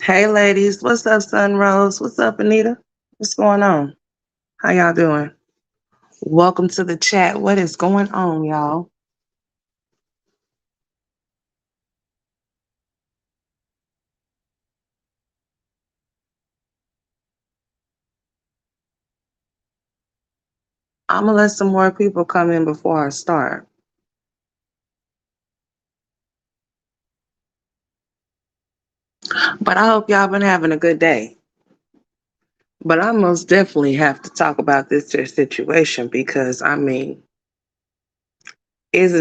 Hey ladies, what's up, Sunrose? What's up, Anita? What's going on? How y'all doing? Welcome to the chat. What is going on, y'all? I'm gonna let some more people come in before I start. But I hope y'all been having a good day. But I most definitely have to talk about this here situation because isn't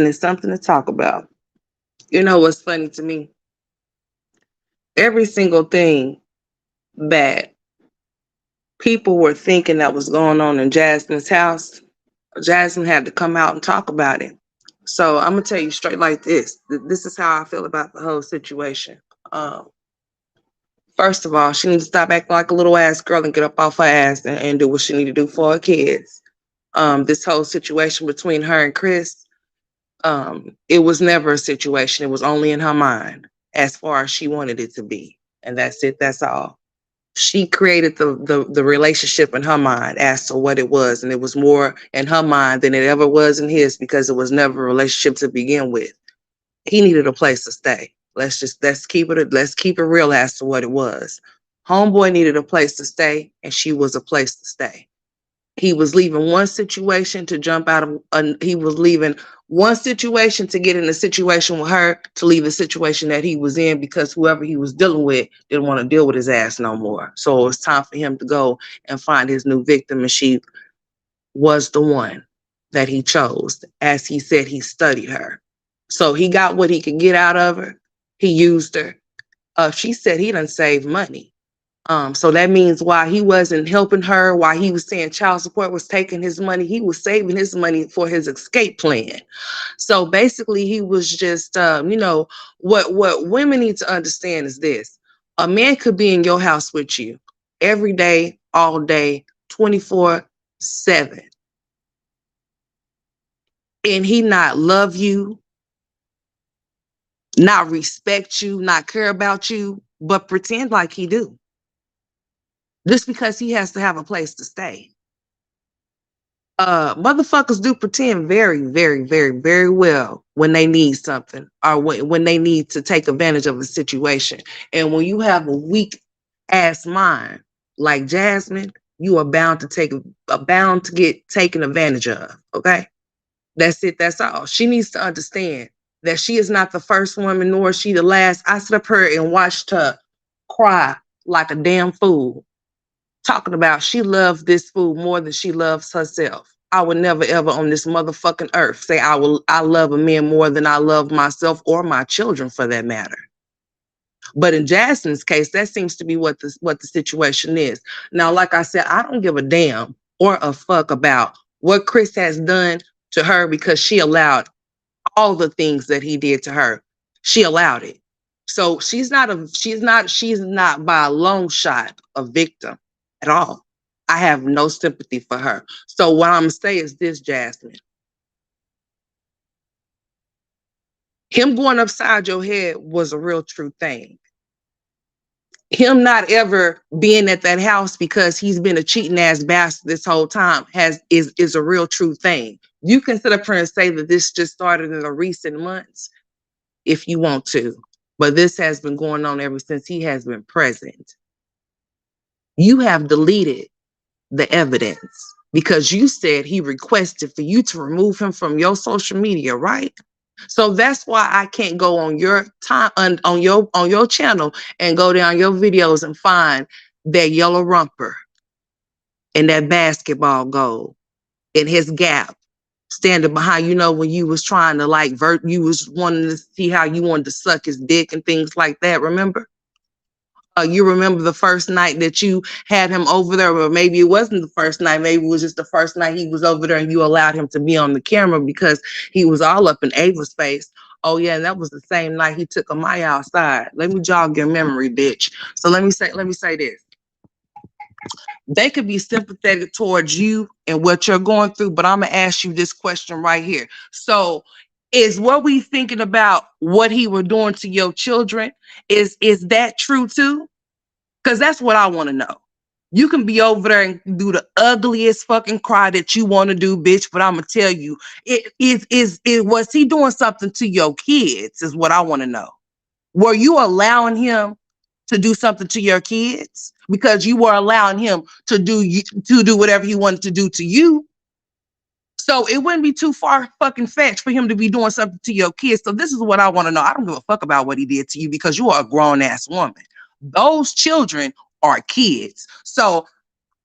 it something to talk about? You know what's funny to me? Every single thing that people were thinking that was going on in Jasmine's house, Jasmine had to come out and talk about it. So I'm gonna tell you straight like this. This is how I feel about the whole situation. Um, First of all, she needs to stop acting like a little ass girl and get up off her ass and do what she need to do for her kids. This whole situation between her and Chris, it was never a situation. It was only in her mind as far as she wanted it to be. And that's it. That's all. She created the relationship in her mind as to what it was, and it was more in her mind than it ever was in his because it was never a relationship to begin with. He needed a place to stay. Let's keep it real as to what it was. Homeboy needed a place to stay, and she was a place to stay. He was leaving one situation to jump out of he was leaving one situation to get in a situation with her to leave the situation that he was in because whoever he was dealing with didn't want to deal with his ass no more. So it was time for him to go and find his new victim, and she was the one that he chose. As he said, he studied her. So he got what he could get out of her. He used her. She said he done saved money. So that means while he wasn't helping her, while he was saying child support was taking his money, he was saving his money for his escape plan. So basically, he was just, what women need to understand is this: a man could be in your house with you every day, all day, 24/7, and he not love you, not respect you, not care about you, but pretend like he do, just because he has to have a place to stay. Motherfuckers do pretend very, very, very, very well when they need something or when they need to take advantage of a situation. And when you have a weak ass mind like Jasmine, you are bound to get taken advantage of. Okay, that's it. That's all. She needs to understand that she is not the first woman, nor is she the last. I stood up here and watched her cry like a damn fool, talking about she loves this food more than she loves herself. I would never ever on this motherfucking earth say I love a man more than I love myself or my children for that matter. But in Jasmine's case, that seems to be what the situation is. Now, like I said, I don't give a damn or a fuck about what Chris has done to her because she allowed all the things that he did to her. She allowed it. So she's not by a long shot a victim at all. I have no sympathy for her. So what I'm gonna say is this, Jasmine. Him going upside your head was a real true thing. Him not ever being at that house because he's been a cheating ass bastard this whole time is a real true thing. You can sit up here and say that this just started in the recent months if you want to, but this has been going on ever since he has been present. You have deleted the evidence because you said he requested for you to remove him from your social media, right? So that's why I can't go on your time on your channel and go down your videos and find that yellow romper and that basketball goal and his gap standing behind, when you was trying to you was wanting to see how you wanted to suck his dick and things like that, remember? You remember the first night that you had him over there, or maybe it wasn't the first night, maybe it was just the first night he was over there and you allowed him to be on the camera because he was all up in Ava's face. Oh yeah, and that was the same night he took Amaya outside. Let me jog your memory, bitch. So let me say this. They could be sympathetic towards you and what you're going through, but I'm gonna ask you this question right here. So is what we thinking about what he were doing to your children, is that true too? Because that's what I want to know. You can be over there and do the ugliest fucking cry that you want to do, bitch. But I'm gonna tell you, was he doing something to your kids? Is what I want to know. Were you allowing him to do something to your kids? Because you were allowing him to do whatever he wanted to do to you. So it wouldn't be too far fucking fetched for him to be doing something to your kids. So this is what I want to know. I don't give a fuck about what he did to you because you are a grown ass woman. Those children are kids. So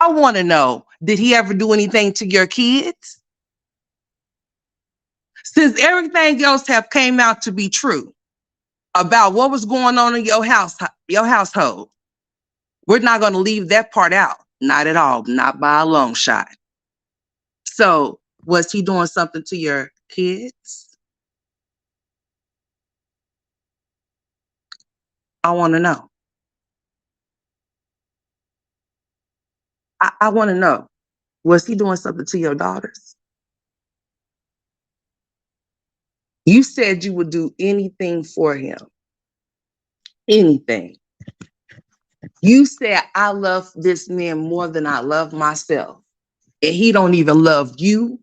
I want to know, did he ever do anything to your kids? Since everything else have came out to be true about what was going on in your household, we're not going to leave that part out. Not at all. Not by a long shot. So was he doing something to your kids? I want to know. I want to know. Was he doing something to your daughters? You said you would do anything for him. Anything. You said, I love this man more than I love myself. And he don't even love you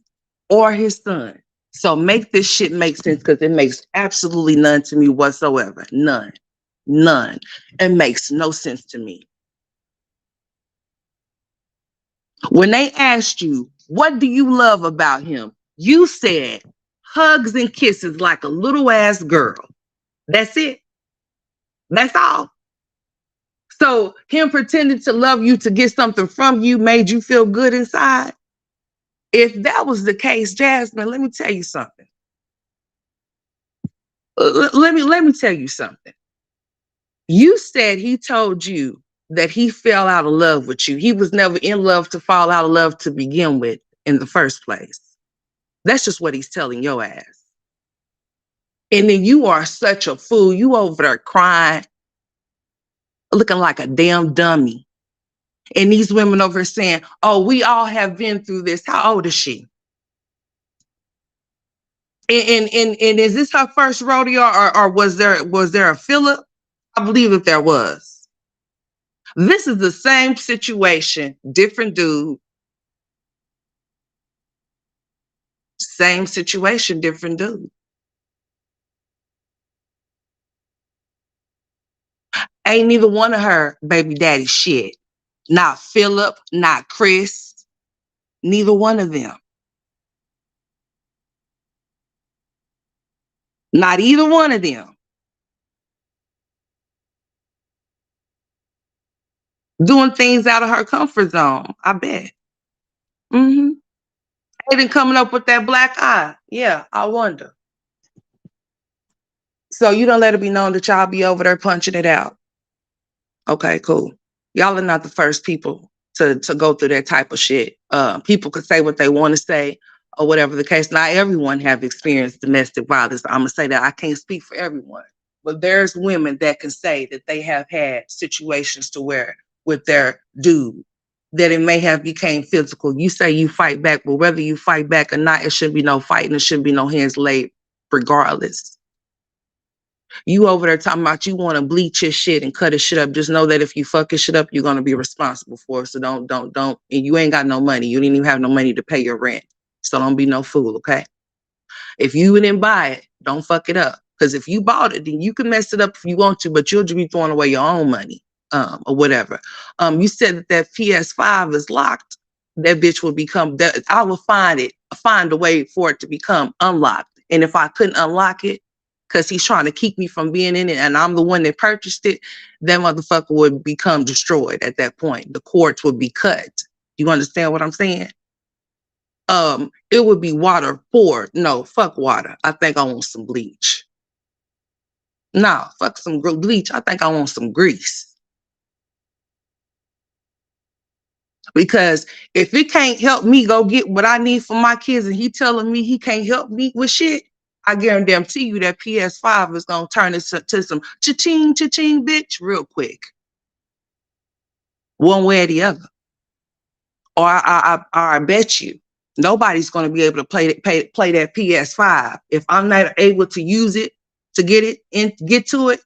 or his son. So make this shit make sense, because it makes absolutely none to me whatsoever. None. None. It makes no sense to me. When they asked you, what do you love about him? You said hugs and kisses like a little ass girl. That's it. That's all. So him pretending to love you to get something from you made you feel good inside? If that was the case, Jasmine, let me tell you something. Let me tell you something. You said he told you that he fell out of love with you. He was never in love to fall out of love to begin with in the first place. That's just what he's telling your ass. And then you are such a fool. You over there crying, looking like a damn dummy. And these women over here saying, oh, we all have been through this. How old is she? And is this her first rodeo, or was there a Philip? I believe that there was. This is the same situation, different dude. Same situation, different dude. Ain't neither one of her baby daddy shit. Not Philip, not Chris. Neither one of them. Not either one of them. Doing things out of her comfort zone, I bet. Mm-hmm. Aiden coming up with that black eye. Yeah, I wonder. So you don't let it be known that y'all be over there punching it out. Okay, cool. Y'all are not the first people to go through that type of shit. People could say what they want to say or whatever the case. Not everyone have experienced domestic violence. I'm going to say that I can't speak for everyone. But there's women that can say that they have had situations to where with their dude that it may have became physical. You say you fight back, but whether you fight back or not, it shouldn't be no fighting. It shouldn't be no hands laid regardless. You over there talking about you want to bleach your shit and cut his shit up. Just know that if you fuck his shit up, you're going to be responsible for it. So don't. And you ain't got no money. You didn't even have no money to pay your rent. So don't be no fool, okay? If you didn't buy it, don't fuck it up. Because if you bought it, then you can mess it up if you want to, but you'll just be throwing away your own money, or whatever. You said that PS5 is locked. That bitch will become, that I will find a way for it to become unlocked. And if I couldn't unlock it, because he's trying to keep me from being in it, and I'm the one that purchased it, that motherfucker would become destroyed at that point. The cords would be cut. You understand what I'm saying? It would be water poured. No, fuck water. I think I want some bleach. No, fuck some bleach. I think I want some grease. Because if it can't help me go get what I need for my kids, and he telling me he can't help me with shit, I guarantee you that PS5 is going to turn it to some cha-ching, cha-ching, bitch, real quick. One way or the other. Or I bet you nobody's going to be able to play that PS5. If I'm not able to use it, to get it and get to it,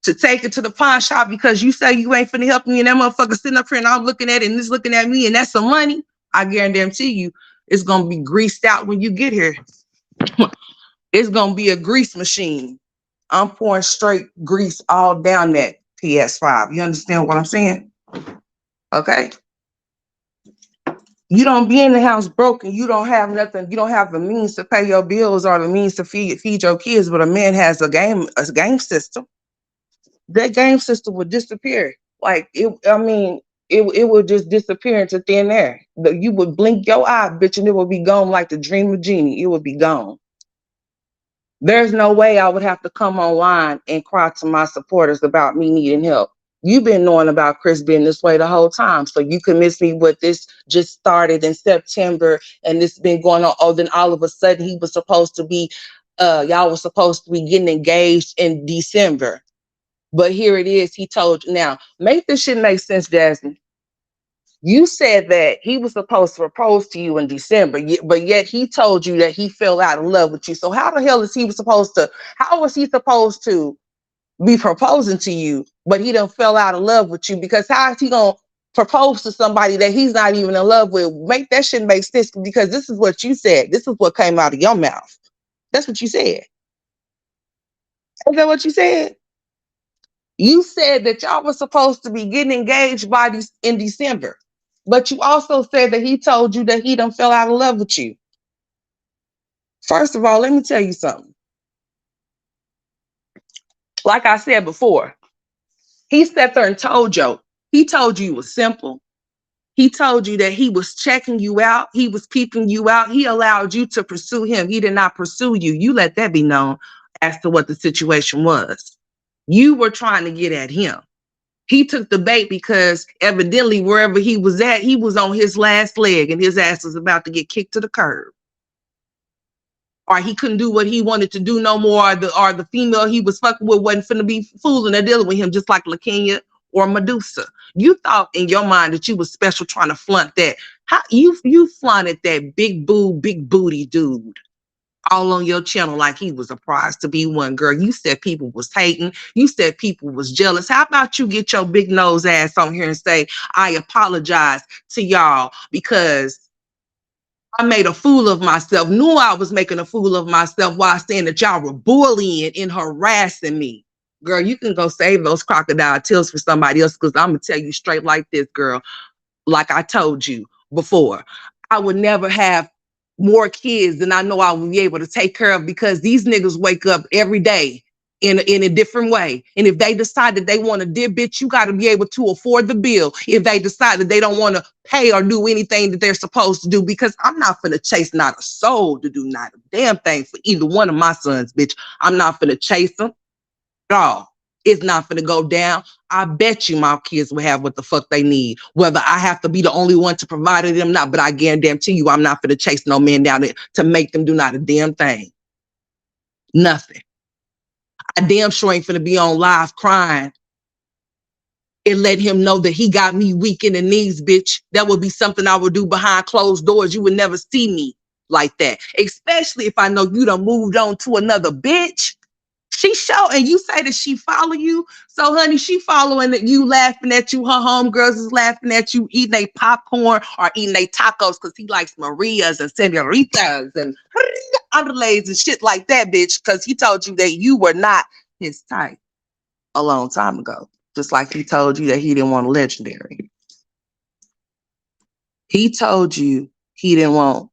to take it to the pawn shop because you say you ain't finna help me and that motherfucker sitting up here and I'm looking at it and it's looking at me and that's some money, I guarantee you it's gonna be greased out when you get here. It's gonna be a grease machine. I'm pouring straight grease all down that PS5. You understand what I'm saying? Okay. You don't be in the house broken. You don't have nothing. You don't have the means to pay your bills or the means to feed your kids. But a man has a game system. That game system would disappear. Like it. I mean, it would just disappear into thin air. You would blink your eye, bitch, and it would be gone like the dream of genie. It would be gone. There's no way I would have to come online and cry to my supporters about me needing help. You've been knowing about Chris being this way the whole time. So you convinced me with this just started in September and this been going on. Oh, then all of a sudden he was supposed to be, y'all was supposed to be getting engaged in December. But here it is. He told you. Now, make this shit make sense, Jasmine. You said that he was supposed to propose to you in December, but yet he told you that he fell out of love with you. So how the hell is he supposed to, how was he supposed to be proposing to you, but he done fell out of love with you? Because how is he going to propose to somebody that he's not even in love with? Make that shit make sense, because this is what you said. This is what came out of your mouth. That's what you said. Is that what you said? You said that y'all were supposed to be getting engaged in December. But you also said that he told you that he done fell out of love with you. First of all, let me tell you something. Like I said before, he sat there and told you. He told you it was simple. He told you that he was checking you out. He was peeping you out. He allowed you to pursue him. He did not pursue you. You let that be known as to what the situation was. You were trying to get at him. He took the bait because evidently wherever he was at, he was on his last leg and his ass was about to get kicked to the curb. Or he couldn't do what he wanted to do no more, or the female he was fucking with wasn't finna be fooling or dealing with him, just like Lakenya or Medusa. You thought in your mind that you was special trying to flaunt that. How you flaunted that big booty dude all on your channel like he was a prize to be won, girl. You said people was hating. You said people was jealous. How about you get your big nose ass on here and say, I apologize to y'all because I made a fool of myself, knew I was making a fool of myself while saying that y'all were bullying and harassing me. Girl, you can go save those crocodile tears for somebody else, because I'm going to tell you straight like this, girl. Like I told you before, I would never have more kids than I know I will be able to take care of, because these niggas wake up every day in a different way. And if they decide that they want to dip, bitch, you got to be able to afford the bill. If they decide that they don't want to pay or do anything that they're supposed to do, because I'm not finna chase not a soul to do not a damn thing for either one of my sons, bitch. I'm not finna chase them at all. It's not finna go down. I bet you my kids will have what the fuck they need. Whether I have to be the only one to provide it them not, but I guarantee you I'm not finna chase no man down there to make them do not a damn thing. Nothing. I damn sure ain't finna be on live crying and let him know that he got me weak in the knees, bitch. That would be something I would do behind closed doors. You would never see me like that. Especially if I know you done moved on to another bitch. She and you say that she follow you. So, honey, she following that you, laughing at you. Her homegirls is laughing at you, eating they popcorn or eating they tacos because he likes Marias and senoritas and underlays and shit like that, bitch, because he told you that you were not his type a long time ago. Just like he told you that he didn't want a legendary. He told you he didn't want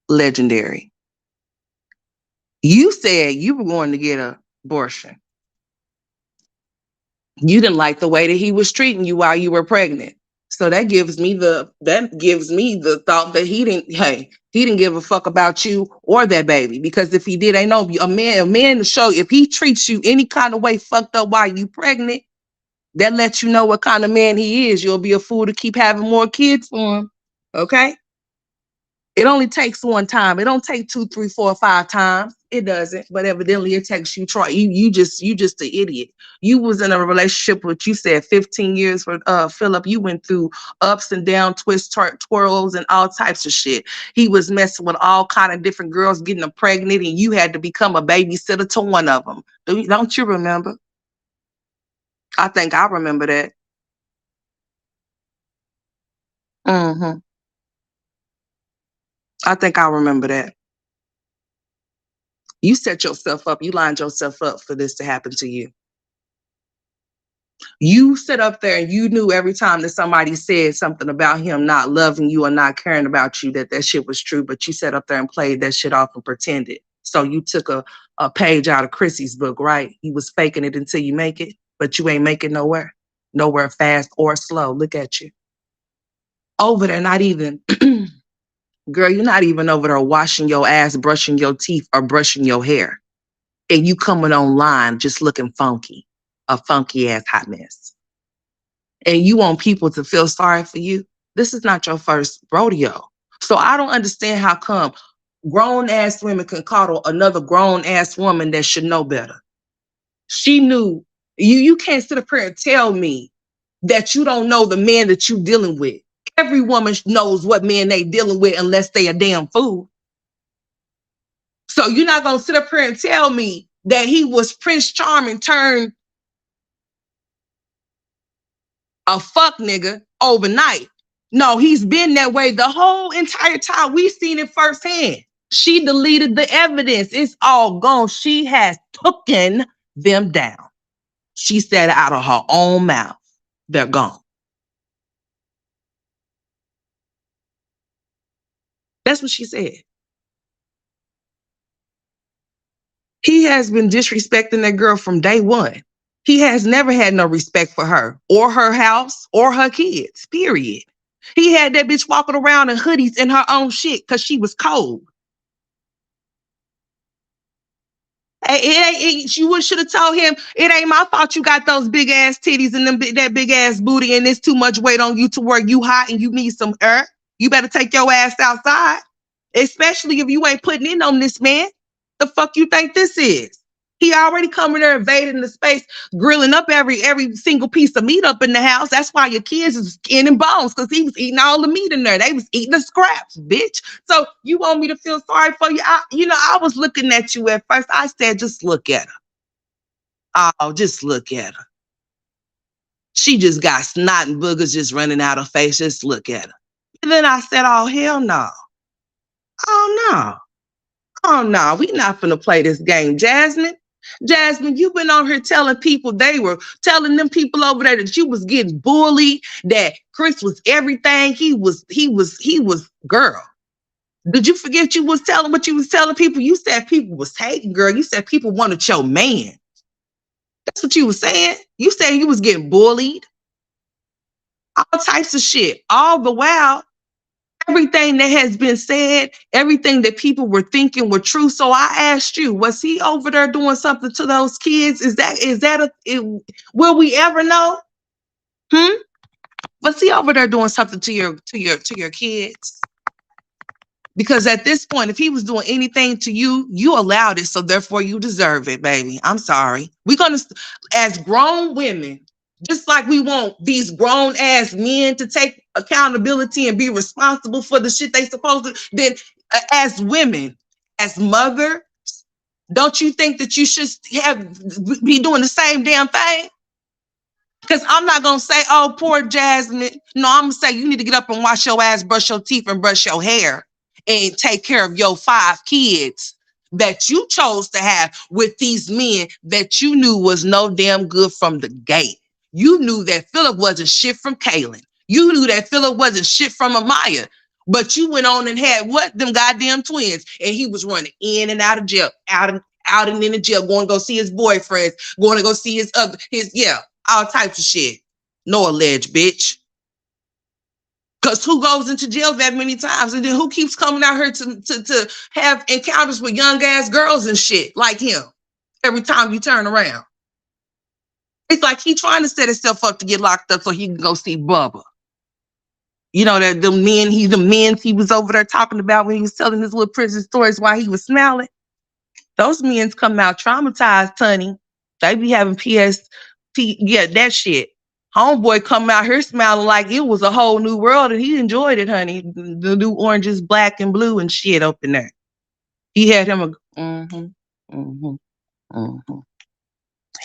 legendary. You said you were going to get an abortion. You didn't like the way that he was treating you while you were pregnant. So that gives me the thought that he didn't give a fuck about you or that baby. Because if he did, ain't no a man to show, if he treats you any kind of way fucked up while you pregnant, that lets you know what kind of man he is. You'll be a fool to keep having more kids for him. Okay? It only takes one time. It don't take 2, 3, 4, 5 times. It doesn't. But evidently it takes you try. You just an idiot. You was in a relationship with, you said 15 years for Philip. You went through ups and downs, twists, twirls, and all types of shit. He was messing with all kind of different girls, getting them pregnant, and you had to become a babysitter to one of them. Don't you remember? I think I remember that. Hmm. I think I remember that. You set yourself up. You lined yourself up for this to happen to you. You sit up there and you knew every time that somebody said something about him not loving you or not caring about you that that shit was true, but you sat up there and played that shit off and pretended. So you took a page out of Chrissy's book, right? You was faking it until you make it, but you ain't making nowhere. Nowhere fast or slow. Look at you. Over there, not even, girl, you're not even over there washing your ass, brushing your teeth, or brushing your hair. And you coming online just looking funky, a funky ass hot mess. And you want people to feel sorry for you, this is not your first rodeo. So I don't understand how come grown ass women can coddle another grown ass woman that should know better. She knew you can't sit up here and tell me that you don't know the man that you dealing with. Every woman knows what man they dealing with unless they a damn fool. So you're not gonna sit up here and tell me that he was Prince Charming turned a fuck nigga overnight. No, he's been that way the whole entire time. We've seen it firsthand. She deleted the evidence. It's all gone. She has taken them down. She said out of her own mouth, they're gone. That's what she said. He has been disrespecting that girl from day one. He has never had no respect for her or her house or her kids, period. He had that bitch walking around in hoodies in her own shit because she was cold. You should have told him, it ain't my fault you got those big ass titties and that big ass booty and it's too much weight on you to where you hot and you need some air. You better take your ass outside, especially if you ain't putting in on this man. The fuck you think this is? He already coming there invading the space, grilling up every single piece of meat up in the house. That's why your kids is skin and bones, because he was eating all the meat in there. They was eating the scraps, bitch. So you want me to feel sorry for you? I was looking at you at first. I said, just look at her. Oh, just look at her. She just got snot and boogers just running out her face. Just look at her. And then I said, oh, hell no. Oh, no. Oh, no. We not finna play this game, Jasmine. Jasmine, you've been on here telling people, they were telling them people over there that you was getting bullied, that Chris was everything. He was, girl. Did you forget you was telling what you was telling people? You said people was hating, girl. You said people wanted your man. That's what you was saying. You said you was getting bullied. All types of shit. All the while, everything that has been said, everything that people were thinking were true. So I asked you, was he over there doing something to those kids? Will we ever know? Was he over there doing something to your kids? Because at this point, if he was doing anything to you, you allowed it. So therefore you deserve it, baby. I'm sorry. We're going to, as grown women, just like we want these grown ass men to take accountability and be responsible for the shit they supposed to, then as women, as mother, don't you think that you should be doing the same damn thing? Because I'm not going to say, oh, poor Jasmine. No, I'm going to say you need to get up and wash your ass, brush your teeth, and brush your hair and take care of your 5 kids that you chose to have with these men that you knew was no damn good from the gate. You knew that Philip wasn't shit from Kaylin. You knew that Philip wasn't shit from Amaya. But you went on and had what? Them goddamn twins. And he was running in and out of jail, out and in the jail, going to go see his boyfriends, going to go see all types of shit. No alleged bitch. Because who goes into jail that many times? And then who keeps coming out here to have encounters with young ass girls and shit like him every time you turn around? It's like he trying to set himself up to get locked up so he can go see Bubba. You know, that the men he was over there talking about when he was telling his little prison stories while he was smiling. Those men's come out traumatized, honey. They be having that shit. Homeboy come out here smiling like it was a whole new world, and he enjoyed it, honey. The new oranges, black and blue and shit up in there. He had him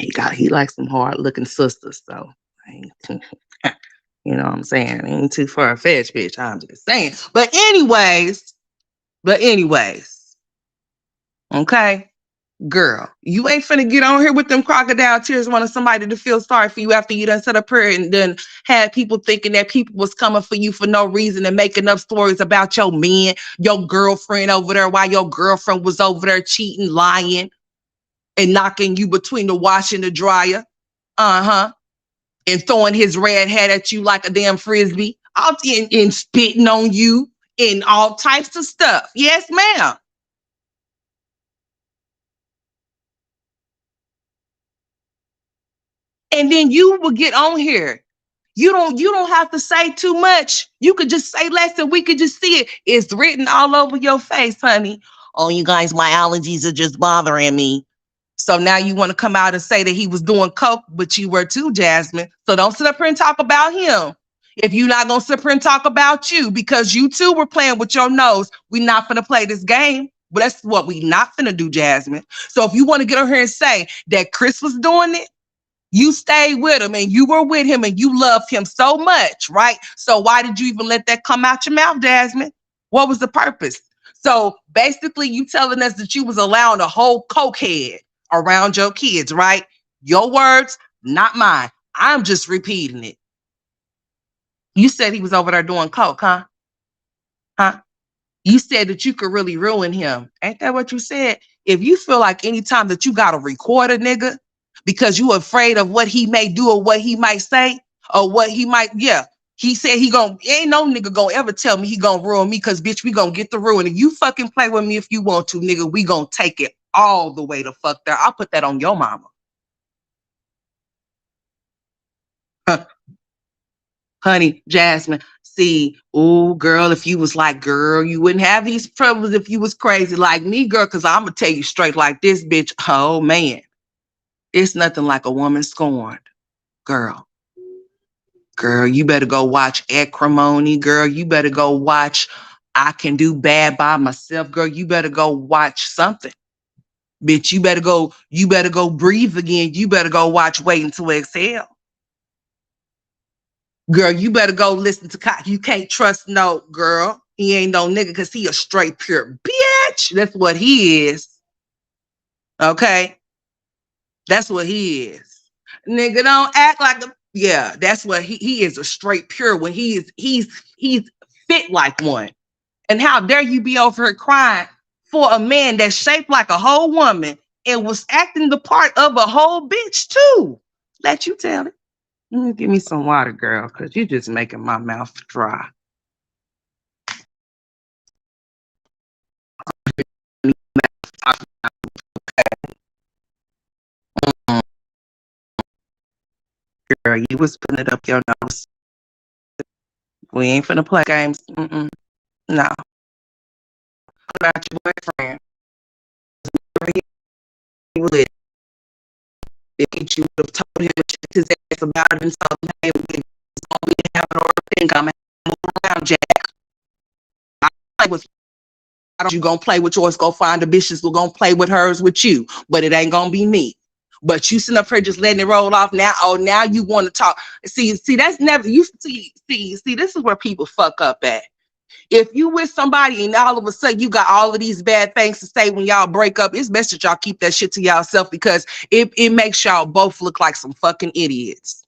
He likes some hard looking sisters, so you know what I'm saying? Ain't too far fetched, bitch. I'm just saying. But anyways, okay. Girl, you ain't finna get on here with them crocodile tears wanting somebody to feel sorry for you after you done set up here and then had people thinking that people was coming for you for no reason and making up stories about your man, your girlfriend over there while your girlfriend was over there cheating, lying, and knocking you between the wash and the dryer. Uh-huh. And throwing his red hat at you like a damn frisbee. And spitting on you and all types of stuff. Yes, ma'am. And then you will get on here. You don't have to say too much. You could just say less and we could just see it. It's written all over your face, honey. Oh, you guys, my allergies are just bothering me. So now you want to come out and say that he was doing coke, but you were too, Jasmine. So don't sit up here and talk about him. If you're not going to sit up here and talk about you because you too were playing with your nose, we're not going to play this game. But that's what we not going to do, Jasmine. So if you want to get over here and say that Chris was doing it, you stayed with him and you were with him and you loved him so much, right? So why did you even let that come out your mouth, Jasmine? What was the purpose? So basically you telling us that you was allowing a whole cokehead around your kids, right? Your words, not mine. I'm just repeating it. You said he was over there doing coke, huh? Huh? You said that you could really ruin him. Ain't that what you said? If you feel like anytime that you got to record a nigga because you afraid of what he may do or what he might say or what he might, yeah. He said ain't no nigga gonna ever tell me he gonna ruin me because bitch, we gonna get the ruin. And you fucking play with me if you want to, nigga. We gonna take it all the way to fuck there. I'll put that on your mama. Honey, Jasmine, see, oh, girl, if you was like, girl, you wouldn't have these problems if you was crazy like me, girl, because I'm going to tell you straight like this, bitch. Oh, man, it's nothing like a woman scorned. Girl, you better go watch Acrimony, girl. You better go watch I Can Do Bad by Myself, girl. You better go watch something. Bitch, you better go breathe again. You better go watch Waiting to Exhale. Girl, you better go listen to Cock. You can't trust no girl. He ain't no nigga because he a straight pure bitch. That's what he is. Okay? That's what he is. Nigga, don't act like a yeah, that's what he is, a straight pure when he's fit like one. And how dare you be over here crying for a man that's shaped like a whole woman and was acting the part of a whole bitch too. Let you tell it. Give me some water, girl, because you're just making my mouth dry. Girl, you was putting it up your nose. We ain't finna play games. No. What about your boyfriend? He would. If you would have told him his ass about it and told him, hey, it's gonna be happening or think I'm around Jack. I don't you gonna play with yours, go find the bitches who gonna play with hers with you, but it ain't gonna be me. But you sitting up here just letting it roll off now. Oh, now you want to talk. See, that's never you see, this is where people fuck up at. If you with somebody and all of a sudden you got all of these bad things to say when y'all break up, it's best that y'all keep that shit to yourself because it makes y'all both look like some fucking idiots.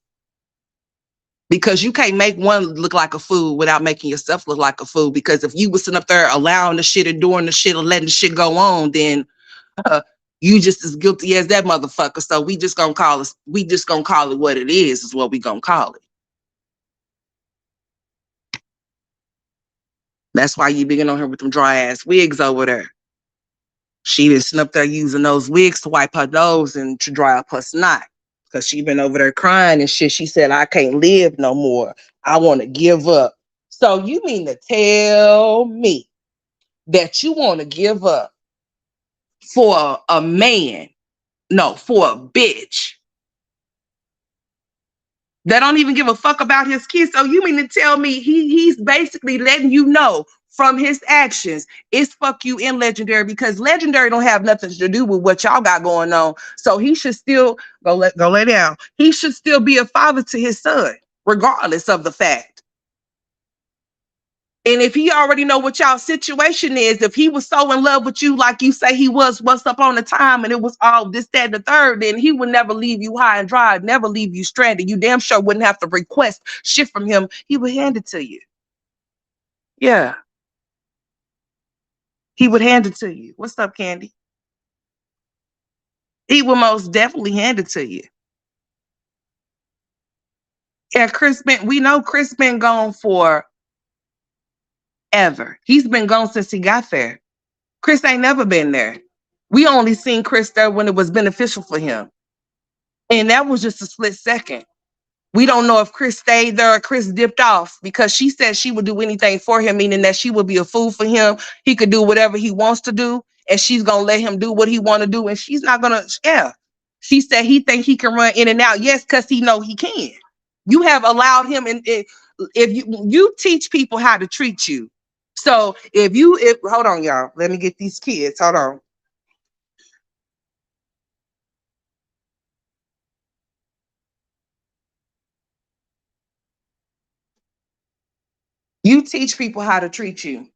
Because you can't make one look like a fool without making yourself look like a fool. Because if you was sitting up there allowing the shit and doing the shit and letting the shit go on, then you just as guilty as that motherfucker. So we just gonna call it what it is what we gonna call it. That's why you being on her with them dry ass wigs over there. She been sitting up there using those wigs to wipe her nose and to dry up her snot. Because she been over there crying and shit. She said, I can't live no more. I want to give up. So you mean to tell me that you want to give up for a man? No, for a bitch that don't even give a fuck about his kids. So you mean to tell me he's basically letting you know from his actions, it's fuck you in Legendary, because Legendary don't have nothing to do with what y'all got going on. So he should still go lay down. He should still be a father to his son, regardless of the fact. And if he already know what y'all situation is, if he was so in love with you, like you say he was once upon a time, and it was all this, that, and the third, then he would never leave you high and dry, never leave you stranded. You damn sure wouldn't have to request shit from him. He would hand it to you. Yeah, he would hand it to you. What's up, Candy? He would most definitely hand it to you. Yeah, we know Chris been gone for ever. He's been gone since he got there. Chris ain't never been there. We only seen Chris there when it was beneficial for him. And that was just a split second. We don't know if Chris stayed there or Chris dipped off, because she said she would do anything for him, meaning that she would be a fool for him. He could do whatever he wants to do, and she's going to let him do what he want to do. And she's not going to, yeah. She said he think he can run in and out. Yes, because he know he can. You have allowed him, and if you teach people how to treat you. So if hold on, y'all, let me get these kids. Hold on. You teach people how to treat you.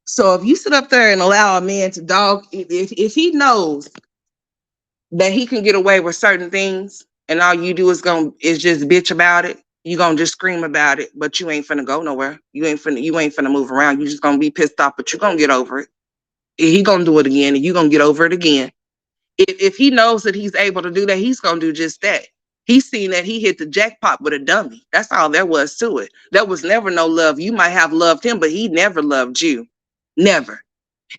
So if you sit up there and allow a man to dog, if he knows that he can get away with certain things, and all you do is just bitch about it, you gonna just scream about it, but you ain't finna go nowhere. You ain't finna move around. You just gonna be pissed off, but you gonna get over it. He gonna do it again, and you gonna get over it again. If he knows that he's able to do that, he's gonna do just that. He's seen that he hit the jackpot with a dummy. That's all there was to it. There was never no love. You might have loved him, but he never loved you. Never.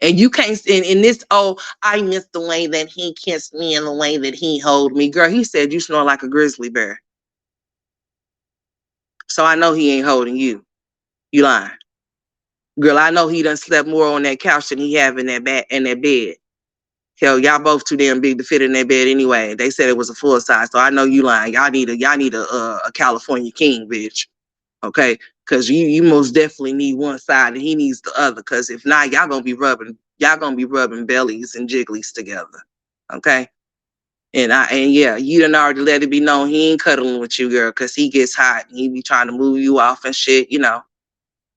And you can't, in this, oh, I miss the way that he kissed me and the way that he held me. Girl, he said you smell like a grizzly bear. So I know he ain't holding you. You lying. Girl, I know he done slept more on that couch than he have in that bed. Hell, y'all both too damn big to fit in that bed anyway. They said it was a full size, so I know you lying. Y'all need a California king, bitch. Okay, because you most definitely need one side and he needs the other. Because if not, y'all gonna be rubbing bellies and jigglies together. Okay, and yeah, you done already let it be known he ain't cuddling with you, girl, because he gets hot and he be trying to move you off and shit.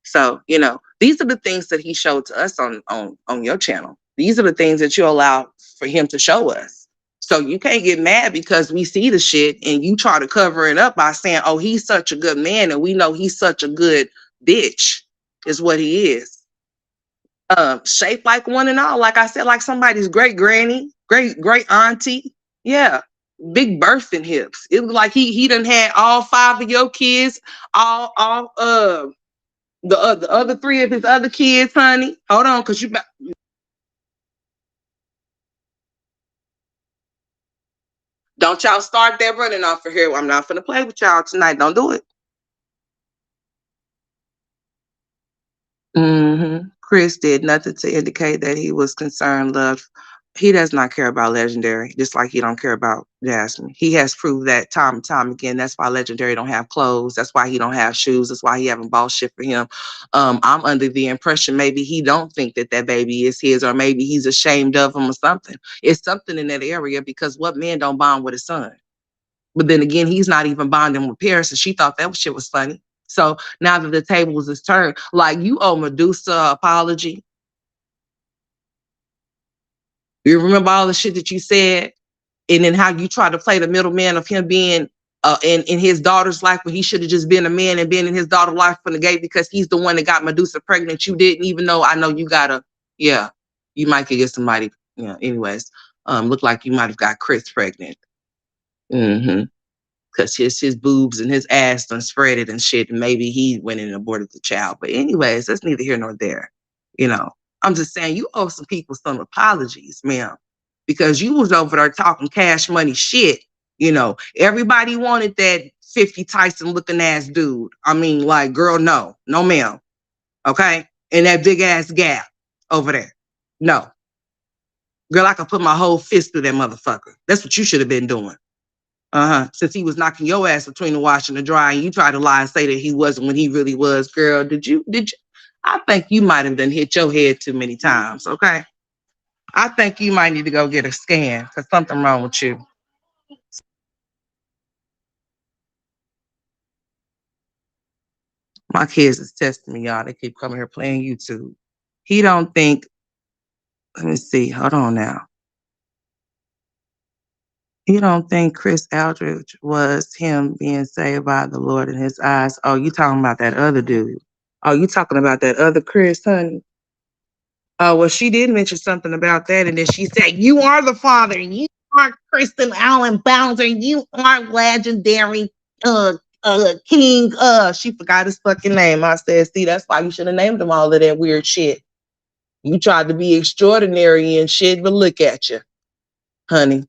So these are the things that he showed to us on your channel. These are the things that you allow for him to show us. So you can't get mad because we see the shit and you try to cover it up by saying, oh, he's such a good man and we know he's such a good bitch, is what he is. Shaped like one and all, like I said, like somebody's great granny, great auntie. Yeah. Big birthing hips. It was like he done had all 5 of your kids, all the other 3 of his other kids, honey. Hold on, because don't y'all start that running off of here. I'm not finna play with y'all tonight. Don't do it. Chris did nothing to indicate that he was concerned, love. He does not care about Legendary, just like he don't care about Jasmine. He has proved that time and time again. That's why Legendary don't have clothes. That's why he don't have shoes. That's why he haven't bought shit for him. I'm under the impression maybe he don't think that baby is his, or maybe he's ashamed of him or something. It's something in that area, because what man don't bond with his son? But then again, he's not even bonding with Paris, and she thought that shit was funny. So now that the tables is turned, like, you owe Medusa apology. You remember all the shit that you said, and then how you tried to play the middleman of him being in his daughter's life, when he should have just been a man and been in his daughter's life from the gate, because he's the one that got Medusa pregnant. You didn't even know. I know you you might could get somebody. Anyways, look like you might have got Chris pregnant. Because his boobs and his ass done spread it and shit, and maybe he went in and aborted the child. But anyways, that's neither here nor there. I'm just saying you owe some people some apologies, ma'am, because you was over there talking cash money shit. Everybody wanted that 50 Tyson looking ass dude. I mean, like, girl, no, ma'am. Okay, and that big ass gap over there, no, girl, I could put my whole fist through that motherfucker. That's what you should have been doing. Since he was knocking your ass between the wash and the dry, and you tried to lie and say that he wasn't when he really was, girl. Did you? I think you might have done hit your head too many times. Okay. I think you might need to go get a scan because something wrong with you. My kids is testing me, y'all. They keep coming here playing YouTube. He don't think. Let me see. Hold on now. He don't think Chris Aldridge was him being saved by the Lord in his eyes. Oh, you talking about that other dude? Oh, you talking about that other Chris, honey? Oh, well, she did mention something about that, and then she said, "You are the father, and you are Kristen Allen Bowser, you are legendary King." She forgot his fucking name. I said, "See, that's why you should have named him all of that weird shit. You tried to be extraordinary and shit, but look at you, honey.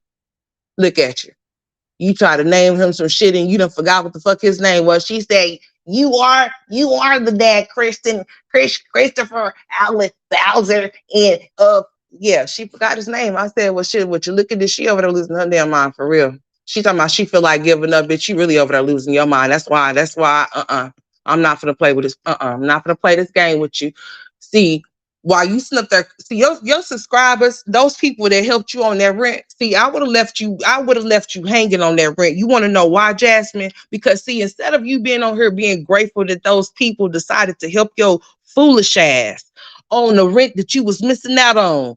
Look at you. You try to name him some shit and you done forgot what the fuck his name was." She said, you are the dad, Christopher Allen Bowser. And yeah, she forgot his name. I said, well, shit, what you look at this, she over there losing her damn mind for real. She talking about she feel like giving up, bitch. You really over there losing your mind. That's why, I'm not gonna play with this. I'm not gonna play this game with you. See, while you sitting up there, see your subscribers, those people that helped you on that rent. See, I would have left you hanging on that rent. You want to know why, Jasmine? Because see, instead of you being on here being grateful that those people decided to help your foolish ass on the rent that you was missing out on,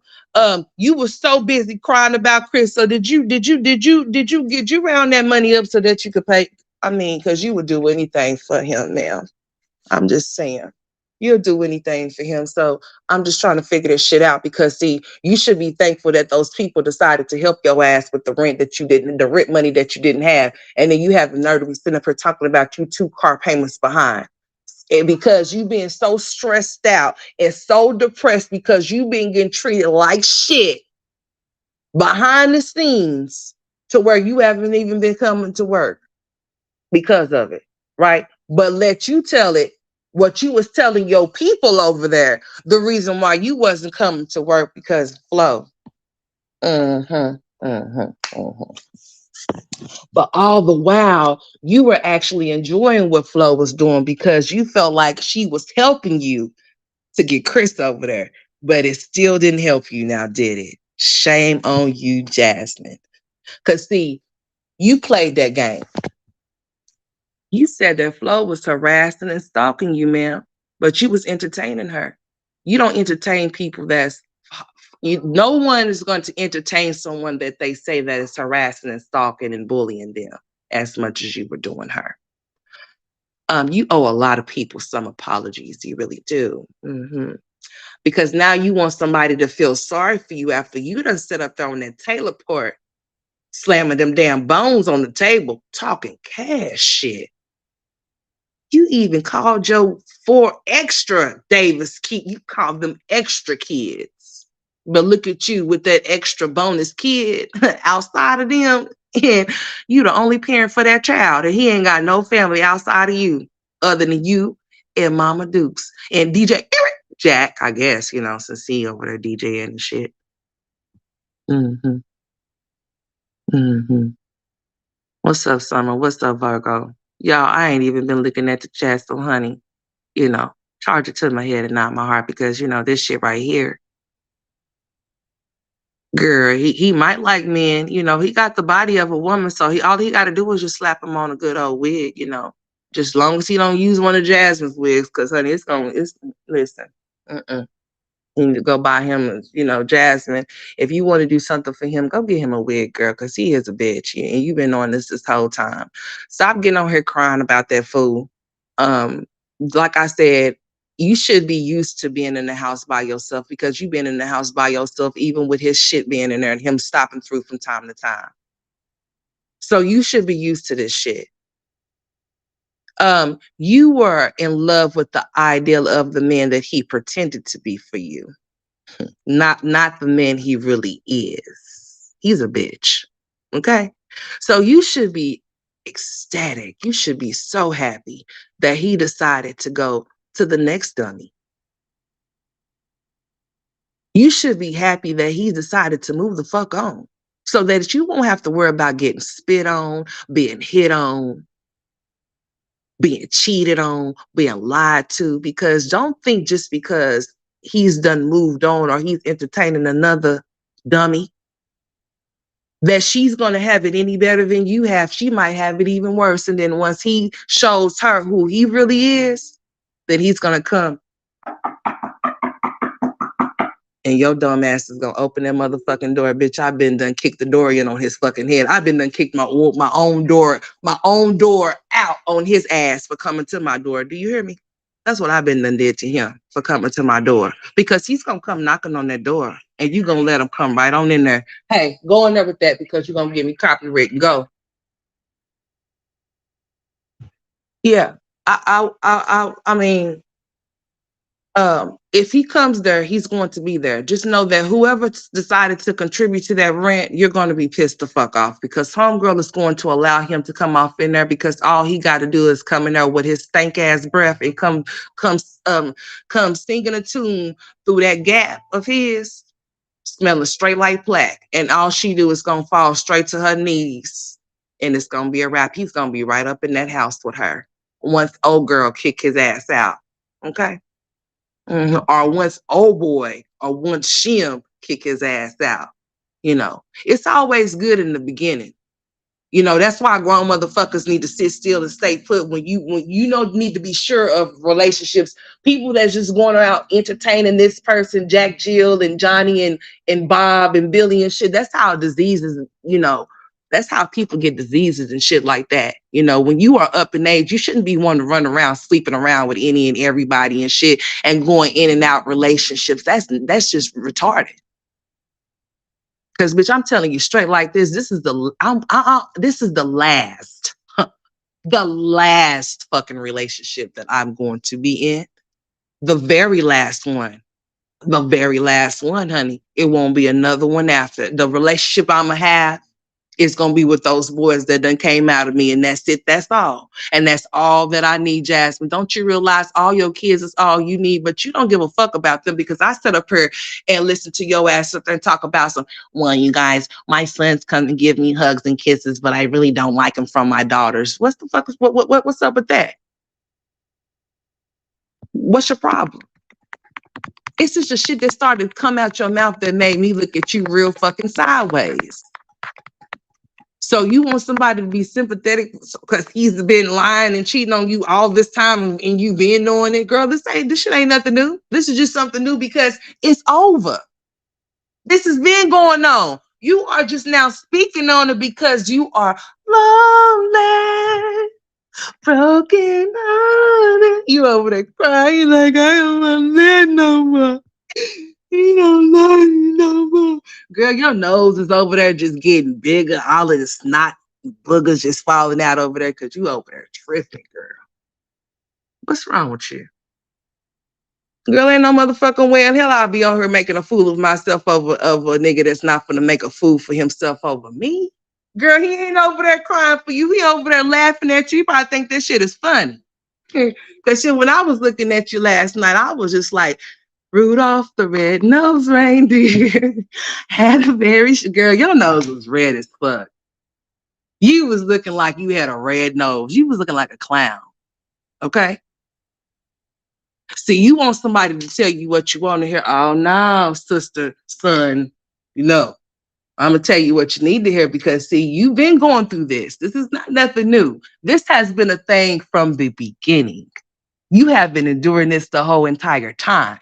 you were so busy crying about Chris. So did you round that money up so that you could pay? I mean, because you would do anything for him now. I'm just saying. You'll do anything for him. So I'm just trying to figure this shit out because see, you should be thankful that those people decided to help your ass with the rent that you didn't, the rent money that you didn't have. And then you have the nerve to be sitting up here talking about you 2 car payments behind. And because you being so stressed out and so depressed because you been getting treated like shit behind the scenes to where you haven't even been coming to work because of it, right? But let you tell it what you was telling your people over there, the reason why you wasn't coming to work because of Flo. But all the while, you were actually enjoying what Flo was doing because you felt like she was helping you to get Chris over there. But it still didn't help you now, did it? Shame on you, Jasmine. Because see, you played that game. You said that Flo was harassing and stalking you, ma'am, but you was entertaining her. You don't entertain people no one is going to entertain someone that they say that is harassing and stalking and bullying them as much as you were doing her. You owe a lot of people some apologies. You really do. Because now you want somebody to feel sorry for you after you done sit up there on that Taylor port, slamming them damn bones on the table, talking cash shit. You even called your 4 extra Davis kids. You called them extra kids. But look at you with that extra bonus kid outside of them. And you the only parent for that child. And he ain't got no family outside of you other than you and Mama Dukes. And DJ Jack, I guess, since he over there DJing and shit. What's up, Summer? What's up, Virgo? Y'all, I ain't even been looking at the chat, so honey, charge it to my head and not my heart because, this shit right here, girl, he might like men, he got the body of a woman, so all he got to do is just slap him on a good old wig, just as long as he don't use one of Jasmine's wigs because, honey, listen, you need to go buy him, Jasmine. If you want to do something for him, go get him a wig, girl, because he is a bitch. And you've been on this whole time. Stop getting on here crying about that fool. Like I said, you should be used to being in the house by yourself because you've been in the house by yourself, even with his shit being in there and him stopping through from time to time. So you should be used to this shit. You were in love with the ideal of the man that he pretended to be for you. Not the man he really is. He's a bitch. Okay? So you should be ecstatic. You should be so happy that he decided to go to the next dummy. You should be happy that he decided to move the fuck on. so that you won't have to worry about getting spit on, being hit on, being cheated on, being lied to. Because don't think just because he's done moved on or he's entertaining another dummy that she's going to have it any better than you have. She might have it even worse. And then once he shows her who he really is, then he's going to come and your dumb ass is gonna open that motherfucking door. Bitch, I've been done kicked the door in on his fucking head. I've been done kicked my own door out on his ass for coming to my door. Do you hear me? That's what I've been done did to him for coming to my door. Because he's gonna come knocking on that door and you gonna let him come right on in there. Hey, go in there with that because you're gonna give me copyright and go. Yeah. I mean, if he comes there, he's going to be there. Just know that whoever decided to contribute to that rent, you're going to be pissed the fuck off because homegirl is going to allow him to come off in there because all he got to do is come in there with his stank ass breath and come singing a tune through that gap of his, smelling straight like plaque. And all she do is going to fall straight to her knees and it's going to be a wrap. He's going to be right up in that house with her once old girl kick his ass out. Okay. Mm-hmm. Or once old boy or once Shim kick his ass out. It's always good in the beginning. That's why grown motherfuckers need to sit still and stay put when you need to be sure of relationships. People that's just going out entertaining this person, Jack, Jill, and Johnny and Bob and Billy and shit. That's how diseases, that's how people get diseases and shit like that. When you are up in age, you shouldn't be one to run around sleeping around with any and everybody and shit and going in and out relationships. That's just retarded. Because bitch, I'm telling you straight like this. This is the last fucking relationship that I'm going to be in. The very last one. The very last one, honey. It won't be another one after. The relationship I'ma have is going to be with those boys that done came out of me. And that's it. That's all. And that's all that I need, Jasmine. Don't you realize all your kids is all you need, but you don't give a fuck about them because I sit up here and listen to your ass up there and talk about well, you guys, my sons come and give me hugs and kisses, but I really don't like them from my daughters. What's the fuck? What's up with that? What's your problem? It's just the shit that started to come out your mouth that made me look at you real fucking sideways. So you want somebody to be sympathetic because he's been lying and cheating on you all this time and you been knowing it, girl. This shit ain't nothing new. This is just something new because it's over. This has been going on. You are just now speaking on it because you are lonely, broken hearted. You over there crying like I don't want to live no more. You don't love me no more. Girl, your nose is over there just getting bigger. All of the snot boogers just falling out over there because you over there tripping, girl. What's wrong with you? Girl, ain't no motherfucking way in hell I'll be on here making a fool of myself over of a nigga that's not gonna make a fool for himself over me. Girl, he ain't over there crying for you. He over there laughing at you. You probably think this shit is funny. Because when I was looking at you last night, I was just like, Rudolph the red-nosed reindeer had a very girl. Your nose was red as fuck. You was looking like you had a red nose. You was looking like a clown. Okay. See, you want somebody to tell you what you want to hear. Oh no, sister, son. I'm gonna tell you what you need to hear because see, you've been going through this. This is not nothing new. This has been a thing from the beginning. You have been enduring this the whole entire time.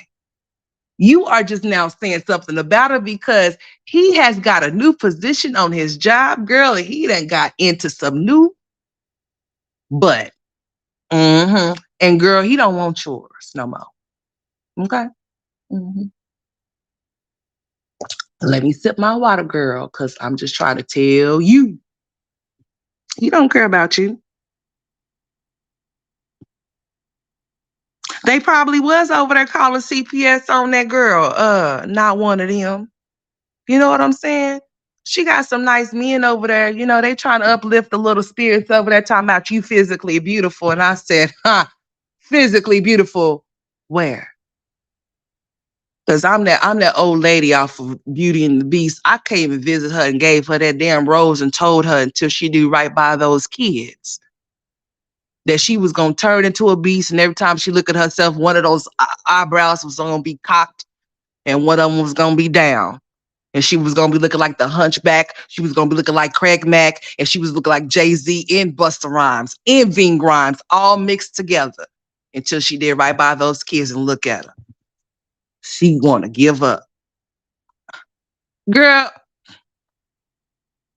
You are just now saying something about it because he has got a new position on his job, girl, and he done got into some new butt. And girl, he don't want yours no more. Okay? Let me sip my water, girl, because I'm just trying to tell you. He don't care about you. They probably was over there calling CPS on that girl. Not one of them. You know what I'm saying? She got some nice men over there. They trying to uplift the little spirits over there talking about you physically beautiful. And I said, physically beautiful where? Cause I'm that old lady off of Beauty and the Beast. I came and visit her and gave her that damn rose and told her until she do right by those kids that she was gonna turn into a beast. And every time she look at herself, one of those eyebrows was gonna be cocked and one of them was gonna be down. And she was gonna be looking like the Hunchback. She was gonna be looking like Craig Mack, and she was looking like Jay-Z and Busta Rhymes and Ving Rhymes, all mixed together. Until she did right by those kids and look at her. She wanna give up. Girl,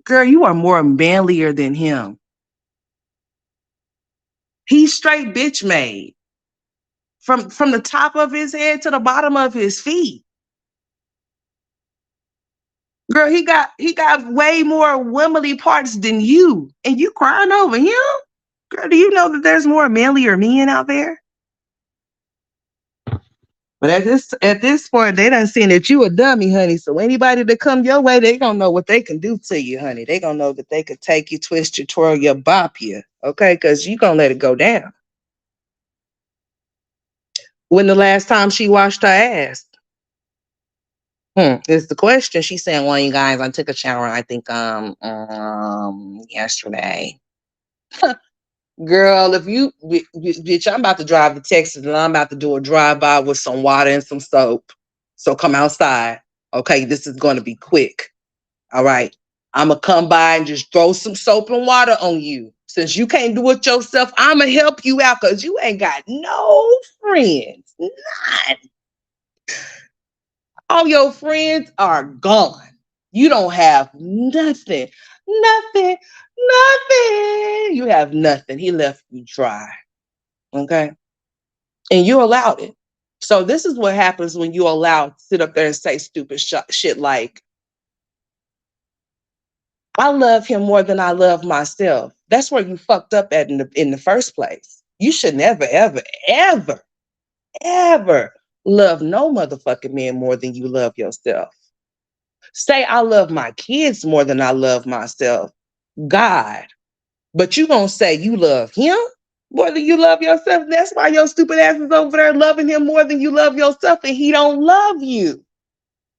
you are more manlier than him. He's straight bitch made. From the top of his head to the bottom of his feet. Girl, he got way more womanly parts than you. And you crying over him? Girl, do you know that there's more manlier men out there? But at this point, they done seen that you a dummy, honey. So anybody that come your way, they gonna know what they can do to you, honey. They gonna know that they could take you, twist you, twirl you, bop you. Okay, because you gonna let it go down. When the last time she washed her ass? Is the question. She's saying, well, you guys, I took a shower, I think yesterday. Girl, if you bitch, I'm about to drive to Texas and I'm about to do a drive-by with some water and some soap. So come outside. Okay, this is gonna be quick. All right. I'ma come by and just throw some soap and water on you. Since you can't do it yourself, I'ma help you out because you ain't got no friends. None. All your friends are gone. You don't have nothing. Nothing. Nothing. You have nothing. He left you dry. Okay. And you allowed it. So this is what happens when you allow sit up there and say stupid shit like, I love him more than I love myself. That's where you fucked up at in the first place. You should never, ever, ever, ever love no motherfucking man more than you love yourself. Say I love my kids more than I love myself. God. But you gonna say you love him more than you love yourself. That's why your stupid ass is over there loving him more than you love yourself, and he don't love you.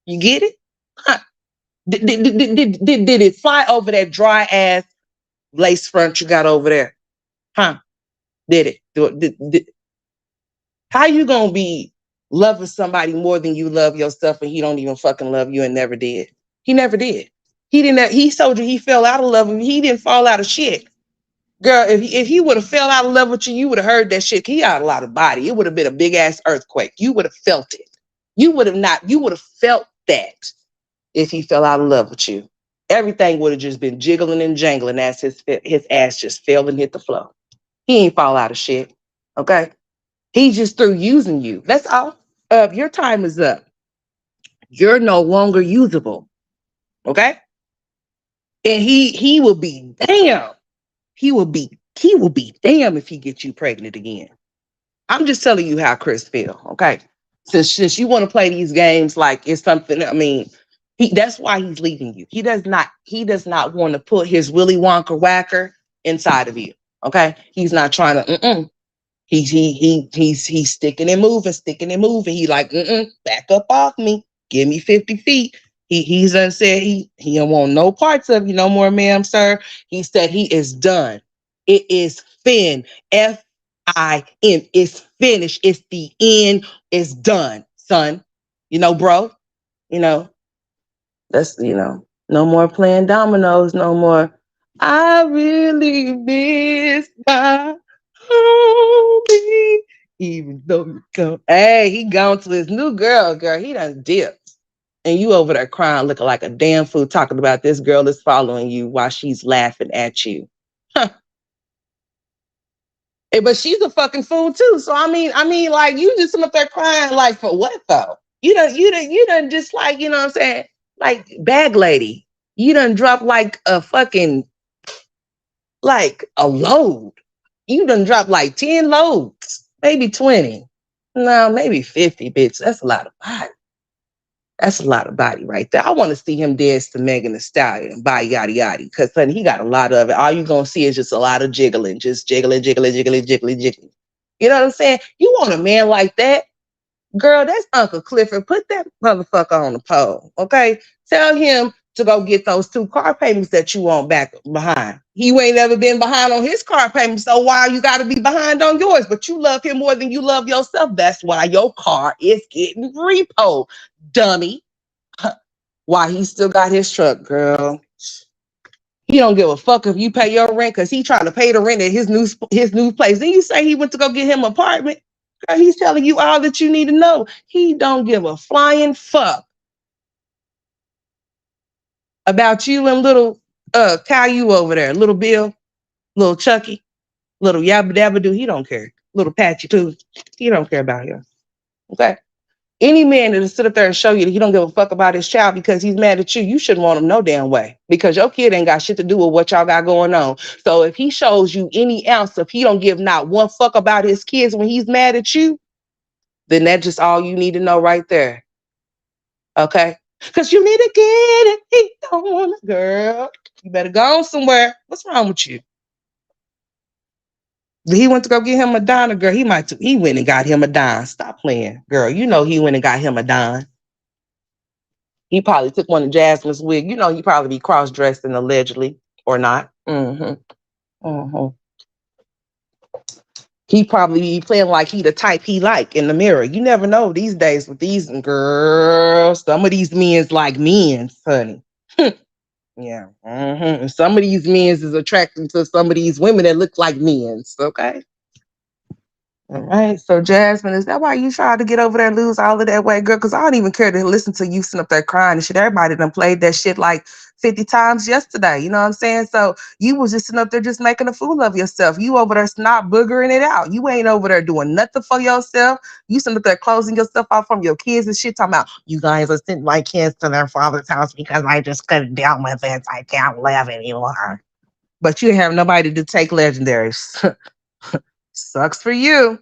You get it? Huh. Did it fly over that dry ass lace front you got over there? Huh? Did it? How you gonna be loving somebody more than you love yourself and he don't even fucking love you and never did? He never did. He didn't. He told you he fell out of love with you. He didn't fall out of shit. Girl, if he would have fell out of love with you, you would have heard that shit. He had a lot of body. It would have been a big ass earthquake. You would have felt it. You would have not. You would have felt that if he fell out of love with you. Everything would have just been jiggling and jangling as his ass just fell and hit the floor. He ain't fall out of shit. Okay. He's just through using you. That's all. Your time is up. You're no longer usable. Okay. And he will be damn. He will be damn if he gets you pregnant again. I'm just telling you how Chris feel. Okay. Since you want to play these games like it's something, I mean, that's why he's leaving you. He does not want to put his Willy Wonka whacker inside of you. Okay. He's not trying to he's sticking and moving. He like, back up off me. Give me 50 feet. He's done said he don't want no parts of you no more, ma'am, sir. He said he is done. It is Fin. It's finished. It's the end. It's done, son. Bro. You know, that's no more playing dominoes, no more. I really miss my homie. Even though you come. Hey, he gone to his new girl. He done dipped. And you over there crying, looking like a damn fool, talking about this girl is following you while she's laughing at you. Huh. But she's a fucking fool too. So I mean, like you just up there crying, like for what though? You done just like, you know what I'm saying? Like bag lady. You done drop like a fucking like a load. You done drop like 10 loads, maybe 20. No, maybe 50, bitch. That's a lot of body. That's a lot of body right there. I want to see him dance to Megan Thee Stallion by yada yada. Because honey, he got a lot of it. All you're gonna see is just a lot of jiggling. Just jiggling. You know what I'm saying? You want a man like that? Girl, that's Uncle Clifford. Put that motherfucker on the pole, okay? Tell him to go get those 2 car payments that you want back behind. He ain't never been behind on his car payments, so why you got to be behind on yours? But you love him more than you love yourself. That's why your car is getting repo, dummy. Why he still got his truck, girl? He don't give a fuck if you pay your rent because he trying to pay the rent at his new place. Then you say he went to go get him an apartment. Girl, he's telling you all that you need to know. He don't give a flying fuck about you and little Caillou over there. Little Bill, little Chucky, little Yabba Dabba Doo. He don't care. Little Patchy too. He don't care about him. Okay? Any man that'll sit up there and show you that he don't give a fuck about his child because he's mad at you, you shouldn't want him no damn way. Because your kid ain't got shit to do with what y'all got going on. So if he shows you any ounce of he don't give not one fuck about his kids when he's mad at you, then that's just all you need to know right there. Okay? Because you need to get it. He don't want it, girl. You better go somewhere. What's wrong with you? He went to go get him a dime, girl. He went and got him a dime. Stop playing, girl. You know he went and got him a dime. He probably took one of Jasmine's wig. You know he probably be cross-dressing allegedly or not. He probably be playing like he the type he like in the mirror. You never know these days with these girls. Some of these men's like men's, honey. Yeah. And some of these men's is attracted to some of these women that look like men's. Okay. All right. So Jasmine, is that why you tried to get over there and lose all of that weight, girl? Because I don't even care to listen to you sitting up there crying and shit. Everybody done played that shit like 50 times yesterday. You know what I'm saying? So you was just sitting up there just making a fool of yourself. You over there snot boogering it out. You ain't over there doing nothing for yourself. You sitting up there closing yourself off from your kids and shit, talking about you guys are sending my kids to their father's house because I just couldn't deal with it. I can't live anymore. But you have nobody to take legendaries. Sucks for you.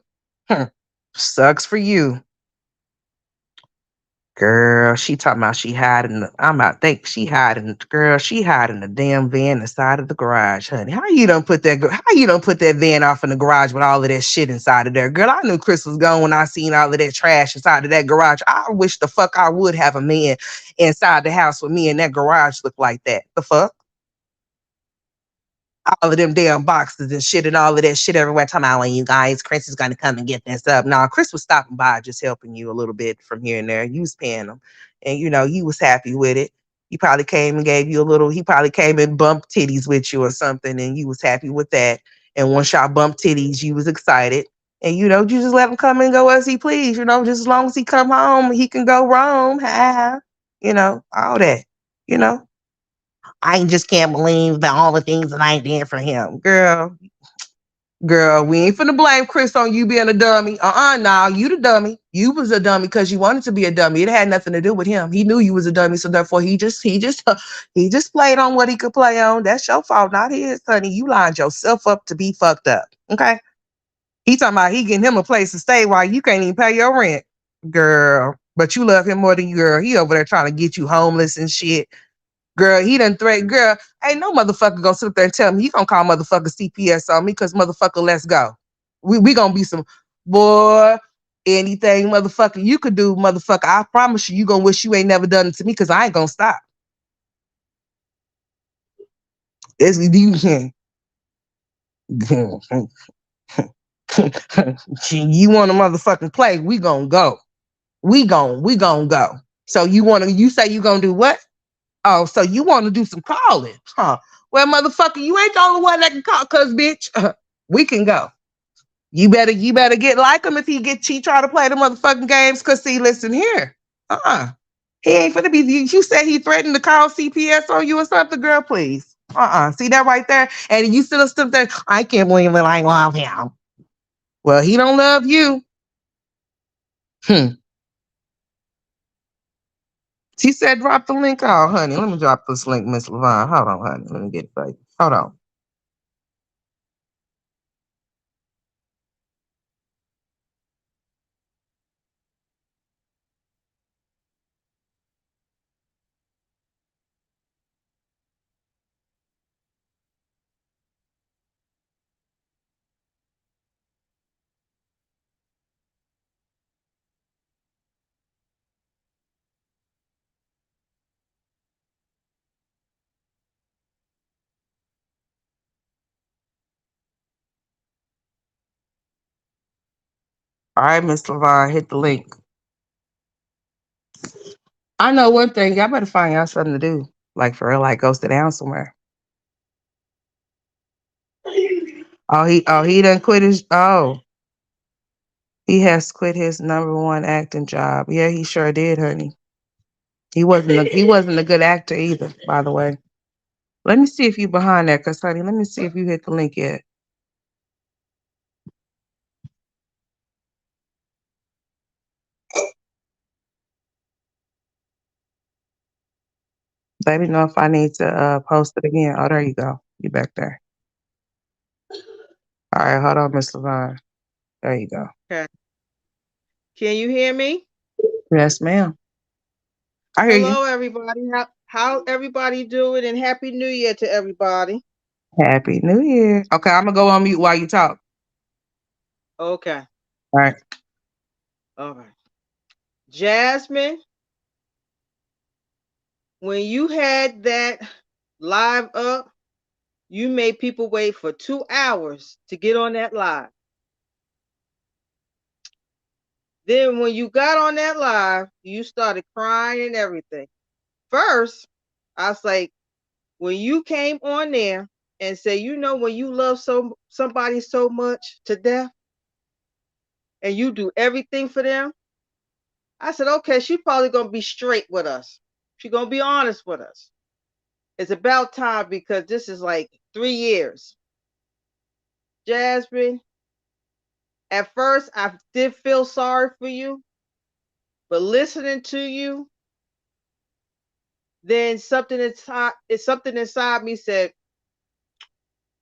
Sucks for you. Girl, she talking about she hiding. I'm about to think she hiding. Girl, she hiding the damn van inside of the garage, honey. How you don't put that van off in the garage with all of that shit inside of there? Girl, I knew Chris was gone when I seen all of that trash inside of that garage. I wish the fuck I would have a man inside the house with me and that garage look like that. The fuck? All of them damn boxes and shit and all of that shit everywhere. Talking about when you guys, Chris is gonna come and get this up. Now, Chris was stopping by, just helping you a little bit from here and there. You was paying him, and you was happy with it. He probably came and gave you a little. He probably came and bumped titties with you or something, and you was happy with that. And once y'all bumped titties, you was excited. And you just let him come and go as he please. Just as long as he come home, he can go roam. Ha, all that. You know. I just can't believe that all the things that I did for him. Girl, we ain't finna blame Chris on you being a dummy. Nah, you the dummy. You was a dummy because you wanted to be a dummy. It had nothing to do with him. He knew you was a dummy, so therefore he just played on what he could play on. That's your fault, not his, honey. You lined yourself up to be fucked up. Okay? He talking about he getting him a place to stay while you can't even pay your rent. Girl. But you love him more than you, girl. He over there trying to get you homeless and shit. Girl, he done threatened. Girl, ain't no motherfucker gonna sit up there and tell me he gonna call motherfucker CPS on me because motherfucker, let's go. We gonna be some boy, anything motherfucker you could do, motherfucker. I promise you, you gonna wish you ain't never done it to me because I ain't gonna stop. It's, you, you want to motherfucking play? We gonna go. We gonna go. So you say you gonna do what? Oh, so you want to do some calling, huh? Well, motherfucker, you ain't the only one that can call, cause bitch, we can go. You better get like him if he try to play the motherfucking games. Cause see, listen here, he ain't finna be. You said he threatened to call CPS on you or something, girl. Please, see that right there, and you still stood there. I can't believe that I love him. Well, he don't love you. Hmm. She said, drop the link. Oh, honey, let me drop this link, Miss Levine. Hold on, honey. Let me get it right. Hold on. All right, Miss Levon, hit the link. I know one thing. Y'all better find y'all something to do. Like for real, like go sit down somewhere. He done quit his he has quit his number one acting job. Yeah, he sure did, honey. He wasn't a good actor either, by the way. Let me see if you behind that, cause honey, let me see if you hit the link yet. Let me know if I need to post it again. Oh, there you go. You back there. All right, hold on, Miss Levine. There you go. Okay. Can you hear me? Yes, ma'am. I hear you. Hello, everybody. How everybody doing? And Happy New Year to everybody. Happy New Year. Okay, I'm gonna go on mute while you talk. Okay. All right. All right. Jasmine, when you had that live up, you made people wait for 2 hours to get on that live. Then when you got on that live, you started crying and everything. First, I was like, when you came on there and say, when you love somebody so much to death and you do everything for them, I said, okay, she probably gonna be straight with us. She gonna be honest with us. It's about time because this is like 3 years. Jasmine, at first I did feel sorry for you, but listening to you, then something inside me said,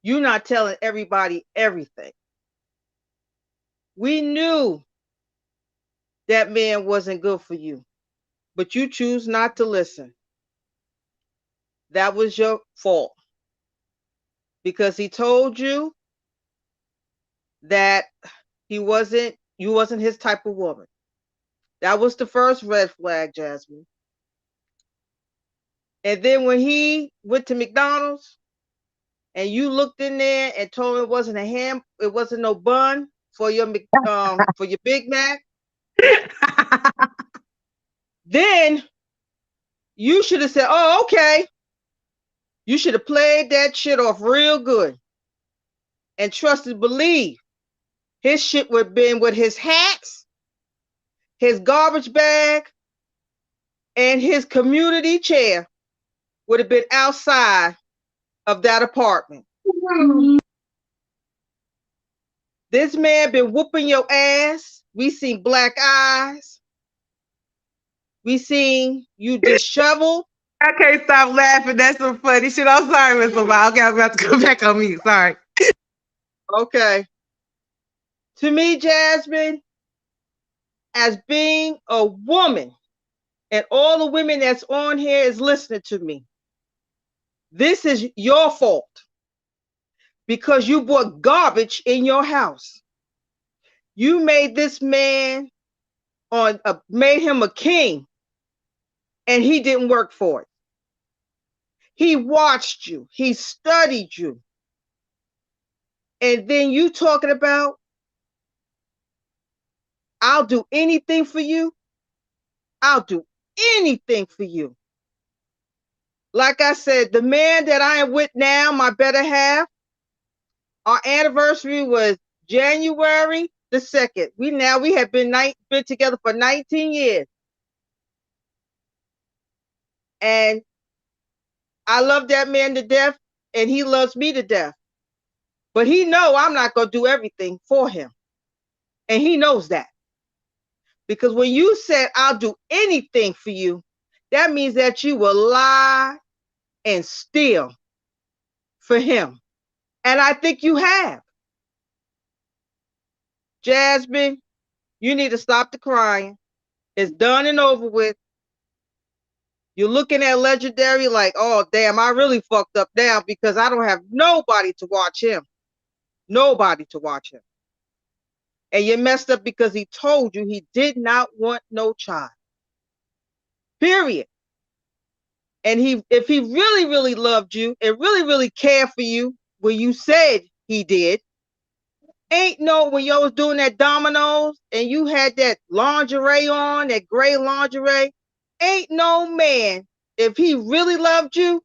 you're not telling everybody everything. We knew that man wasn't good for you, but you choose not to listen. That was your fault because he told you that you wasn't his type of woman. That was the first red flag, Jasmine. And then when he went to McDonald's and you looked in there and told him it wasn't no bun for your Big Mac, then you should have said, "Oh, okay." You should have played that shit off real good and trusted, believe his shit would have been with his hats, his garbage bag, and his community chair would have been outside of that apartment. This man been whooping your ass. We seen black eyes. We seen you disheveled. I can't stop laughing. That's some funny shit. I'm sorry, Miss Levine. Okay, I'm about to go back on mute. Sorry. Okay. To me, Jasmine, as being a woman, and all the women that's on here is listening to me, this is your fault because you brought garbage in your house. You made this man made him a king, and he didn't work for it. He watched you. He studied you. And then you talking about, I'll do anything for you. I'll do anything for you. Like I said, the man that I am with now, my better half, our anniversary was January the 2nd. We have been together for 19 years. And I love that man to death, and he loves me to death. But he know I'm not going to do everything for him. And he knows that. Because when you said I'll do anything for you, that means that you will lie and steal for him. And I think you have. Jasmine, you need to stop the crying. It's done and over with. You're looking at Legendary like, oh, damn, I really fucked up now because I don't have nobody to watch him. Nobody to watch him. And you messed up because he told you he did not want no child. Period. And if he really, really loved you and really, really cared for you when you said he did, Ain't no when y'all was doing that dominoes and you had that lingerie on, that gray lingerie. Ain't no man, if he really loved you,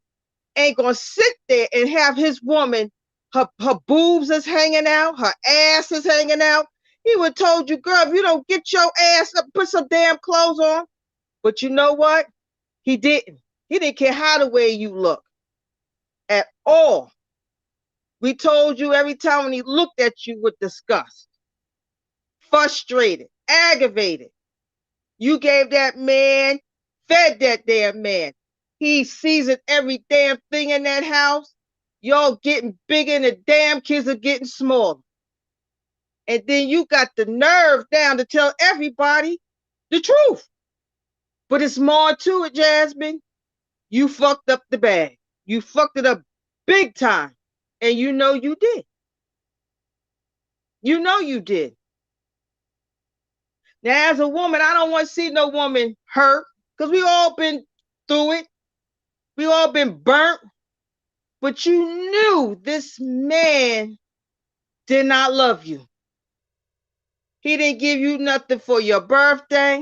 ain't gonna sit there and have his woman, her boobs is hanging out, her ass is hanging out. He would told you, girl, if you don't get your ass up, put some damn clothes on. But you know what? He didn't. He didn't care how the way you look at all. We told you every time when he looked at you with disgust, frustrated, aggravated. You gave that man, fed that damn man. He seasoned every damn thing in that house. Y'all getting bigger and the damn kids are getting smaller. And then you got the nerve down to tell everybody the truth. But it's more to it, Jasmine. You fucked up the bag. You fucked it up big time. And you know you did. You know you did. Now, as a woman, I don't want to see no woman hurt because we all been through it. We all been burnt. But you knew this man did not love you. He didn't give you nothing for your birthday.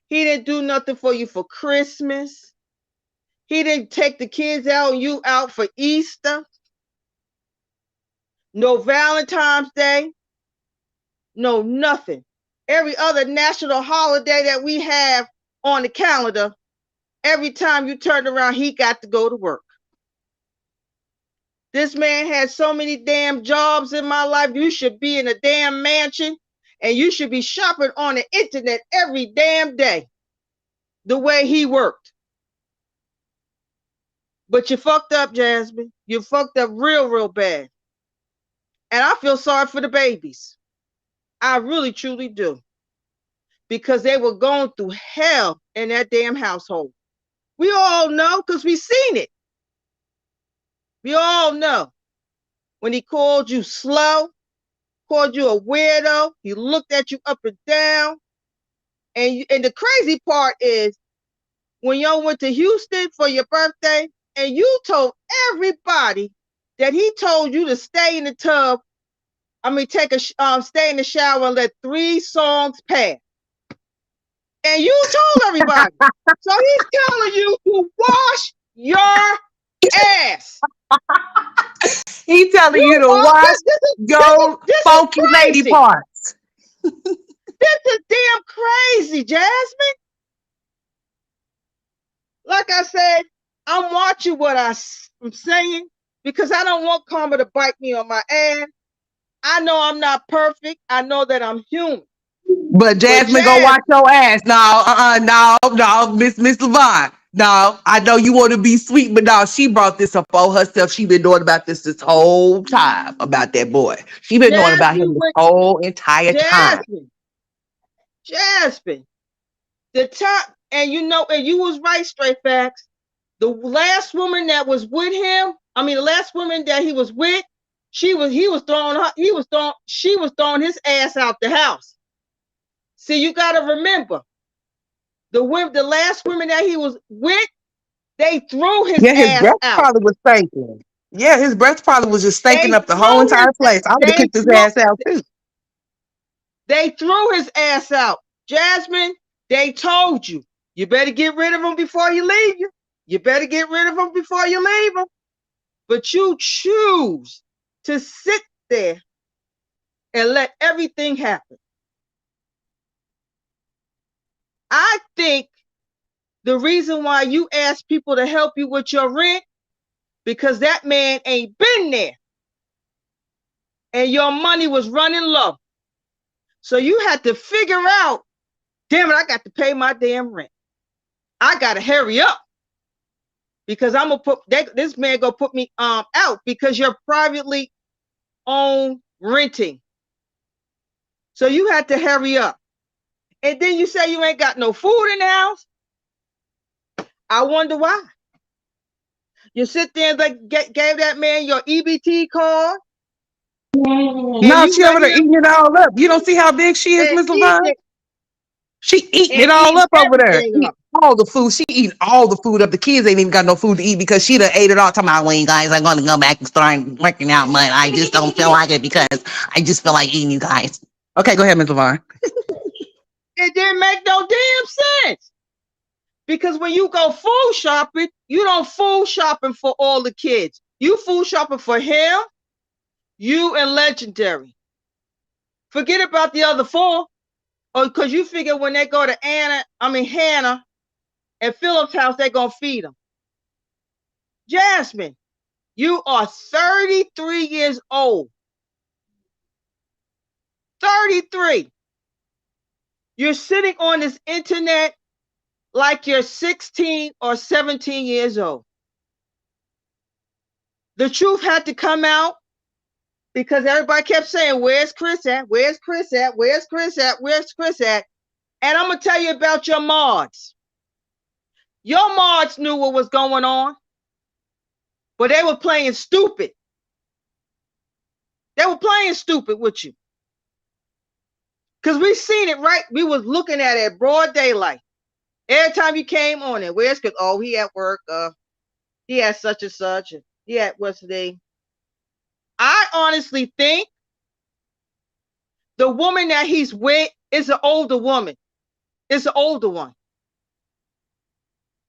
He didn't do nothing for you for Christmas. He didn't take the kids out and you out for Easter. No Valentine's Day. No nothing. Every other national holiday that we have on the calendar, every time you turn around, he got to go to work. This man had so many damn jobs in my life. You should be in a damn mansion and you should be shopping on the internet every damn day the way he worked. But you fucked up, Jasmine. You fucked up real, real bad. And I feel sorry for the babies. I really, truly do. Because they were going through hell in that damn household. We all know because we seen it. We all know. When he called you slow, called you a weirdo, he looked at you up and down. And the crazy part is when y'all went to Houston for your birthday and you told everybody that he told you to stay in the tub. Stay in the shower and let 3 songs pass. And you told everybody. So he's telling you to wash your ass. He telling you to wash your funky lady parts. This is damn crazy, Jasmine. Like I said, I'm watching what I'm saying because I don't want karma to bite me on my ass. I know I'm not perfect. I know that I'm human. But Jasmine, go watch your ass. No, Miss Levon. No, I know you want to be sweet, but no, she brought this up on herself. She been knowing about this whole time about that boy. She been knowing about him this whole entire time. Jasmine, the top, and you know, and you was right, straight facts. The last woman that was with him, the last woman that he was with, she was throwing his ass out the house. See, you got to remember, the last women that he was with, they threw his ass breath out. probably was stinking. Yeah, his breath probably was just stinking up the whole entire place. I would have kicked his ass out too. They threw his ass out. Jasmine, they told you, you better get rid of him before you leave you. You better get rid of him before you leave him. But you choose to sit there and let everything happen. I think the reason why you ask people to help you with your rent, because that man ain't been there. And your money was running low. So you had to figure out, damn it, I got to pay my damn rent. I got to hurry up. Because I'm going to put, this man going to put me out because you're privately owned renting. So you had to hurry up. And then you say you ain't got no food in the house. I wonder why. You sit there and gave that man your EBT card. No, she over there eating it all up. You don't see how big she is, Miss Levon? She eating it all up over there. all the food. She eat all the food up. The kids ain't even got no food to eat because she done ate it all. Talking about, well, you guys, I'm going to go back and start working out, but I just don't feel like it because I just feel like eating you guys. Okay, go ahead, Ms. LeVon. It didn't make no damn sense. Because when you go food shopping, you don't food shopping for all the kids. You food shopping for him, you, and Legendary. Forget about the other four. Or because you figure when they go to Hannah and Philip's house, they're going to feed them. Jasmine, you are 33 years old. 33. You're sitting on this internet like you're 16 or 17 years old. The truth had to come out because everybody kept saying, where's Chris at? Where's Chris at? Where's Chris at? Where's Chris at? And I'm going to tell you about your mods. Your mods knew what was going on, but they were playing stupid. They were playing stupid with you. Because we seen it, right? We was looking at it broad daylight. Every time you came on it, where's Chris? Oh, he at work. He had such and such. And he had what's the name? I honestly think the woman that he's with is an older woman. It's an older one.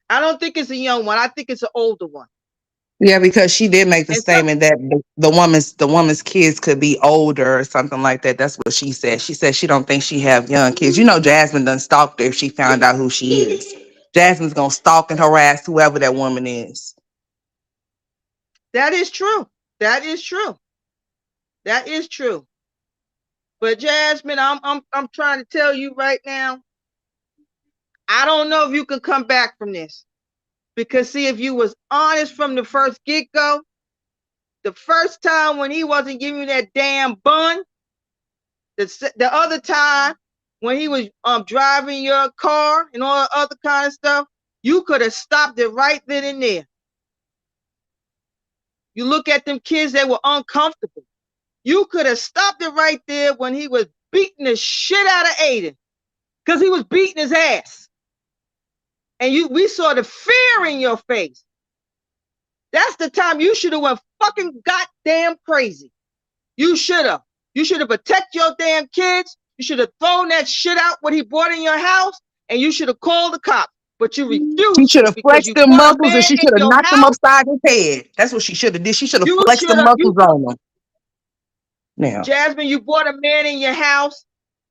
I don't think it's a young one. I think it's an older one. Yeah, because she did make the And some, statement that the woman's kids could be older or something like that. That's what she said. She said she don't think she have young kids. You know, Jasmine done stalked her if she found out who she is. Jasmine's gonna stalk and harass whoever that woman is. that is true. That is true. That is true. But Jasmine, I'm trying to tell you right now, I don't know if you can come back from this. Because see, if you was honest from the first get-go, the first time when he wasn't giving you that damn bun, the other time when he was driving your car and all the other kind of stuff, you could have stopped it right then and there. You look at them kids, they were uncomfortable. You could have stopped it right there when he was beating the shit out of Aiden. Because he was beating his ass. And we saw the fear in your face. That's the time you should have went fucking goddamn crazy. You should have. You should have protected your damn kids. You should have thrown that shit out what he brought in your house, and you should have called the cops. But you She refused should to have because flexed you them brought a muscles and man she in should have your knocked him house. upside his head. That's what she should have did. She should have You flexed should them have. muscles on him. Now, Jasmine, you brought a man in your house,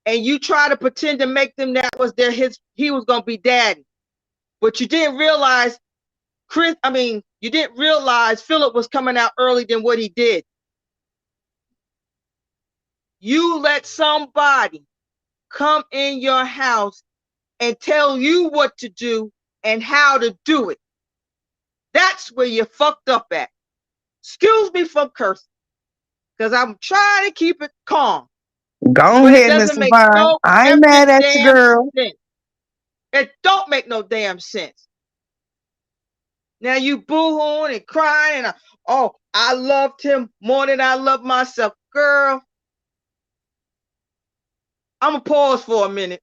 and you try to pretend to make them that was he was gonna be daddy, but you didn't realize you didn't realize Philip was coming out early than what he did. You let somebody come in your house and tell you what to do and how to do it. That's where you fucked up at. Excuse me from cursing, because I'm trying to keep it calm. go But it ahead, Miss doesn't make LeVon. no I ain't effing mad at you, damn girl. sense. It don't make no damn sense. Now you boo-hooing and crying and I loved him more than I love myself. Girl, I'm gonna pause for a minute.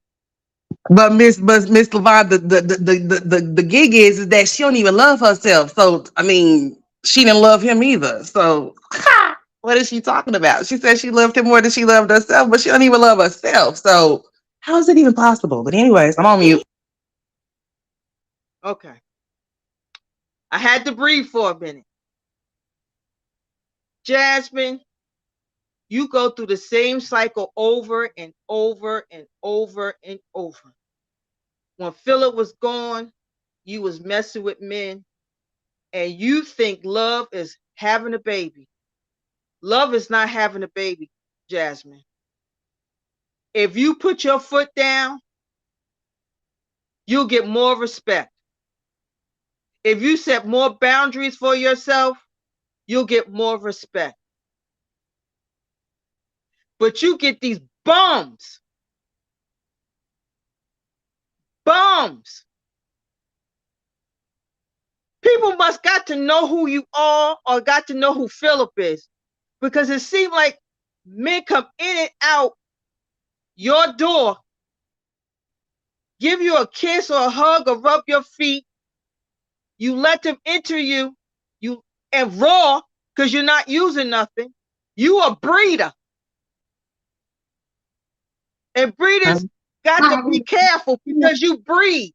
But Miss LeVon, the gig is that she don't even love herself. So I mean, she didn't love him either. So what is she talking about? She said she loved him more than she loved herself, but she don't even love herself. So how is it even possible? But anyways, I'm on mute. Okay. I had to breathe for a minute. Jasmine, you go through the same cycle over and over and over and over. When Philip was gone, you was messing with men, and you think love is having a baby. Love is not having a baby, Jasmine. If you put your foot down, you'll get more respect. If you set more boundaries for yourself, you'll get more respect. But you get these bums. Bums. People must got to know who you are or got to know who Philip is. Because it seems like men come in and out your door give you a kiss or a hug or rub your feet. You let them enter you, and raw, because you're not using nothing. You a breeder. And breeders got to be careful because you breed.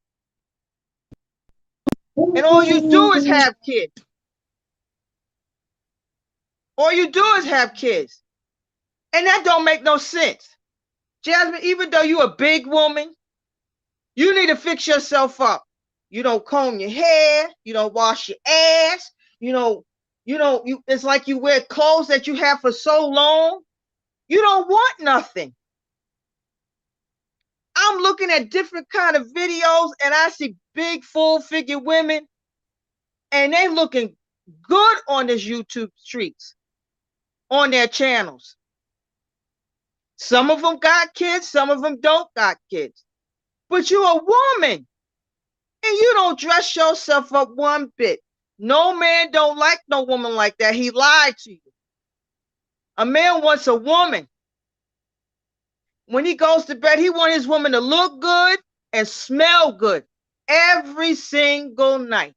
And all you do is have kids. All you do is have kids. And that don't make no sense. Jasmine, even though you're a big woman, you need to fix yourself up. You don't comb your hair. You don't wash your ass. It's like you wear clothes that you have for so long. You don't want nothing. I'm looking at different kind of videos and I see big full figure women and they looking good on this YouTube streets, on their channels. Some of them got kids, some of them don't got kids. But you're a woman and you don't dress yourself up one bit. No man don't like no woman like that. He lied to you. A man wants a woman. When he goes to bed, he wants his woman to look good and smell good every single night.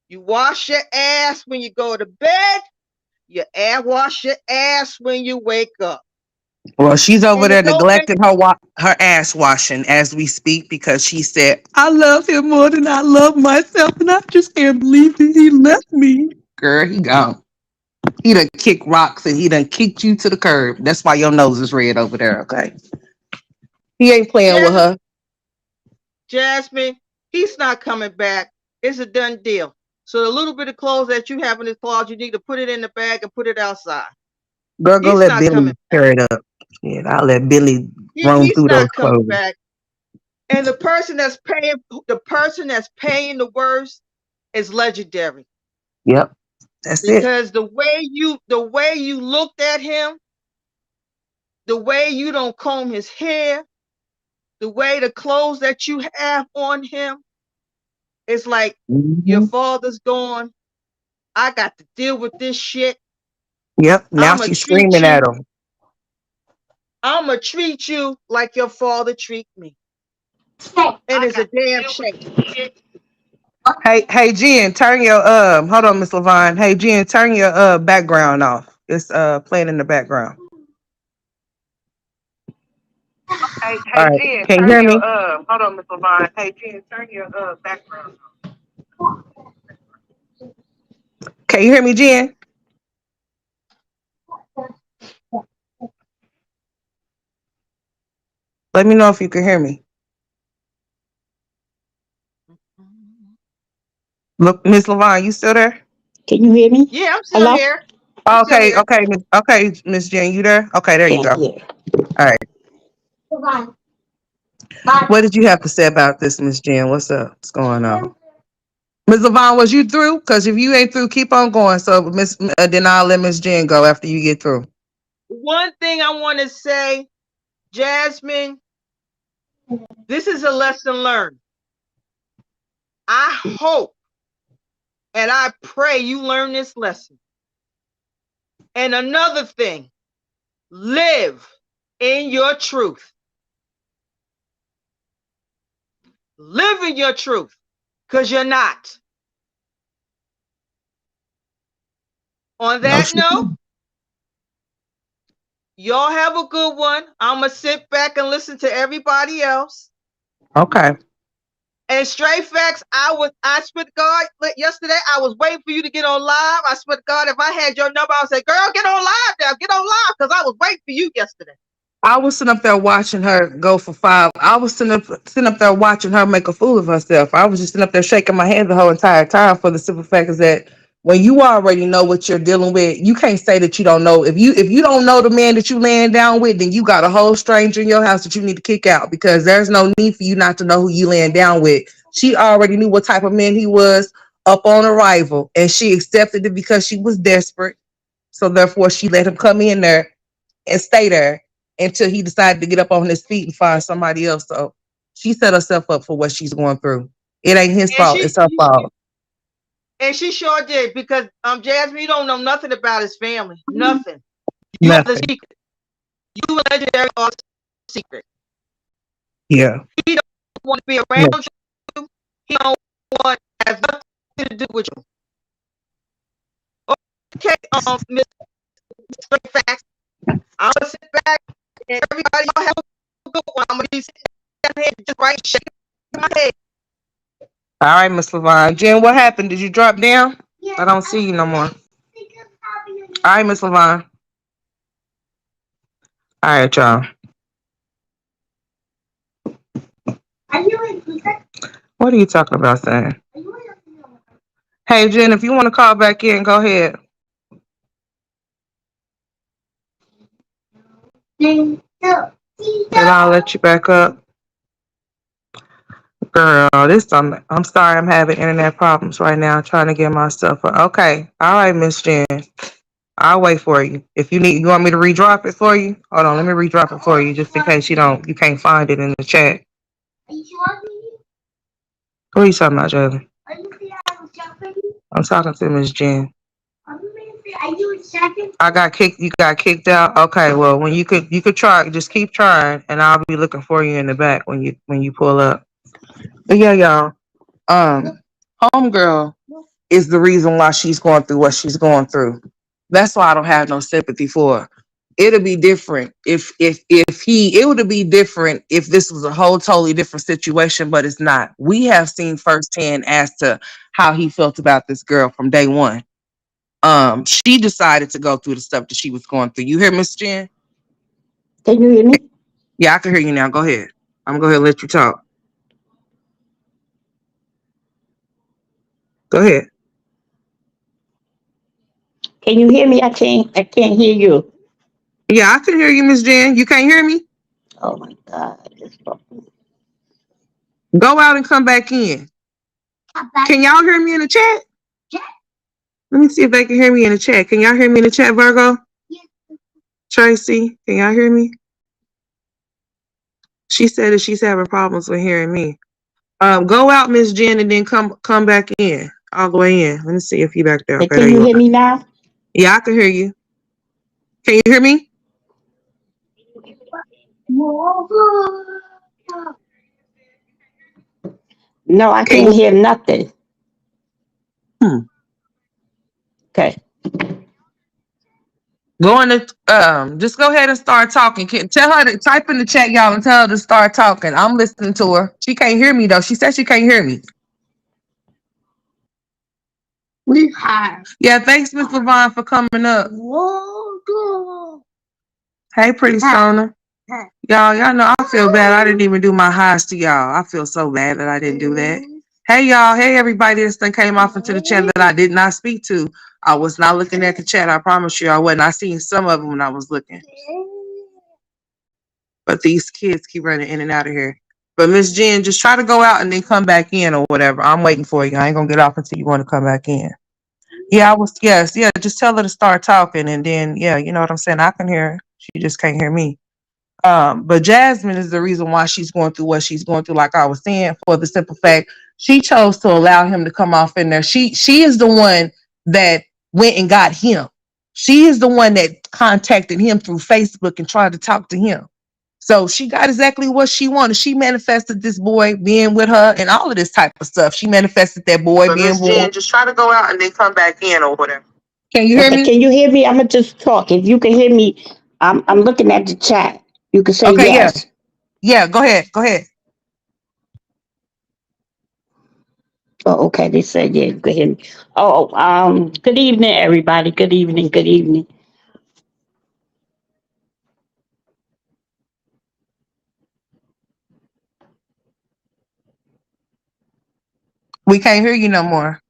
You wash your ass when you go to bed. You wash your ass when you wake up. Well, she's over there neglecting her ass washing as we speak because she said, I love him more than I love myself, and I just can't believe that he left me. Girl, he gone. He done kick rocks and he done kicked you to the curb. That's why your nose is red over there, okay? He ain't playing with her. Jasmine, he's not coming back. It's a done deal. So the little bit of clothes that you have in his closet, you need to put it in the bag and put it outside. Girl, go let Billy tear it up. Yeah, I'll let Billy roam through those clothes. Back. And the person that's paying the worst is legendary. Yep. That's because the way you looked at him, the way you don't comb his hair, the way the clothes that you have on him, it's like your father's gone. I got to deal with this shit. Yep. Now she's screaming at him. I'm going to treat you like your father treat me. And it's a damn shame. Hey, Jen, turn your hold on, Miss Levine. Hey, Jen, turn your background off. It's playing in the background. Hey, right. Jen, can you hear me? Hold on, Miss Levine. Hey, Jen, turn your background off. Can you hear me, Jen? Let me know if you can hear me. Look, Miss Levine, you still there? Can you hear me? Yeah, I'm still here. Okay, Miss Jen, you there? Okay, there you go. Yeah. All right. Bye. What did you have to say about this, Miss Jen? What's up? What's going on? Ms. Levine, was you through? Because if you ain't through, keep on going. So then I'll let Miss Jen go after you get through. One thing I want to say, Jasmine, this is a lesson learned. I hope and I pray you learn this lesson. And another thing, live in your truth. Live in your truth, because you're not. On that note, y'all have a good one. I'm going to sit back and listen to everybody else. Okay. And straight facts, I swear to God, yesterday I was waiting for you to get on live. I swear to God, if I had your number, I would say, girl, get on live now. Get on live, because I was waiting for you yesterday. I was sitting up there watching her go for 5. I was sitting up there watching her make a fool of herself. I was just sitting up there shaking my head the whole entire time for the simple fact is that when you already know what you're dealing with, you can't say that you don't know. If you don't know the man that you laying down with, then you got a whole stranger in your house that you need to kick out, because there's no need for you not to know who you laying down with. She already knew what type of man he was up on arrival, and she accepted it because she was desperate. So therefore, she let him come in there and stay there until he decided to get up on his feet and find somebody else. So she set herself up for what she's going through. It ain't his fault. It's her fault. And she sure did, because Jasmine, you don't know nothing about his family. Nothing. You have the secret. You and Legendary are the secret. Yeah. He don't want to be around you. He don't want has nothing to do with you. Okay, Miss Straight Facts. I'm gonna sit back and everybody y'all have a good one. I'm gonna be sitting down here just right shaking my head. All right, Miss Levine. Jen, what happened? Did you drop down? I don't see you no more. All right, Miss Levine. All right, y'all. What are you talking about, saying? Hey, Jen, if you want to call back in, go ahead. And I'll let you back up. Girl, I'm sorry, I'm having internet problems right now. I'm trying to get my stuff up. Okay. All right, Miss Jen. I'll wait for you. If you want me to redrop it for you? Hold on, let me redrop it for you just in case you can't find it in the chat. What are you talking about, Jalen? I'm talking to Miss Jen. I got kicked. You got kicked out. Okay, well, when you could try. Just keep trying, and I'll be looking for you in the back when you pull up. But yeah, y'all. Homegirl is the reason why she's going through what she's going through. That's why I don't have no sympathy for her. It'll be different it would be different if this was a whole totally different situation, but it's not. We have seen firsthand as to how he felt about this girl from day one. She decided to go through the stuff that she was going through. You hear Miss Jen? Can you hear me? Yeah, I can hear you now. Go ahead. I'm gonna go ahead and let you talk. Go ahead. Can you hear me? I can't hear you. Yeah, I can hear you, Miss Jen. You can't hear me? Oh my God. Go out and come back in. Can y'all hear me in the chat? Let me see if they can hear me in the chat. Can y'all hear me in the chat, Virgo? Tracy, can y'all hear me? She said that she's having problems with hearing me. Go out, Miss Jen, and then come back in. All the way in. Let me see if you back there. Okay, can you hear me now? Yeah, I can hear you. Can you hear me? No, I can't hear nothing. Okay. Going to just go ahead and start talking. Tell her to type in the chat, y'all, and tell her to start talking. I'm listening to her. She can't hear me though. She said she can't hear me. We have. Yeah, thanks, Miss Levine, for coming up. Hey, pretty Sona. Y'all know I feel bad. I didn't even do my highs to y'all. I feel so bad that I didn't do that. Hey, y'all. Hey, everybody that then came off into the chat that I did not speak to. I was not looking at the chat. I promise you I wasn't. I seen some of them when I was looking. But these kids keep running in and out of here. But Miss Jen, just try to go out and then come back in or whatever. I'm waiting for you. I ain't gonna get off until you want to come back in. Yeah, just tell her to start talking and then you know what I'm saying? I can hear her. She just can't hear me. But Jasmine is the reason why she's going through what she's going through, like I was saying, for the simple fact she chose to allow him to come off in there. She is the one that went and got him. She is the one that contacted him through Facebook and tried to talk to him. So she got exactly what she wanted. She manifested this boy being with her and all of this type of stuff. She manifested that boy being with her. Just try to go out and then come back in or whatever. Can you hear me? Can you hear me? I'm gonna just talk. If you can hear me, I'm looking at the chat. You can say okay, yes. Yeah, go ahead. Go ahead. Oh, okay. They said yeah. Go ahead. Oh, good evening, everybody. Good evening. Good evening. We can't hear you no more.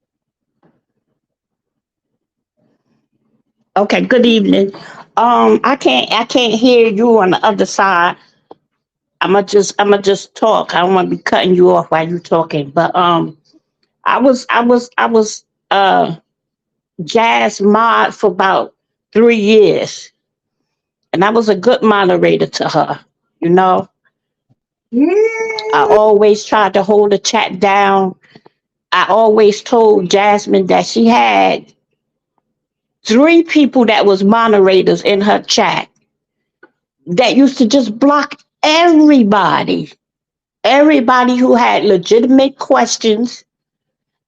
Okay. Good evening. I can't hear you on the other side. I'ma just talk. I don't want to be cutting you off while you're talking. But I was jazz mod for about 3 years, and I was a good moderator to her. You know, I always tried to hold the chat down. I always told Jasmine that she had 3 people that was moderators in her chat that used to just block everybody. everybody who had legitimate questions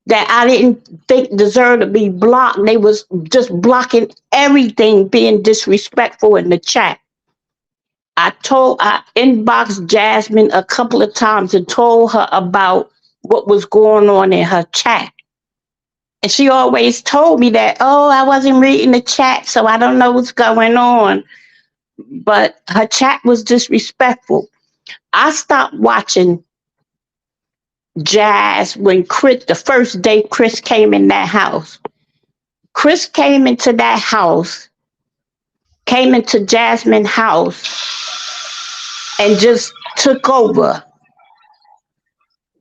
that I didn't think deserved to be blocked. They was just blocking everything, being disrespectful in the chat. I inboxed Jasmine a couple of times and told her about what was going on in her chat. And she always told me that, oh, I wasn't reading the chat, so I don't know what's going on. But her chat was disrespectful. I stopped watching Jazz when Chris, the first day Chris came in that house. Chris came into that house, came into Jasmine's house, and just took over.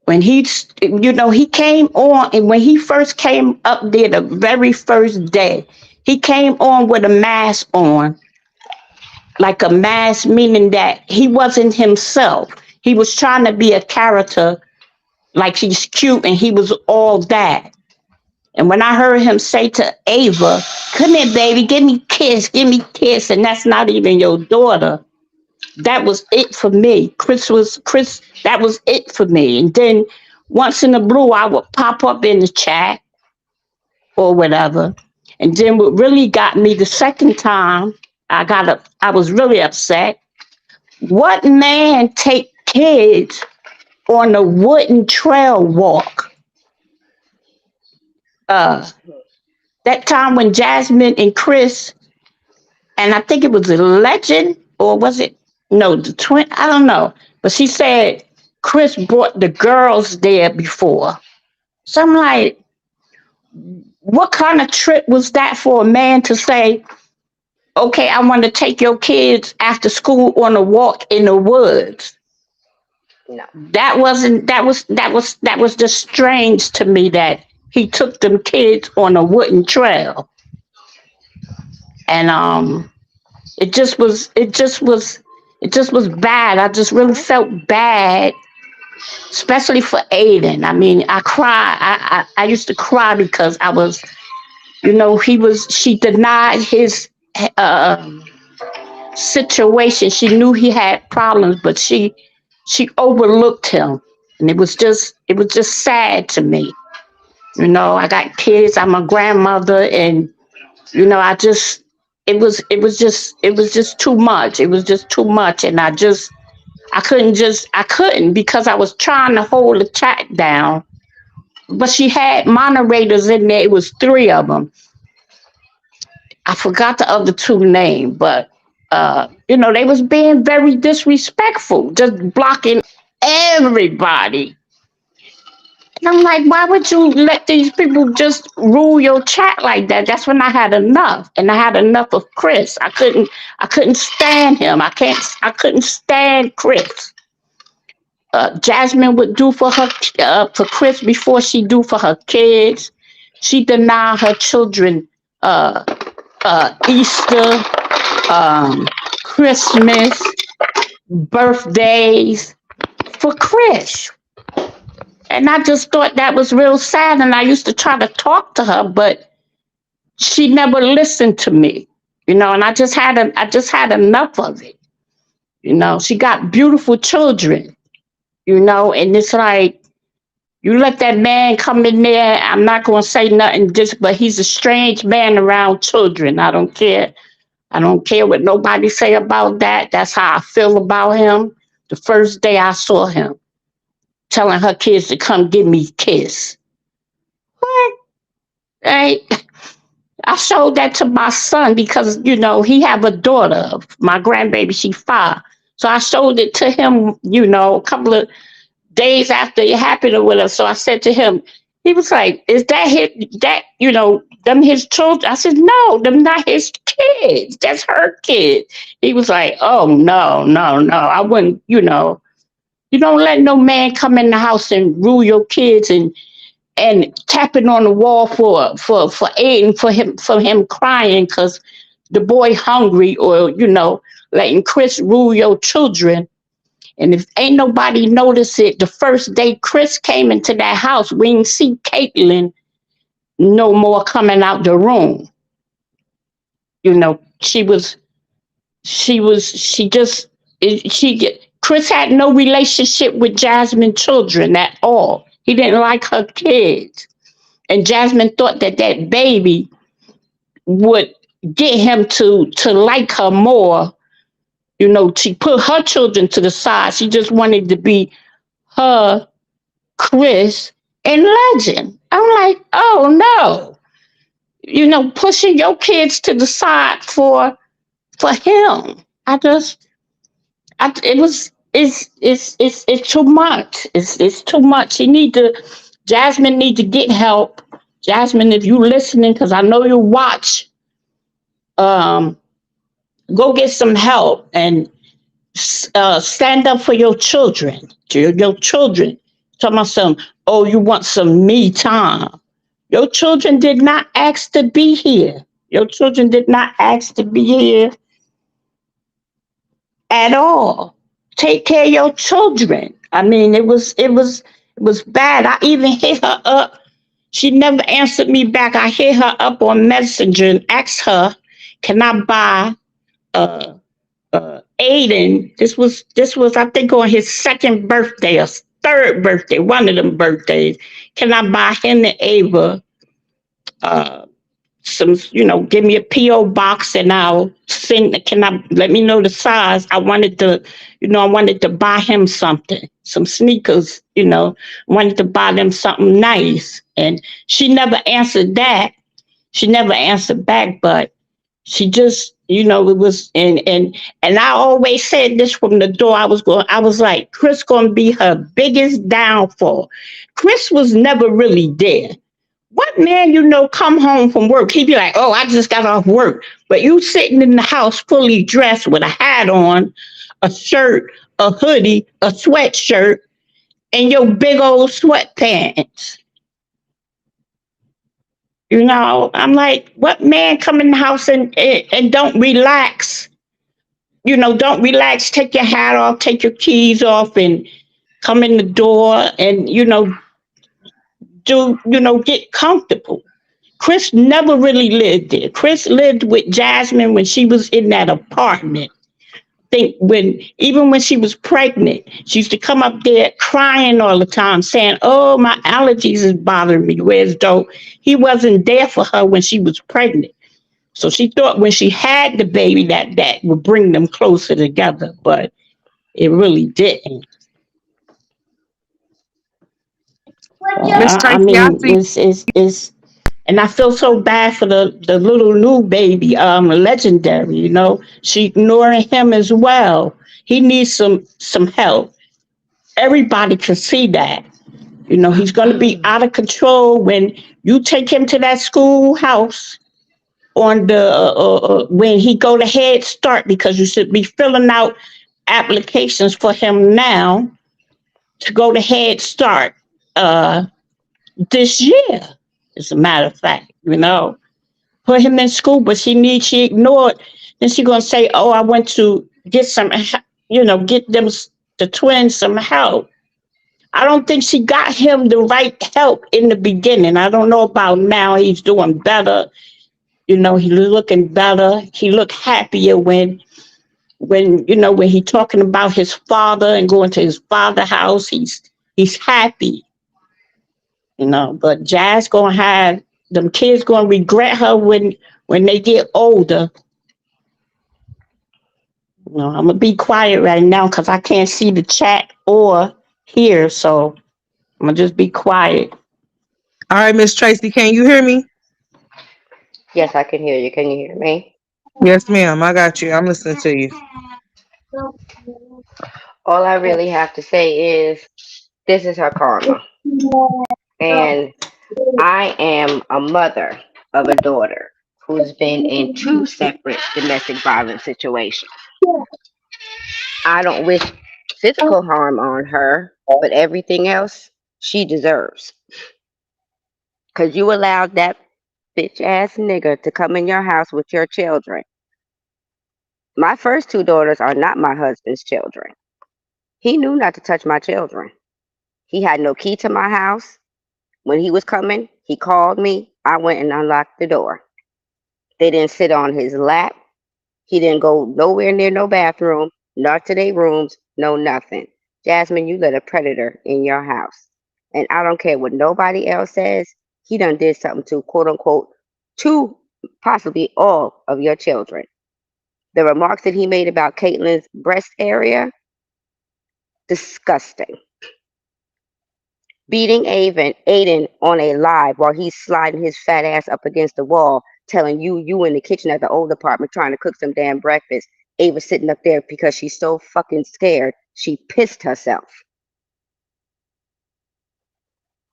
When he came on, and when he first came up there the very first day, he came on with a mask on, like a mask, meaning that he wasn't himself. He was trying to be a character, like he's cute and he was all that. And when I heard him say to Ava, come here, baby, give me a kiss, and that's not even your daughter, that was it for me. Chris, that was it for me. And then once in the blue, I would pop up in the chat or whatever. And then what really got me the second time, I was really upset. What man take kids on a wooden trail walk? That time when Jasmine and Chris, and I think it was a legend, or was it, no, the twin, I don't know. But she said Chris brought the girls there before. So I'm like, what kind of trip was that for a man to say, okay, I want to take your kids after school on a walk in the woods? No. That was just strange to me that he took them kids on a wooden trail. And it just was bad. I just really felt bad, especially for Aiden. I mean, I cried. I used to cry because I was, she denied his situation. She knew he had problems, but she overlooked him. And it was just sad to me. I got kids, I'm a grandmother, and it was just too much. It was just too much. And I couldn't, because I was trying to hold the chat down. But she had moderators in there. It was 3 of them. I forgot the other 2 names, but they was being very disrespectful, just blocking everybody. And I'm like, why would you let these people just rule your chat like that? That's when I had enough. And I had enough of Chris. I couldn't stand him. I couldn't stand Chris. Jasmine would do for Chris before she do for her kids. She denied her children Easter, Christmas, birthdays for Chris. And I just thought that was real sad. And I used to try to talk to her, but she never listened to me, and I just had enough of it. She got beautiful children, and it's like, you let that man come in there. I'm not going to say nothing, but he's a strange man around children. I don't care. I don't care what nobody say about that. That's how I feel about him. The first day I saw him, telling her kids to come give me a kiss. What? Hey, I showed that to my son because, he have a daughter, my grandbaby, she's 5. So I showed it to him, a couple of days after it happened with her. So I said to him, he was like, is that them his children? I said, no, them not his kids. That's her kid. He was like, oh, no, I wouldn't, You don't let no man come in the house and rule your kids and tapping on the wall for Aiden, for him crying because the boy hungry, or letting Chris rule your children. And if ain't nobody notice it, the first day Chris came into that house, we didn't see Caitlin no more coming out the room. Chris had no relationship with Jasmine children at all. He didn't like her kids. And Jasmine thought that that baby would get him to like her more. You know, she put her children to the side. She just wanted to be her, Chris, and Legend. I'm like, oh no. You know, pushing your kids to the side for him. It was it's too much. It's too much. Jasmine need to get help. Jasmine, if you listening, because I know you watch, um, go get some help and stand up for your children. Your children. Talking about some, oh, you want some me time. Your children did not ask to be here. Your children did not ask to be here at all. Take care of your children. I mean, it was bad. I even hit her up. She never answered me back. I hit her up on Messenger and asked her, "Can I buy uh, Aiden?" This was I think on his second birthday or third birthday, one of them birthdays. Can I buy him and Ava uh, some, give me a PO box and I'll send. Can I let me know the size? I wanted to buy him something, some sneakers. Wanted to buy them something nice, and she never answered that. She never answered back, but she just, it was, and I always said this from the door. I was like, Chris gonna be her biggest downfall. Chris was never really there. What man, come home from work? He'd be like, oh, I just got off work. But you sitting in the house fully dressed with a hat on, a shirt, a hoodie, a sweatshirt, and your big old sweatpants. I'm like, what man come in the house and don't relax? Don't relax, take your hat off, take your keys off, and come in the door and, get comfortable. Chris never really lived there. Chris lived with Jasmine when she was in that apartment. Think even when she was pregnant, she used to come up there crying all the time, saying, "Oh, my allergies is bothering me." Whereas though he wasn't there for her when she was pregnant. So she thought when she had the baby that would bring them closer together, but it really didn't. Miss I Tracy, I mean, see. it's and I feel so bad for the little new baby, Legendary. She ignoring him as well. He needs some help. Everybody can see that. He's going to be out of control when you take him to that schoolhouse on the when he go to Head Start, because you should be filling out applications for him now to go to Head Start this year. As a matter of fact, put him in school, but she ignored. Then she gonna say, "Oh, I went to get some, get them the twins some help." I don't think she got him the right help in the beginning. I don't know about now. He's doing better. He's looking better. He looked happier when he talking about his father and going to his father's house. He's happy. But Jazz gonna have them kids gonna regret her when they get older. I'm gonna be quiet right now because I can't see the chat or hear, so I'm gonna just be quiet. All right, Miss Tracy, can you hear me? Yes, I can hear you. Can you hear me? Yes, ma'am. I got you. I'm listening to you. All I really have to say is this is her karma. And I am a mother of a daughter who's been in two separate domestic violence situations. I don't wish physical harm on her, but everything else she deserves. Because you allowed that bitch ass nigger to come in your house with your children. My first two daughters are not my husband's children. He knew not to touch my children. He had no key to my house. When he was coming, he called me. I went and unlocked the door. They didn't sit on his lap. He didn't go nowhere near no bathroom, not to their rooms, no nothing. Jasmine, you let a predator in your house. And I don't care what nobody else says, he done did something to quote unquote to possibly all of your children. The remarks that he made about Caitlin's breast area, disgusting. Beating Aiden on a live while he's sliding his fat ass up against the wall, telling you in the kitchen at the old apartment trying to cook some damn breakfast. Ava sitting up there because she's so fucking scared. She pissed herself.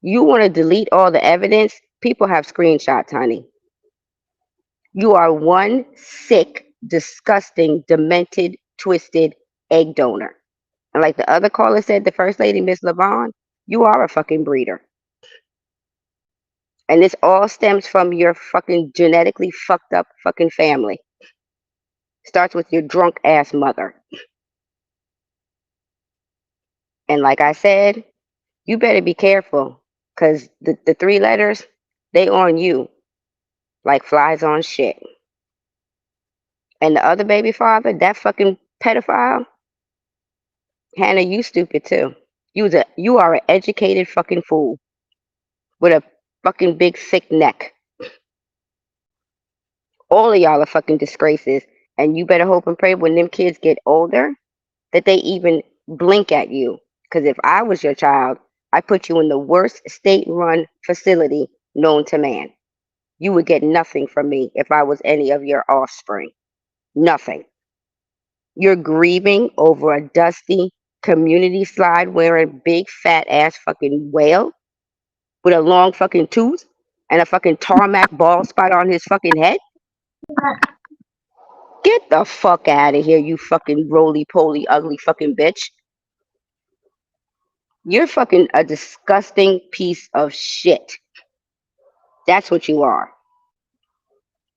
You want to delete all the evidence? People have screenshots, honey. You are one sick, disgusting, demented, twisted egg donor. And like the other caller said, the first lady, Miss LaVon, you are a fucking breeder. And this all stems from your fucking genetically fucked up fucking family. Starts with your drunk ass mother. And like I said, you better be careful. Because the three letters, they on you. Like flies on shit. And the other baby father, that fucking pedophile, Hannah, you stupid too. You are an educated fucking fool. With a fucking big thick neck. All of y'all are fucking disgraces. And you better hope and pray when them kids get older that they even blink at you. Because if I was your child, I put you in the worst state-run facility known to man. You would get nothing from me if I was any of your offspring. Nothing. You're grieving over a dusty community slide wearing big fat ass fucking whale with a long fucking tooth and a fucking tarmac bald spot on his fucking head? Get the fuck out of here, you fucking roly-poly, ugly fucking bitch. You're fucking a disgusting piece of shit. That's what you are.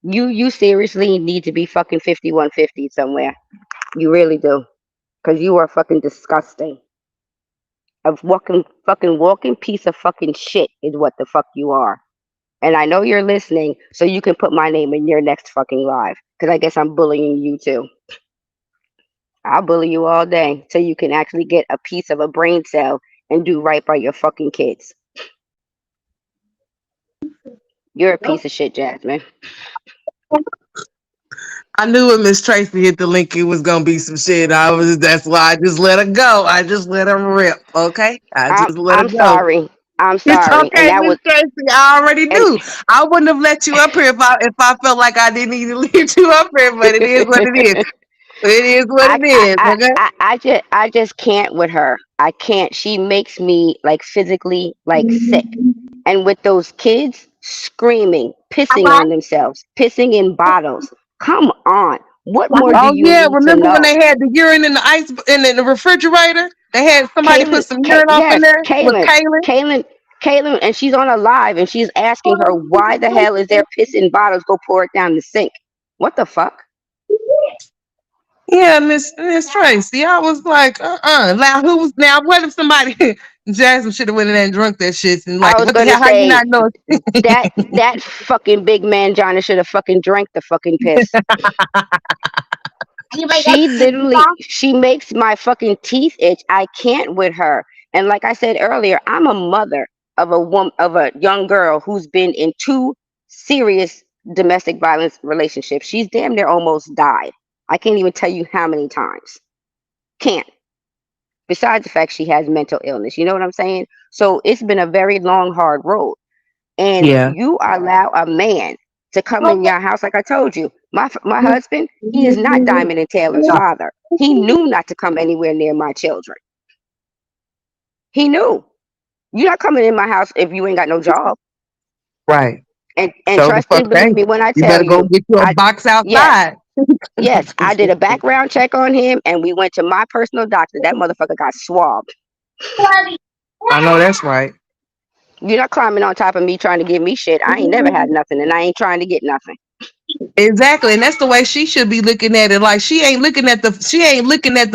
You seriously need to be fucking 5150 somewhere. You really do. Because you are fucking disgusting. A walking piece of fucking shit is what the fuck you are. And I know you're listening, so you can put my name in your next fucking live. Because I guess I'm bullying you too. I'll bully you all day so you can actually get a piece of a brain cell and do right by your fucking kids. You're a piece of shit, Jasmine. I knew when Miss Tracy hit the link, it was gonna be some shit. That's why I just let her go. I just let her rip. Okay, I I'm just let her I'm go. sorry. I'm It's sorry. And okay, that Miss was Tracy. I already and knew. I wouldn't have let you up here if I felt like I didn't need to leave you up here. But it is what it is. It is what it is. Okay. I just can't with her. I can't. She makes me like physically like sick. And with those kids screaming, pissing on themselves, pissing in bottles. Come on. What more do Oh you yeah, need to remember when know? they had the urine in the ice in the refrigerator? They had somebody put some urine off in Yes, there with Kaylin. Caitlin, and she's on a live and she's asking her, why the hell is there piss in bottles? Go pour it down the sink. What the fuck? Yeah, Miss Tracy. I was like, Now who was now? What if somebody Jasmine should have went in there and drunk that shit and like, I was what the gonna hell? How you say not know? that fucking big man Johnny should have fucking drank the fucking piss. She makes my fucking teeth itch. I can't with her. And like I said earlier, I'm a mother of a young girl who's been in two serious domestic violence relationships. She's damn near almost died. I can't even tell you how many times. Can't. Besides the fact she has mental illness. You know what I'm saying? So it's been a very long, hard road. And Yeah. you allow a man to come in your house, like I told you, my husband, he is not Diamond and Taylor's father. He knew not to come anywhere near my children. He knew. You're not coming in my house if you ain't got no job. Right. And So the trust fuck and believe thing. me when I You tell better go you, get you a I box yes, outside. yes, I did a background check on him and we went to my personal doctor. That motherfucker got swabbed. I know that's right. You're not climbing on top of me trying to give me shit. I ain't never had nothing and I ain't trying to get nothing. Exactly, and that's the way she should be looking at it. Like she ain't looking at the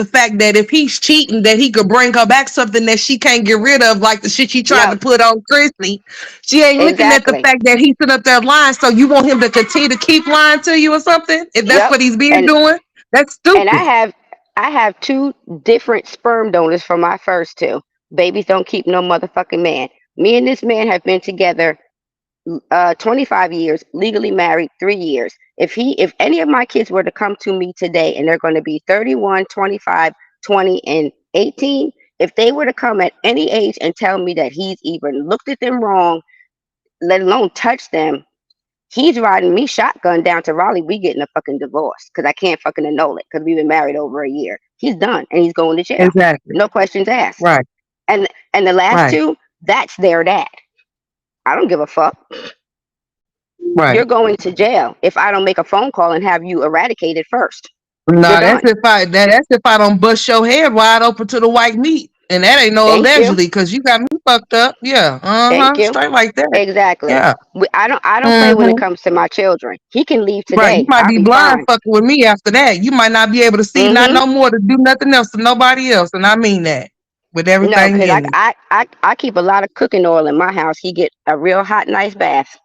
fact that if he's cheating, that he could bring her back something that she can't get rid of, like the shit she tried No, to put on Chrissy. She ain't looking at the exactly. fact that he's sitting up there lying. So you want him to continue to keep lying to you or something? If that's Yep. what he's been And doing, that's and stupid. I have two different sperm donors for my first two. Babies don't keep no motherfucking man. Me and this man have been together 25 years, legally married 3 years. If any of my kids were to come to me today and they're going to be 31, 25, 20, and 18, if they were to come at any age and tell me that he's even looked at them wrong, let alone touch them, he's riding me shotgun down to Raleigh. We getting a fucking divorce because I can't fucking annul it because we've been married over a year. He's done and he's going to jail. Exactly. No questions asked. Right. And the last Right. two, that's their dad. I don't give a fuck. Right. You're going to jail if I don't make a phone call and have you eradicated first. No, You're that's done. that's if I don't bust your head wide open to the white meat. And that ain't no Thank you. allegedly, because you got me fucked up. Yeah. Thank you. Straight like that. Exactly. Yeah. I don't play when it Hmm. comes to my children. He can leave Right. You today. might I'll be be blind fine. fucking with me after that. You might not be able to see, not Mm-hmm. no more, to do nothing else to nobody else. And I mean that with No, everything because in it. I keep a lot of cooking oil in my house. He get a real hot, nice bath.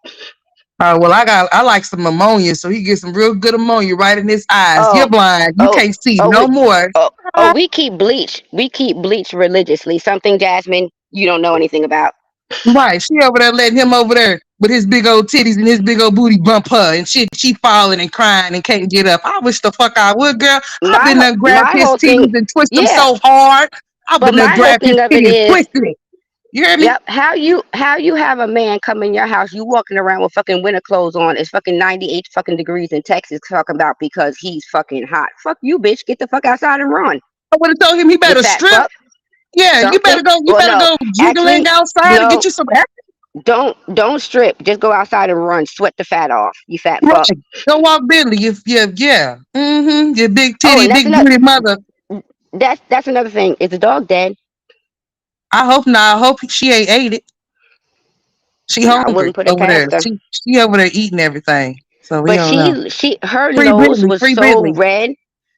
Well, I like some ammonia, so he gets some real good ammonia right in his eyes. You're Oh, blind. You oh, can't see oh, no we, more. we keep bleach. We keep bleach religiously. Something, Jasmine, you don't know anything about. Right. She over there letting him over there with his big old titties and his big old booty bump her and shit. She falling and crying and can't get up. I wish the fuck I would, girl. I've been there grabbed My his whole thing, titties and twist them yeah. so hard. I've But been there my whole grabbed his thing of it titty and is, twisted it. You hear me? yep. How you have a man come in your house? You walking around with fucking winter clothes on. It's fucking 98 fucking degrees in Texas. Talking about because he's fucking hot. Fuck you, bitch. Get the fuck outside and run. I would have told him he You better fat strip. fuck. Yeah, you Something. better go. You Well, better no. go jiggling Actually, outside and get no. you some air. Don't strip. Just go outside and run. Sweat the fat off. You fat Right. fuck. Go walk Bentley. If yeah. Your big Oh, titty, and that's big another. booty mother. That's another thing. Is the dog dead? I hope not. I hope she ain't ate it. She I hungry wouldn't put it over there. past her. She over there eating everything. So we But don't know. her Free nose Bentley, was free so Bentley. red.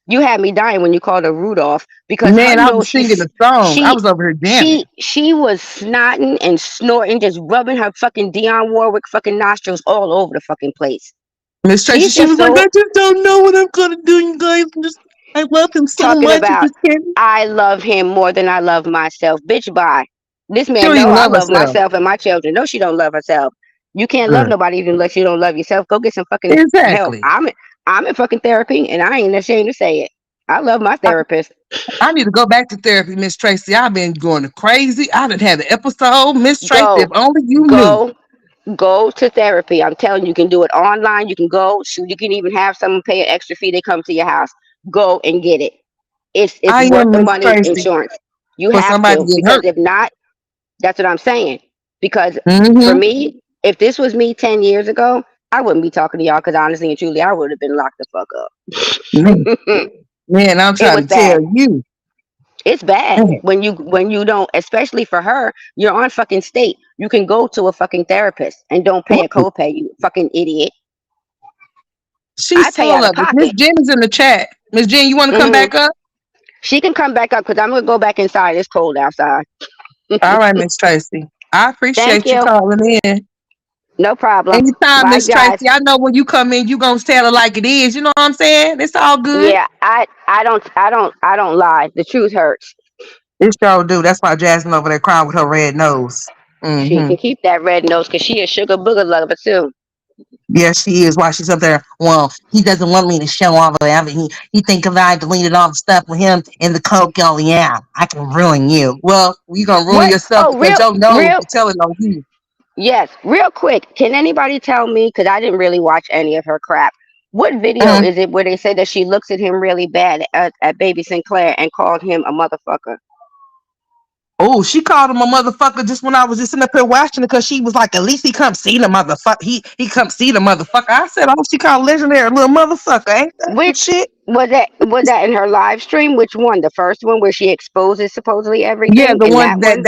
You had me dying when you called her Rudolph because her Man, I nose, was singing the song. I she, was over here jamming. she was snotting and snorting, just rubbing her fucking Dionne Warwick fucking nostrils all over the fucking place. Miss Tracy, She's she just was like, so I just don't know what I'm gonna do, you guys. I love him so talking much. I about. just can't. I love him more than I love myself. Bitch, bye. This She man don't know even I love love herself. myself and my children. No, she don't love herself. You can't love Mm. nobody even unless you don't love yourself. Go get some fucking help. Exactly. I'm in fucking therapy and I ain't ashamed to say it. I love my I, therapist. I need to go back to therapy, Miss Tracy. I've been going crazy. I done had an episode, Miss Tracy. If Go, only you knew. go, go to therapy. I'm telling you, you can do it online. You can go. Shoot, you can even have someone pay an extra fee. They come to your house. Go and get it. It's I worth am the Miss money. Tracy Insurance. You for have somebody to to get because hurt. if not, that's what I'm saying. Because for Mm-hmm. me, if this was me 10 years ago, I wouldn't be talking to y'all because honestly and truly, I would have been locked the fuck Man, up. man, I'm It trying was to tell bad. you. It's bad Man, when you don't, especially for her, you're on fucking state. You can go to a fucking therapist and don't pay a right. copay, you fucking idiot. I She's pay full out of of it. Miss pocket. Jen is in the chat. Miss Jen, you want to come Hmm. back up? She can come back up because I'm gonna go back inside. It's cold outside. All right, Miss Tracy. I Thank appreciate you you. calling in. No problem. Anytime, Bye, Miss guys. Tracy. I know when you come in, you gonna tell it like it is. You know what I'm saying? It's all good. Yeah, I don't lie. The truth hurts. It sure do. That's why Jasmine over there crying with her red nose. She Mm-hmm. can keep that red nose because she a sugar booger lover too. Yes, she is. Why she's up there? Well, he doesn't want me to show all the evidence. He think if I deleted all the stuff with him in the coke, oh yeah, I can ruin you. Well, you gonna ruin What? yourself Oh, because your nose real. is telling on you. Yes, real quick. Can anybody tell me? Because I didn't really watch any of her crap. What video Mm. is it where they say that she looks at him really bad at Baby Sinclair and called him a motherfucker? Oh, she called him a motherfucker just when I was just sitting up here watching it because she was like, at least he come see the motherfucker. He come see the motherfucker. I said, oh, she called legendary a little motherfucker. Ain't that some Which shit? was that? Was that in her live stream? Which one? The first one where she exposes supposedly Yeah, everything? the In one that one?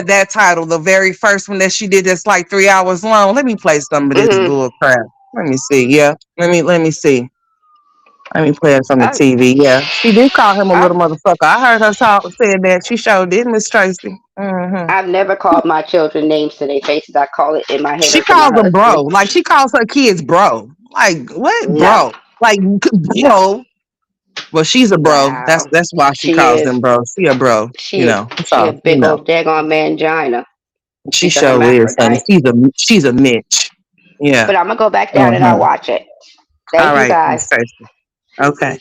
that title, the very first one that she did that's like 3 hours long. Let me play some of this Mm-hmm. bull crap. Let me see. Yeah. Let me see. Let me play it from the I, TV. Yeah. She did call him a I, little motherfucker. I heard her talk saying that. She sure did, Miss Tracy. Mm-hmm. I've never called my children names to their faces. I call it in my head She or to my calls him bro. husband. Like she calls her kids bro. Like what No. bro? Like bro. Well, she's a bro. Wow. That's why she She calls is. them bros. She a bro. You know. That's She a all. You big know. old daggone mangina. She She's a sure is, honey. hermaphrodite. She's a Mitch. Yeah. But I'm gonna go back down and I'll Mm-hmm. watch it. All Thank you right, guys. Miss Tracy. Okay.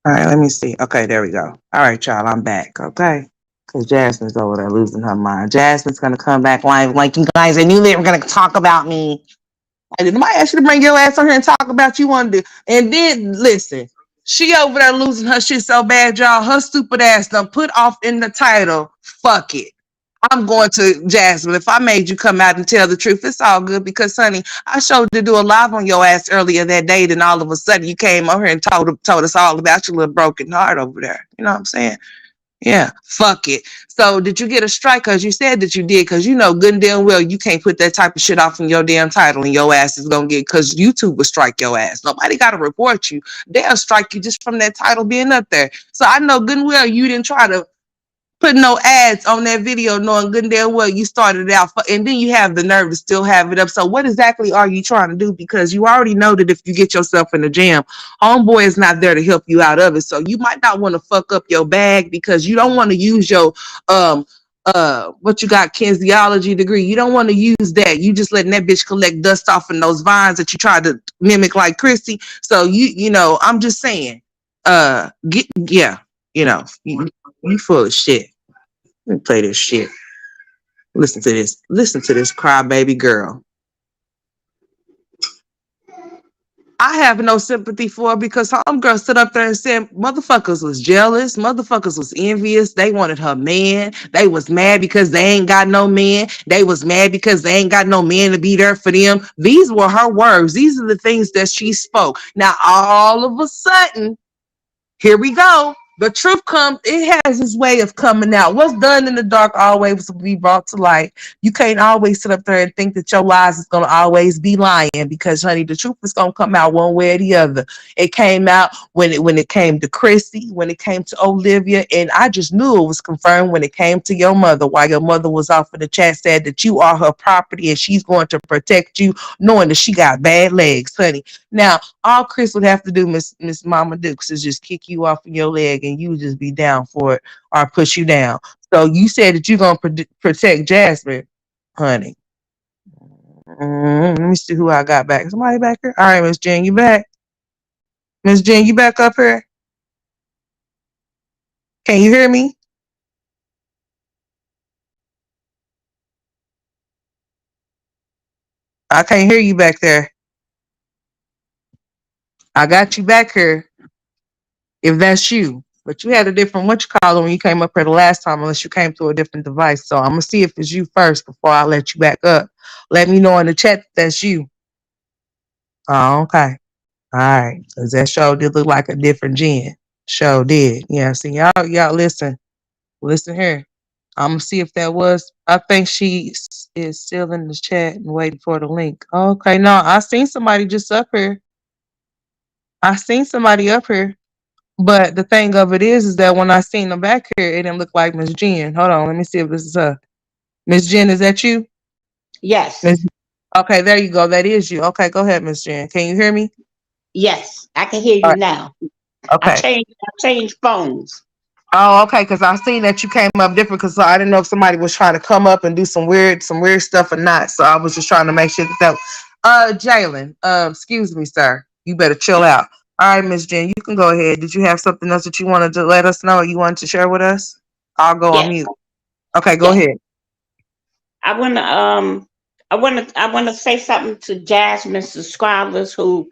All right, let me see. Okay, there we go. All right, y'all, I'm back. Okay. Because Jasmine's over there losing her mind. Jasmine's going to come back live like, you guys, I knew they were going to talk about me. I didn't ask you to bring your ass on here and talk about you wanted to. And then, listen, she over there losing her shit so bad, y'all. Her stupid ass done put off in the title, fuck it. I'm going to Jasmine. If I made you come out and tell the truth, it's all good because, honey, I showed to do a live on your ass earlier that day, and all of a sudden you came over here and told us all about your little broken heart over there. You know what I'm saying? Yeah, fuck it. So did you get a strike? Because you said that you did, because you know good and damn well you can't put that type of shit off in your damn title and your ass is going to get, because YouTube will strike your ass. Nobody got to report you. They'll strike you just from that title being up there. So I know good and well you didn't try to put no ads on that video knowing good and damn well you started it out and then you have the nerve to still have it up. So what exactly are you trying to do? Because you already know that if you get yourself in a jam, homeboy is not there to help you out of it. So you might not want to fuck up your bag because you don't want to use your what you got, kinesiology degree. You don't want to use that. You just letting that bitch collect dust off in those vines that you tried to mimic like Chrissy. So you know, I'm just saying, you know, you full of shit. Let me play this shit. Listen to this. Listen to this crybaby girl. I have no sympathy for her because homegirl stood up there and said motherfuckers was jealous, motherfuckers was envious. They wanted her man. They was mad because they ain't got no man. They was mad because they ain't got no man to be there for them. These were her words. These are the things that she spoke. Now, all of a sudden, here we go. The truth comes, it has its way of coming out. What's done in the dark always will be brought to light. You can't always sit up there and think that your lies is going to always be lying because, honey, the truth is going to come out one way or the other. It came out when it came to Chrissy, when it came to Olivia, and I just knew it was confirmed when it came to your mother, while your mother was off in the chat said that you are her property and she's going to protect you, knowing that she got bad legs, honey. Now, all Chris would have to do, Miss Mama Dukes, is just kick you off of your leg and you just be down for it or push you down. So you said that you're going to protect Jasmine, honey. Let me see who I got back. Somebody back here? All right, Miss Jen, you back? Miss Jen, you back up here? Can you hear me? I can't hear you back there. I got you back here. If that's you. But you had a different what you call it when you came up here the last time, unless you came through a different device. So I'm gonna see if it's you first before I let you back up. Let me know in the chat that that's you. Oh, okay. All right. Cause that show did look like a different Jen. Show did. Yeah. See y'all listen. Listen here. I'm gonna see if that was. I think she is still in the chat and waiting for the link. Okay. No, I seen somebody just up here. I seen somebody up here. But the thing of it is that when I seen them back here, it didn't look like Miss Jen. Hold on, let me see if this is her. Miss Jen, is that you? Yes. Miss. Okay, there you go. That is you. Okay, go ahead, Miss Jen. Can you hear me? Yes. I can hear All you right. now. Okay. I changed phones. Oh, okay. Because I seen that you came up different. Because I didn't know if somebody was trying to come up and do some weird stuff or not. So I was just trying to make sure that. Jalen. Excuse me, sir. You better chill out. All right, Miss Jen, you can go ahead. Did you have something else that you wanted to let us know or you wanted to share with us? I'll go on Yes. mute. Okay, go Yes. ahead. I wanna say something to Jasmine subscribers who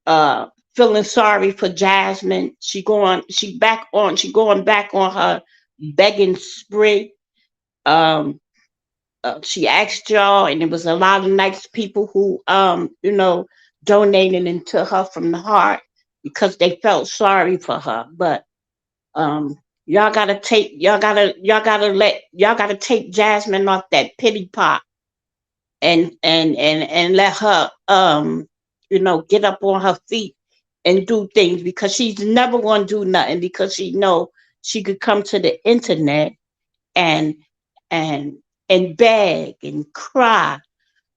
uh feeling sorry for Jasmine. She going back on her begging spree. Um she asked y'all, and it was a lot of nice people who donated into her from the heart because they felt sorry for her. But um y'all gotta take Jasmine off that pity pot and let her get up on her feet and do things, because she's never gonna do nothing, because she know she could come to the internet and and beg and cry,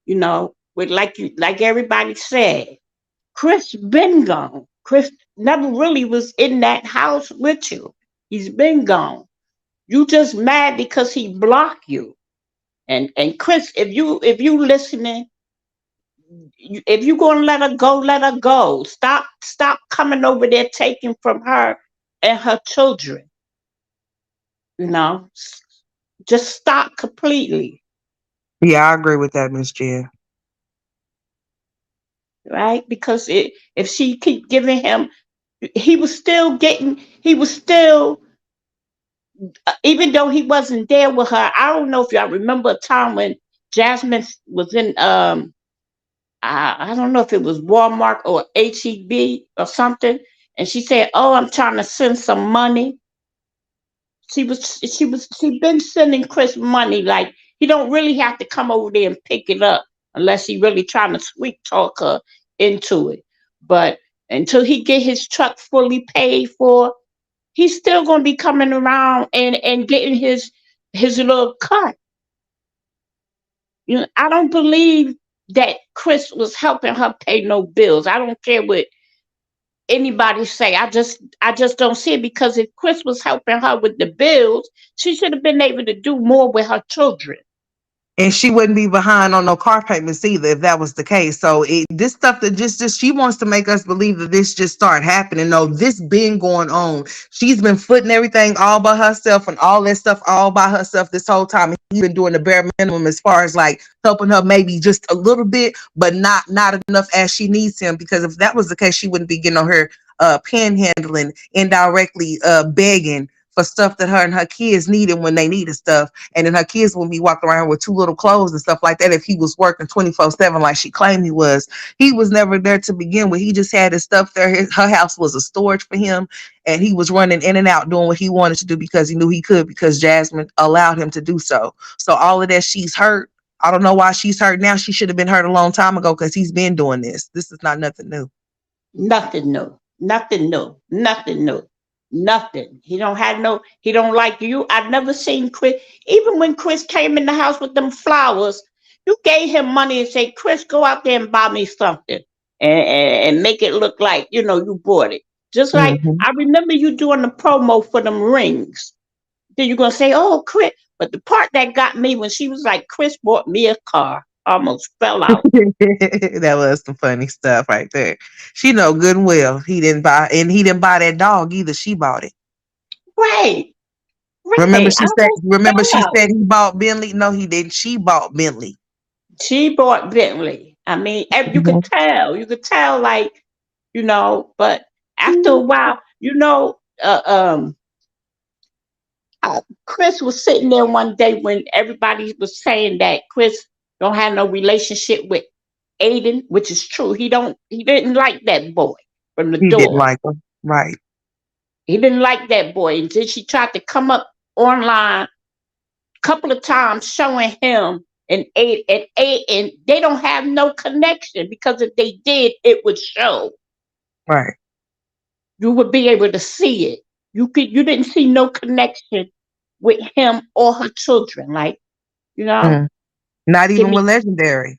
you know. with like everybody said, Chris been gone. Chris never really was in that house with you. He's been gone. You just mad because he blocked you. And Chris, if you listening, if you gonna let her go, let her go. Stop coming over there taking from her and her children. You know, just stop completely, Yeah, I agree with that, Miss Jen. right? Because if she keep giving him, he was still getting, he was still, even though he wasn't there with her. I don't know if y'all remember a time when Jasmine was in I don't know if it was Walmart or HEB or something, and she said, "Oh, I'm trying to send some money." She been sending Chris money. Like, he don't really have to come over there and pick it up unless he really trying to sweet talk her into it. But until he get his truck fully paid for, he's still gonna be coming around and getting his little cut. You know, I don't believe that Chris was helping her pay no bills. I don't care what anybody say. I just don't see it, because if Chris was helping her with the bills, she should have been able to do more with her children. And she wouldn't be behind on no car payments either if that was the case. So this stuff that just she wants to make us believe that this just started happening. No, this been going on. She's been footing everything all by herself and all that stuff all by herself this whole time. And he's been doing the bare minimum as far as like helping her maybe just a little bit, but not enough as she needs him. Because if that was the case, she wouldn't be getting on her panhandling, indirectly begging for stuff that her and her kids needed when they needed stuff. And then her kids would be walking around with too little clothes and stuff like that if he was working 24/7 like she claimed he was. He was never there to begin with. He just had his stuff there. Her house was a storage for him, and he was running in and out doing what he wanted to do because he knew he could, because Jasmine allowed him to do so. So all of that, she's hurt. I don't know why she's hurt now. She should have been hurt a long time ago, because he's been doing this. This is not nothing new. Nothing new. Nothing new. Nothing new. Nothing. He don't like you. I've never seen Chris. Even when Chris came in the house with them flowers, you gave him money and say, Chris, go out there and buy me something, and make it look like, you bought it. Just like Mm-hmm. I remember you doing the promo for them rings. Then you're gonna say, "Oh, Chris." But the part that got me, when she was like, Chris bought me a car, I almost fell out. That was some funny stuff right there. She know good and well he didn't buy that dog either. She bought it. Right, Remember right. I she said almost remember fell she out. said he bought Bentley? No, he didn't. She bought Bentley. She bought Bentley. I mean, Mhm. you could tell, like, but after a while, Chris was sitting there one day when everybody was saying that Chris don't have no relationship with Aiden, which is true. He didn't like that boy from the He didn't door. like her. Right. He didn't like that boy. And then she tried to come up online a couple of times showing him and they don't have no connection, because if they did, it would show. Right. You would be able to see it. You didn't see no connection with him or her children. Like, you know, Mm. Not give even me with Legendary.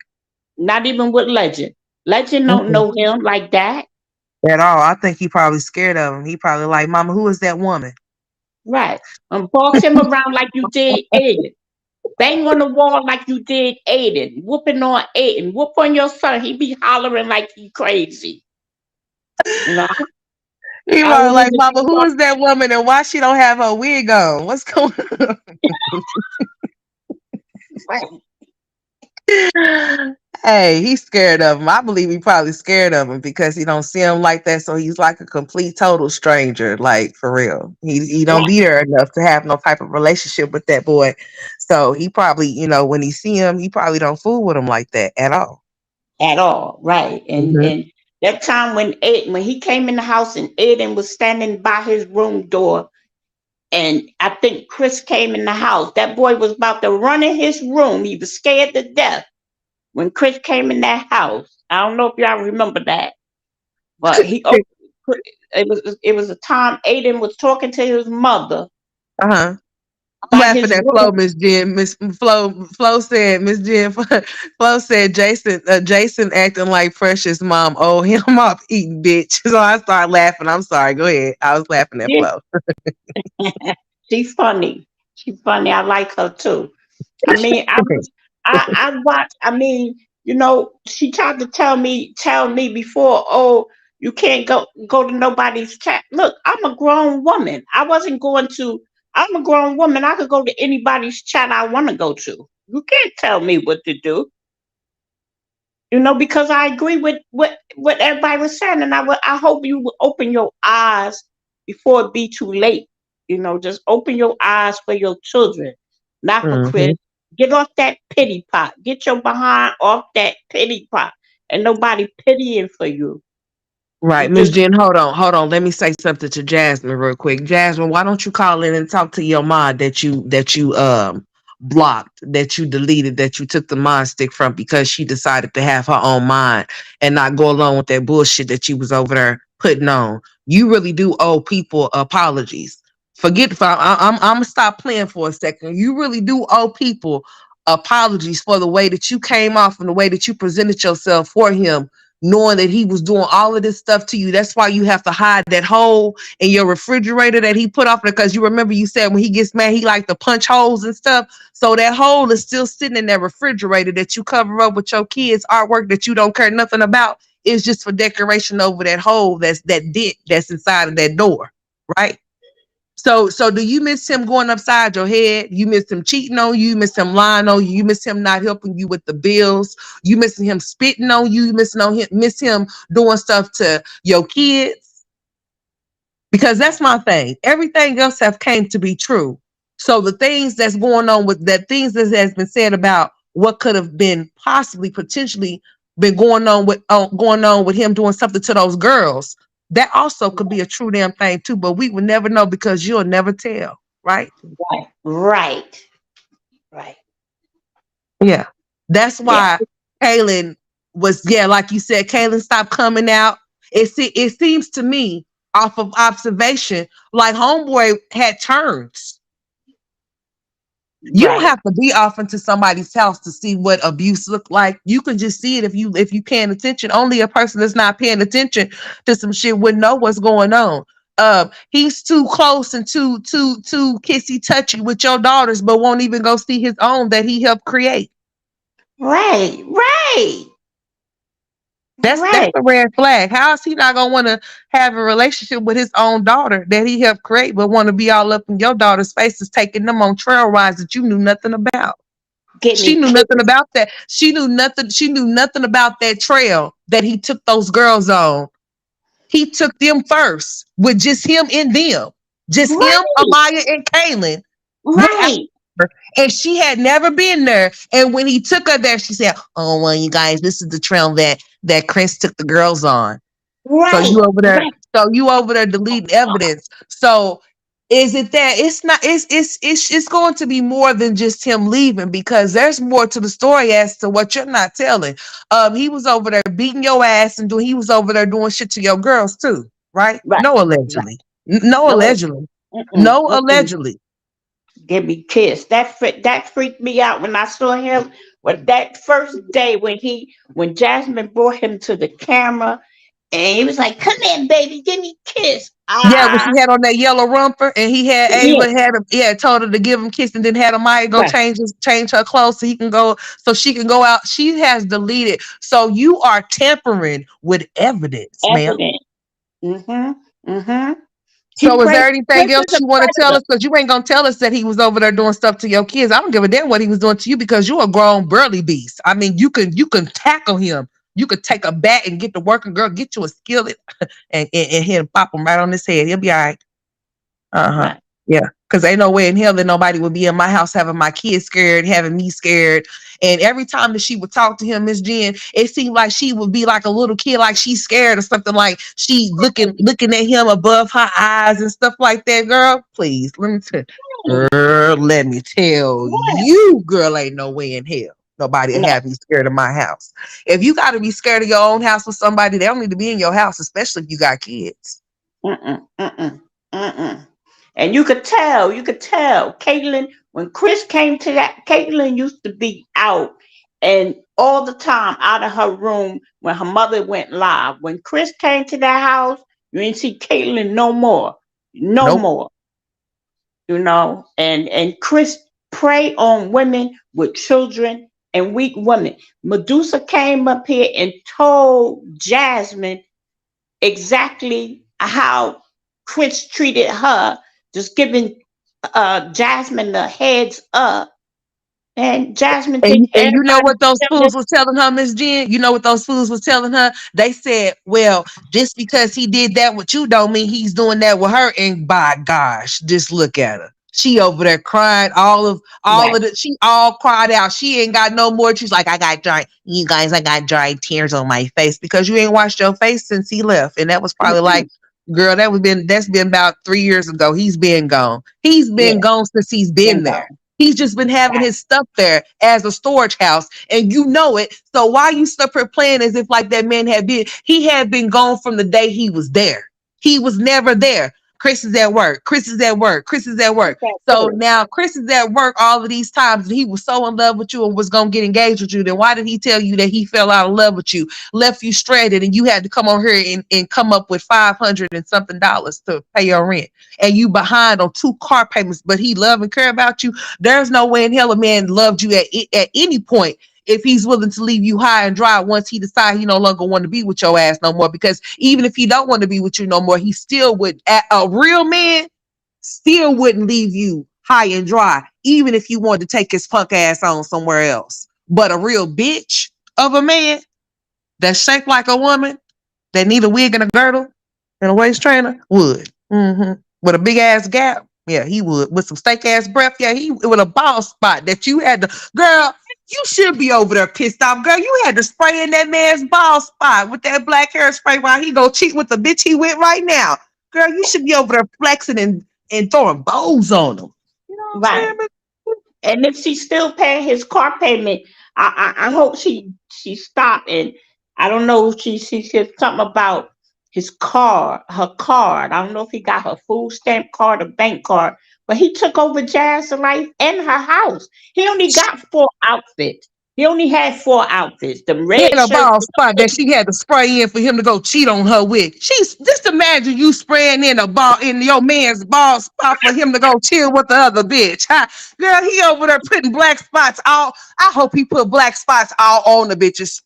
not even with Legend. Legend don't Mm-mm. know him like that. At all. I think he probably scared of him. He probably like, Mama, who is that woman? Right. Boss him around like you did Aiden. Bang on the wall like you did Aiden. Whooping on Aiden. Whoop on your son. He be hollering like he crazy. You know, He I probably don't like, even Mama, who want is that woman and why she don't have her wig on? What's going on? Hey, he's scared of him. I believe he probably scared of him because he don't see him like that. So he's like a complete total stranger, like for real. He don't right be there enough to have no type of relationship with that boy. So he probably, when he see him, he probably don't fool with him like that at all. at all. Right. And Hmm. and that time when he came in the house and Aiden was standing by his room door, and I think Chris came in the house. That boy was about to run in his room. He was scared to death when Chris came in that house. I don't know if y'all remember that, but it was a time Aiden was talking to his mother, Uh-huh. I'm by laughing his at word. Flo, Miss Jen. Miss Flo said, Miss Jen, Flo said, Jason acting like Precious mom. Oh, him up eating bitch. So I started laughing. I'm sorry. Go ahead. I was laughing at Yeah. Flo. She's funny. She's funny. I like her too. I mean, I watch. I mean, she tried to tell me before. Oh, you can't go to nobody's chat. Look, I'm a grown woman. I wasn't going to. I'm a grown woman. I could go to anybody's chat I want to go to. You can't tell me what to do. Because I agree with what everybody was saying, and I hope you will open your eyes before it be too late. Just open your eyes for your children, not for Chris. Hmm. Get off that pity pot. Get your behind off that pity pot, and nobody pitying for you. Right, You Miss just Jen, hold on. Let me say something to Jasmine real quick. Jasmine, why don't you call in and talk to your mom that you blocked, that you deleted, that you took the mind stick from because she decided to have her own mind and not go along with that bullshit that you was over there putting on. You really do owe people apologies. Forget. I'm gonna stop playing for a second. You really do owe people apologies for the way that you came off and the way that you presented yourself for him, knowing that he was doing all of this stuff to you. That's why you have to hide that hole in your refrigerator that he put off there. Because you remember you said when he gets mad, he like to punch holes and stuff. So that hole is still sitting in that refrigerator that you cover up with your kids' artwork that you don't care nothing about. It's just for decoration over that hole, that's that dent that's inside of that door, right? So do you miss him going upside your head? You miss him cheating on you. You miss him lying on you. You miss him not helping you with the bills. You missing him spitting on you. You miss him doing stuff to your kids. Because that's my thing. Everything else have came to be true. So the things that's going on with that things that has been said about what could have been possibly potentially been going on with him doing something to those girls, that also could be a true damn thing too. But we would never know because you'll never tell, right? right, right, right. Yeah. That's Yeah, why Kaylin was, yeah, like you said, Kaylin stopped coming out. It seems to me, off of observation, like homeboy had turns. You don't right. have to be off into somebody's house to see what abuse look like. You can just see it if you paying attention. Only a person that's not paying attention to some shit would know what's going on. He's too close and too kissy touchy with your daughters, but won't even go see his own that he helped create. Right, right, That's right. a red flag. How is he not gonna want to have a relationship with his own daughter that he helped create, but want to be all up in your daughter's faces, taking them on trail rides that you knew nothing about? Get She me knew nothing kissed. about that. She knew nothing. She knew nothing about that trail that he took those girls on. He took them first with just him and them, just him, Right, Amaya, and Kaylin. Without right, her. And she had never been there. And when he took her there, she said, "Oh well, you guys, this is the trail that Chris took the girls on." So right, you over there, right. so you over there deleting evidence. So is it that it's not it's going to be more than just him leaving because there's more to the story as to what you're not telling. He was over there beating your ass and he was over there doing shit to your girls too, right? Right, No right. allegedly. No No, allegedly. mm-mm, No mm-mm. allegedly. Give me kiss. That freaked me out when I saw him. But that first day when Jasmine brought him to the camera and he was like, "Come in, baby, give me a kiss." Yeah, when she had on that yellow romper and he had Yeah, Ava had him, yeah, told her to give him a kiss and then had Amaya go right. change her clothes so she can go out. She has deleted. So you are tampering with evidence, ma'am. Evident. Mm-hmm. Mm-hmm. So is there Chris anything else is a you want to tell predator. us? Because you ain't gonna tell us that he was over there doing stuff to your kids. I don't give a damn what he was doing to you because you're a grown burly beast. I mean, you can tackle him. You could take a bat and get the working girl, get you a skillet, and hit him, pop him right on his head. He'll be all right. Uh-huh. Right. Yeah. Because ain't no way in hell that nobody would be in my house having my kids scared, having me scared. And every time that she would talk to him, Miss Jen, it seemed like she would be like a little kid, like she's scared or something, like she looking at him above her eyes and stuff like that. Girl, please, let me tell Right. you, girl, ain't no way in hell nobody will No. have me scared of my house. If you got to be scared of your own house with somebody, they don't need to be in your house, especially if you got kids. Mm-mm. Mm-mm. Mm-mm. And you could tell, Caitlyn, when Chris came to that, Caitlyn used to be out and all the time out of her room when her mother went live. When Chris came to that house, you ain't see Caitlyn no more. No Nope. more. And Chris prey on women with children and weak women. Medusa came up here and told Jasmine exactly how Chris treated her, just giving Jasmine the heads up, and Jasmine think And you know everybody what those feeling fools was telling her, Miss Jen? You know what those fools was telling her? They said, well, just because he did that with you don't mean he's doing that with her. And by gosh, just look at her. She over there crying, all of right. she all cried out. She ain't got no more. She's like, I got dry tears on my face because you ain't washed your face since he left. And that was probably like, girl, that's been about 3 years ago. He's been gone. He's been Yeah, gone since he's been been there. gone. He's just been having Right. his stuff there as a storage house, and you know it. So why you stuck here playing as if like that man he had been gone from the day he was there. He was never there. Chris is at work. Chris is at work. Chris is at work. So now Chris is at work all of these times, and he was so in love with you and was gonna get engaged with you. Then why did he tell you that he fell out of love with you, left you stranded, and you had to come on here and come up with $500 and something to pay your rent, and you behind on 2 car payments, but he love and care about you? There's no way in hell a man loved you at any point if he's willing to leave you high and dry once he decides he no longer want to be with your ass no more. Because even if he don't want to be with you no more, he still would. A real man still wouldn't leave you high and dry, even if you wanted to take his punk ass on somewhere else. But a real bitch of a man that's shaped like a woman, that need a wig and a girdle and a waist trainer would. With a big ass gap, yeah, he would. With some steak ass breath, yeah, he with a bald spot that you had to, girl. You should be over there pissed off, girl. You had to spray in that man's bald spot with that black hair spray while he go cheat with the bitch he with right now. Girl, you should be over there flexing and throwing bows on him. You know what I'm Right. saying? And if she's still paying his car payment, I hope she stopped. And I don't know, she said something about her card. I don't know if he got her food stamp card or bank card, but he took over Jazz's life and her house. He only got 4 outfits. He only had 4 outfits. The In red a shirt. bald spot that she had to spray in for him to go cheat on her with. She's just imagine you spraying in a ball in your man's bald spot for him to go chill with the other bitch. Huh? Girl, he over there putting black spots all. I hope he put black spots all on the bitch's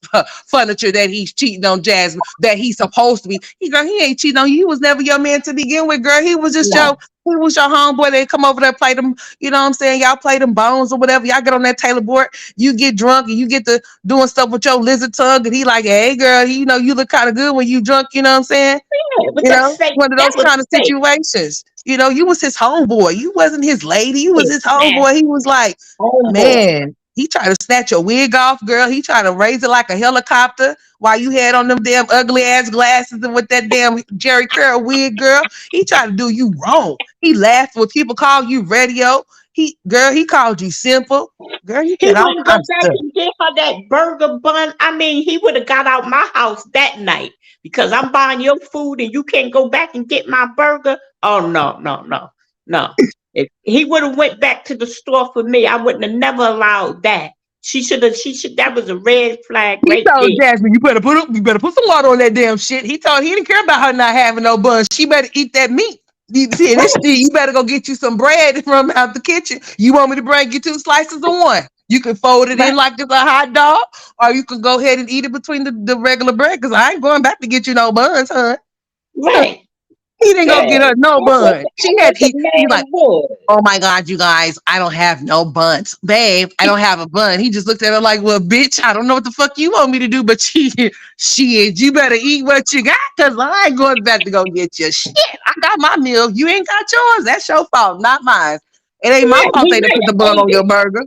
furniture that he's cheating on Jasmine, that he's supposed to be. He ain't cheating on you. He was never your man to begin with, girl. He was just No. he was your homeboy. They come over there, play them, you know what I'm saying? Y'all play them bones or whatever. Y'all get on that Taylor board, you get drunk and you get to doing stuff with your lizard tongue, and he like, hey girl, you know, you look kind of good when you drunk, you know what I'm saying? Yeah, but You that's know, fake. one of That those was kind of fake. situations. You know, you was his homeboy. You wasn't his lady. You was It's his nasty. homeboy. He was like, Homeboy. man, he tried to snatch your wig off, girl. He tried to raise it like a helicopter while you had on them damn ugly ass glasses and with that damn Jerry Curl wig, girl. He tried to do you wrong. He laughed when people called you radio. He called you simple. Girl, he He did all wouldn't go kinds back of stuff. and get her that burger bun. I mean, he would have got out my house that night because I'm buying your food and you can't go back and get my burger. Oh no, no, no, no. If he would have went back to the store for me, I wouldn't have never allowed that. She should that was a red flag He right told there. Jasmine, you better put some water on that damn shit. He didn't care about her not having no buns. She better eat that meat. You better go get you some bread from out the kitchen. You want me to bring you 2 slices or one? You can fold it Right, in like it's a hot dog, or you can go ahead and eat it between the regular bread. Cause I ain't going back to get you no buns, huh? right. He didn't go Yeah. get her no bun. She had That's to what eat. the He's like, man would. oh my God, you guys, I don't have no buns. Babe, I don't have a bun. He just looked at her like, well, bitch, I don't know what the fuck you want me to do, but shit, you better eat what you got, because I ain't going back to go get your shit. I got my meal. You ain't got yours. That's your fault, not mine. It ain't my Right, fault he they didn't might put the have bun ate on your it. burger.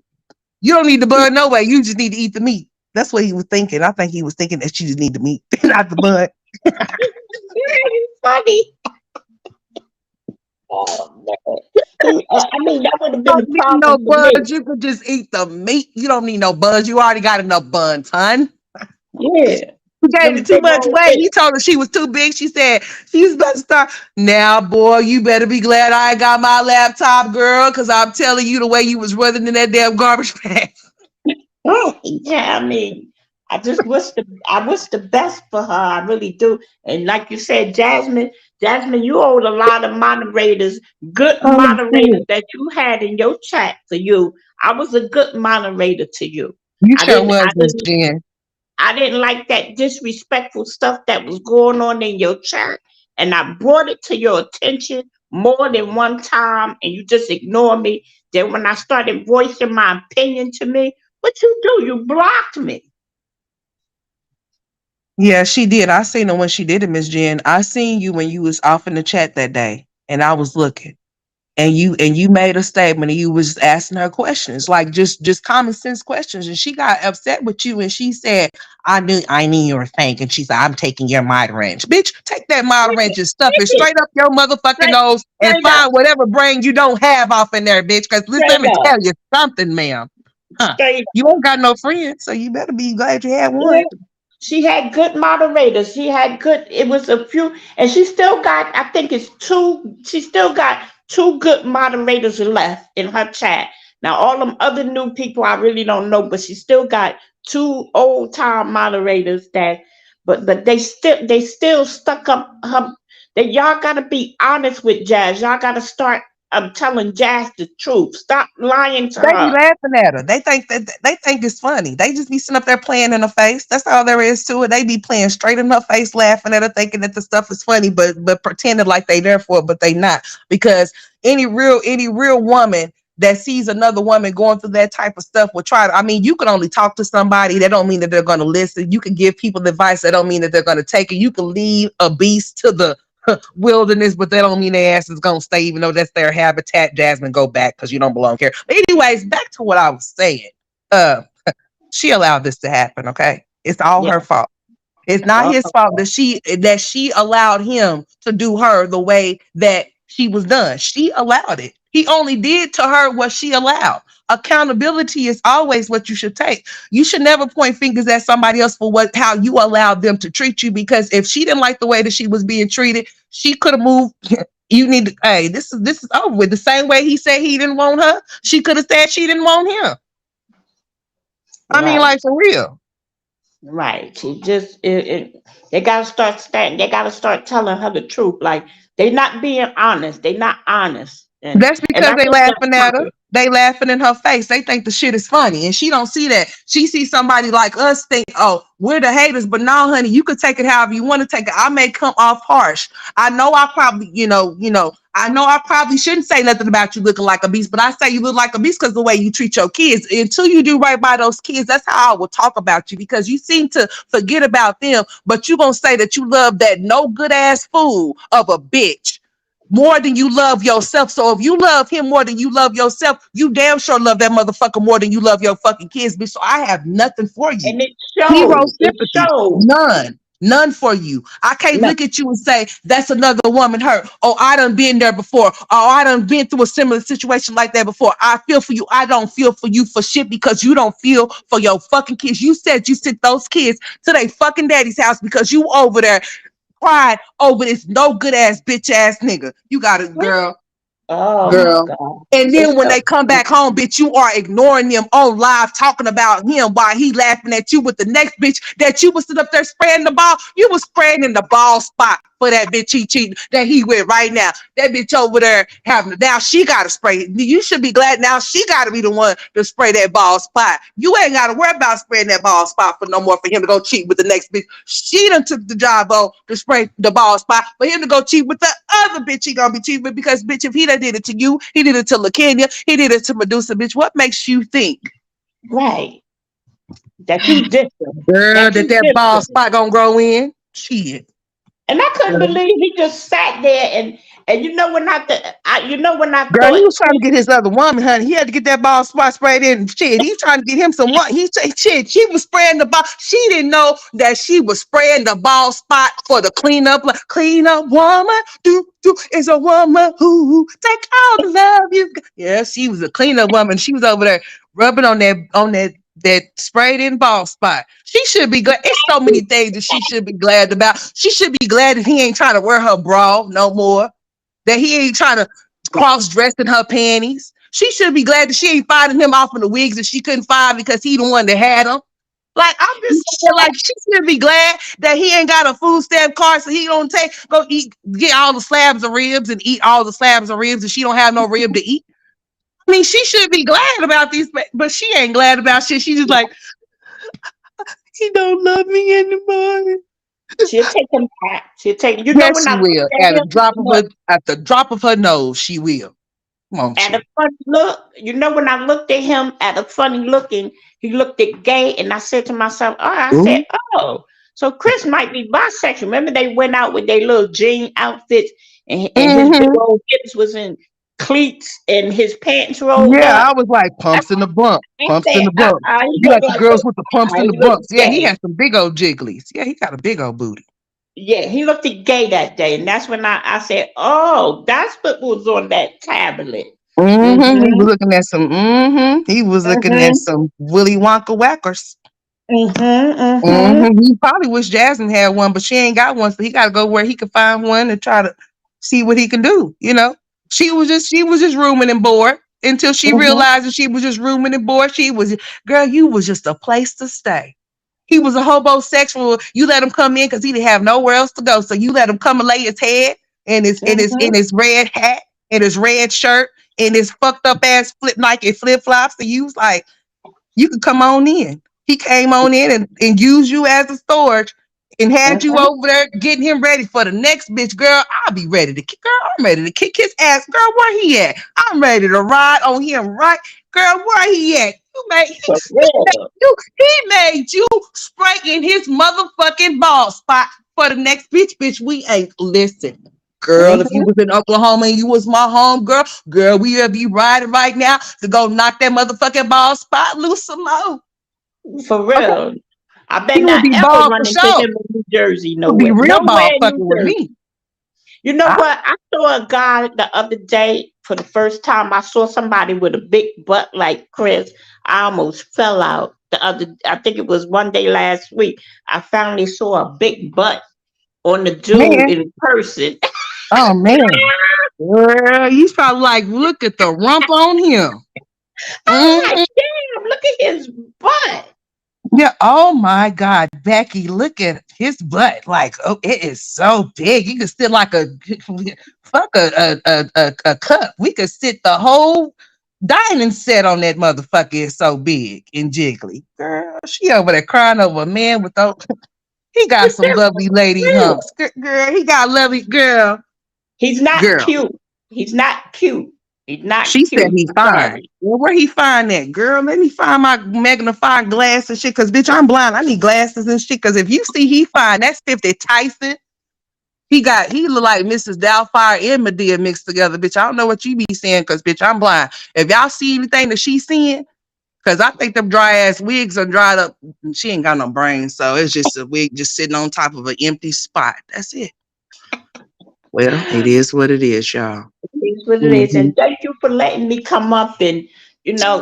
You don't need the bun no way. You just need to eat the meat. That's what he was thinking. I think he was thinking that she just need the meat, not the bun. Very funny. Oh man. I mean, that would have been Don't a need no problem for me. buns. You could just eat the meat. You don't need no buns. You already got enough buns, hun. Yeah. gave them it too big much old weight. hips. You told her she was too big. She said she was about to start. Now, boy, you better be glad I ain't got my laptop, girl, because I'm telling you the way you was running in that damn garbage bag. Yeah, I mean, I wish the best for her. I really do. And like you said, Jasmine, you owed a lot of moderators, good Oh, moderators shit. that you had in your chat for you. I was a good moderator to you. You I sure didn't, I was, Miss didn't, Jen. I didn't like that disrespectful stuff that was going on in your chat, and I brought it to your attention more than one time, and you just ignored me. Then when I started voicing my opinion to me, what you do? You blocked me. Yeah, she did. I seen her when she did it, Miss Jen. I seen you when you was off in the chat that day, and I was looking. And you made a statement and you was asking her questions, like just common sense questions, and she got upset with you and she said, I knew you were fake, and she said, I'm taking your model range. Bitch, take that model range and stuff it Take it straight up your motherfucking straight, nose and straight up, find whatever brain you don't have off in there, bitch. Cause let straight me up, tell you something, ma'am. Huh. straight You ain't got no friends, so you better be glad you had up. one. She had good moderators. She had good. It was a few, and she still got. I think it's two. She still got two good moderators left in her chat. Now all them other new people I really don't know, but she still got two old time moderators that. But they still stuck up her. That y'all gotta be honest with Jazz. Y'all gotta start telling Jazz the truth. Stop lying to They be her. laughing at her. They think it's funny. They just be sitting up there playing in her face. That's all there is to it. They be playing straight in her face, laughing at her, thinking that the stuff is funny, but pretending like they there for it, but they not. Because any real woman that sees another woman going through that type of stuff will try to. I mean, you can only talk to somebody. That don't mean that they're going to listen. You can give people advice. That don't mean that they're going to take it. You can lead a beast to the wilderness, but that don't mean their ass is gonna stay, even though that's their habitat. Jasmine, go back because you don't belong here. But anyways, back to what I was saying. Uh, she allowed this to happen. Okay, it's all Yeah, her fault. It's it's not all his her fault fault. that she allowed him to do her the way that she was done. She allowed it. He only did to her what she allowed. Accountability is always what you should take. You should never point fingers at somebody else for what how you allowed them to treat you, because if she didn't like the way that she was being treated, she could have moved. You need to, hey, this is over with. The same way he said he didn't want her, she could have said she didn't want him. I mean, Right. like, for real. Right. She just they gotta start standing. They gotta start telling her the truth. Like they not being honest. They not honest. That's And because I they think that's laughing at her. something. They laughing in her face. They think the shit is funny, and she don't see that. She sees somebody like us think, "Oh, we're the haters." But no, honey, you could take it however you want to take it. I may come off harsh. I know I probably, I know I probably shouldn't say nothing about you looking like a beast, but I say you look like a beast because the way you treat your kids. Until you do right by those kids, that's how I will talk about you, because you seem to forget about them, but you gonna say that you love that no good ass fool of a bitch more than you love yourself. So if you love him more than you love yourself, you damn sure love that motherfucker more than you love your fucking kids, bitch. So I have nothing for you. And it Zero shows. It sympathy. shows. None. None for you. I can't No. look at you and say, that's another woman hurt. Oh, I done been there before. Oh, I done been through a similar situation like that before. I feel for you. I don't feel for you for shit, because you don't feel for your fucking kids. You said you sent those kids to their fucking daddy's house because you over there crying over this no good ass bitch ass nigga. You got it, girl. Oh my Girl. God. And It's then when so they come back home, bitch, you are ignoring them on live, talking about him while he laughing at you with the next bitch that you was sitting up there spraying the ball. You was spraying in the ball spot for that bitch he cheating that he with right now. That bitch over there having, now she got to spray. You should be glad now she got to be the one to spray that ball spot. You ain't got to worry about spraying that ball spot for no more for him to go cheat with the next bitch. She done took the job on to spray the ball spot for him to go cheat with the other bitch he gonna be cheating with, because bitch, if he done did it to you, he did it to LaKenya, he did it to Medusa, bitch. What makes you think, right. That he different. girl, That that he that ball different. spot gonna grow in? Shit. And I couldn't believe he just sat there and Girl, he thought was trying to get his other woman, honey. He had to get that ball spot sprayed in. Shit, he's trying to get him some one. He said, shit, she was spraying the ball. She didn't know that she was spraying the ball spot for the cleanup. Like, clean up woman, do is a woman who take all the love you got. Yeah, she was a cleanup woman. She was over there rubbing on that that sprayed in bald spot. She should be glad. It's so many things that she should be glad about. She should be glad that he ain't trying to wear her bra no more. That he ain't trying to cross dress in her panties. She should be glad that she ain't finding him off in the wigs that she couldn't find because he the one that had them. Like I'm just saying, like she should be glad that he ain't got a food stamp card, so he don't go eat, get all the slabs of ribs and eat all the slabs of ribs, and she don't have no rib to eat. I mean, she should be glad about these, but she ain't glad about shit. She just like, he don't love me anymore. She'll take him back. She'll take. You know Yes, when she I looked will. at At him, at the drop of her nose, she will. Won't at she? a funny look. You know when I looked at him at a funny looking, he looked at gay, and I said to myself, "Oh," I Ooh. said, "Oh, so Chris might be bisexual." Remember they went out with their little jean outfits, and his big Mm-hmm. old hips was in cleats, and his pants rolled Yeah, up. I was like pumps in the bump, I pumps in said, the bump. he You looked like the like girls with the pumps and he the looked bumps. Yeah, he gay. has some big old jigglies. Yeah, he got a big old booty. Yeah, he looked at gay that day, and that's when I said, "Oh, that's what was on that tablet." Mm-hmm. He was Mm-hmm. looking at some. Mm-hmm. He was looking at Mm-hmm. some Willy Wonka whackers. Mm-hmm. Mm-hmm. Mm-hmm. He probably wish Jasmine had one, but she ain't got one, so he got to go where he can find one and try to see what he can do. You know, she was just rooming and bored until she Mm-hmm. realized that she was just rooming and bored. Girl, you was just a place to stay. He was a homosexual. You let him come in because he didn't have nowhere else to go. So you let him come and lay his head in his red hat and his red shirt and his fucked up ass Nike flip flops. And you was like, you could come on in. He came on in and used you as a storage and had you Mm-hmm. over there getting him ready for the next bitch. Girl, I'll be ready to kick. Girl, I'm ready to kick his ass. Girl, where he at? I'm ready to ride on him right. Girl, where he at? For real. He made you spray in his motherfucking ball spot for the next bitch. Bitch, we ain't listen. Girl, if you Mm-hmm. was in Oklahoma and you was my home girl, we'll be riding right now to go knock that motherfucking ball spot loose some more. For Okay. real. I bet He would not be ever bald run for into sure. him in New Jersey. He would be Nowhere. real Nowhere bald in New fucking with Jersey. me. You know I, what? I saw a guy the other day for the first time. I saw somebody with a big butt like Chris. I almost fell out I think it was one day last week. I finally saw a big butt on the dude man, in person. oh man. Girl, he's probably like, look at the rump on him. I was like, Mhm. damn, look at his butt. Yeah. Oh my God, Becky, look at his butt. Like, oh, it is so big. You could sit like a fuck a cup. We could sit the whole dining set on that motherfucker. It's so big and jiggly. Girl, she over there crying over a man with those. He got some lovely lady Real. humps. Girl, he got lovely girl. He's not Girl. cute. He's not cute. He's not She said cute. he I'm fine. sorry. Well, where he find that? Girl, let me find my magnifying glass and shit. Cause bitch, I'm blind. I need glasses and shit. Cause if you see he fine, that's 50 Tyson. He look like Mrs. Doubtfire and Medea mixed together. Bitch, I don't know what you be saying, cause bitch, I'm blind. If y'all see anything that she's seeing, cause I think them dry ass wigs are dried up. She ain't got no brains, so it's just a wig just sitting on top of an empty spot. That's it. Well, it is what it is, y'all. It's what it is. Mm-hmm. And thank you for letting me come up and,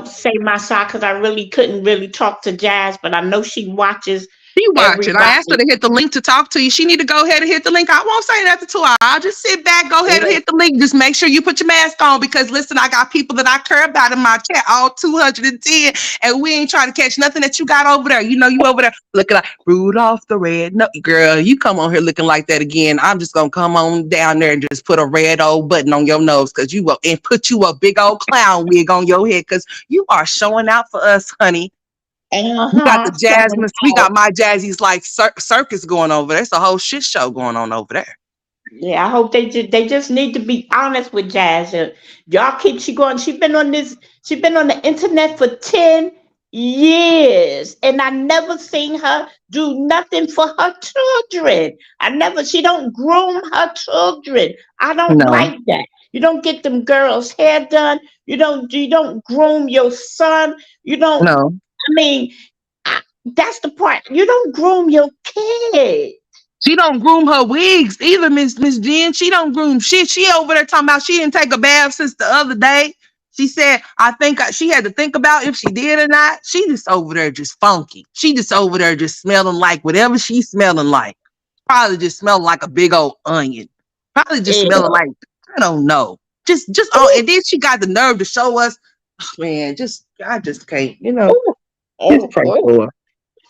say my side because I really couldn't really talk to Jazz, but I know she watches She watching. I asked her everybody. to hit the link to talk to you. She need to go ahead and hit the link. I won't say nothing to her. I'll just sit back, go ahead and hit the link. Just make sure you put your mask on because listen, I got people that I care about in my chat, all 210, and we ain't trying to catch nothing that you got over there. You know, you over there looking like Rudolph the Red. No, girl, you come on here looking like that again. I'm just gonna come on down there and just put a red old button on your nose because you will and put you a big old clown wig on your head because you are showing out for us, honey. We got the Showing Jasmine. We out. got my Jazzy's like circus going over there. It's a whole shit show going on over there. Yeah, I hope they just need to be honest with Jazz. Y'all keep she going. She been on the internet for 10 years, and I never seen her do nothing for her children. She don't groom her children. I don't No, like that. You don't get them girls' hair done. You don't groom your son. You don't. no. I mean, that's the part. You don't groom your kid. She don't groom her wigs either, Miss Jen. She don't groom shit. She over there talking about she didn't take a bath since the other day. She said, I think she had to think about if she did or not. She just over there just funky. She just over there just smelling like whatever she's smelling like. Probably just smelling like a big old onion. Probably just Yeah. smelling like, I don't know. Just oh, and then she got the nerve to show us, man, I just can't, Oh, just oh, pray oh. for her.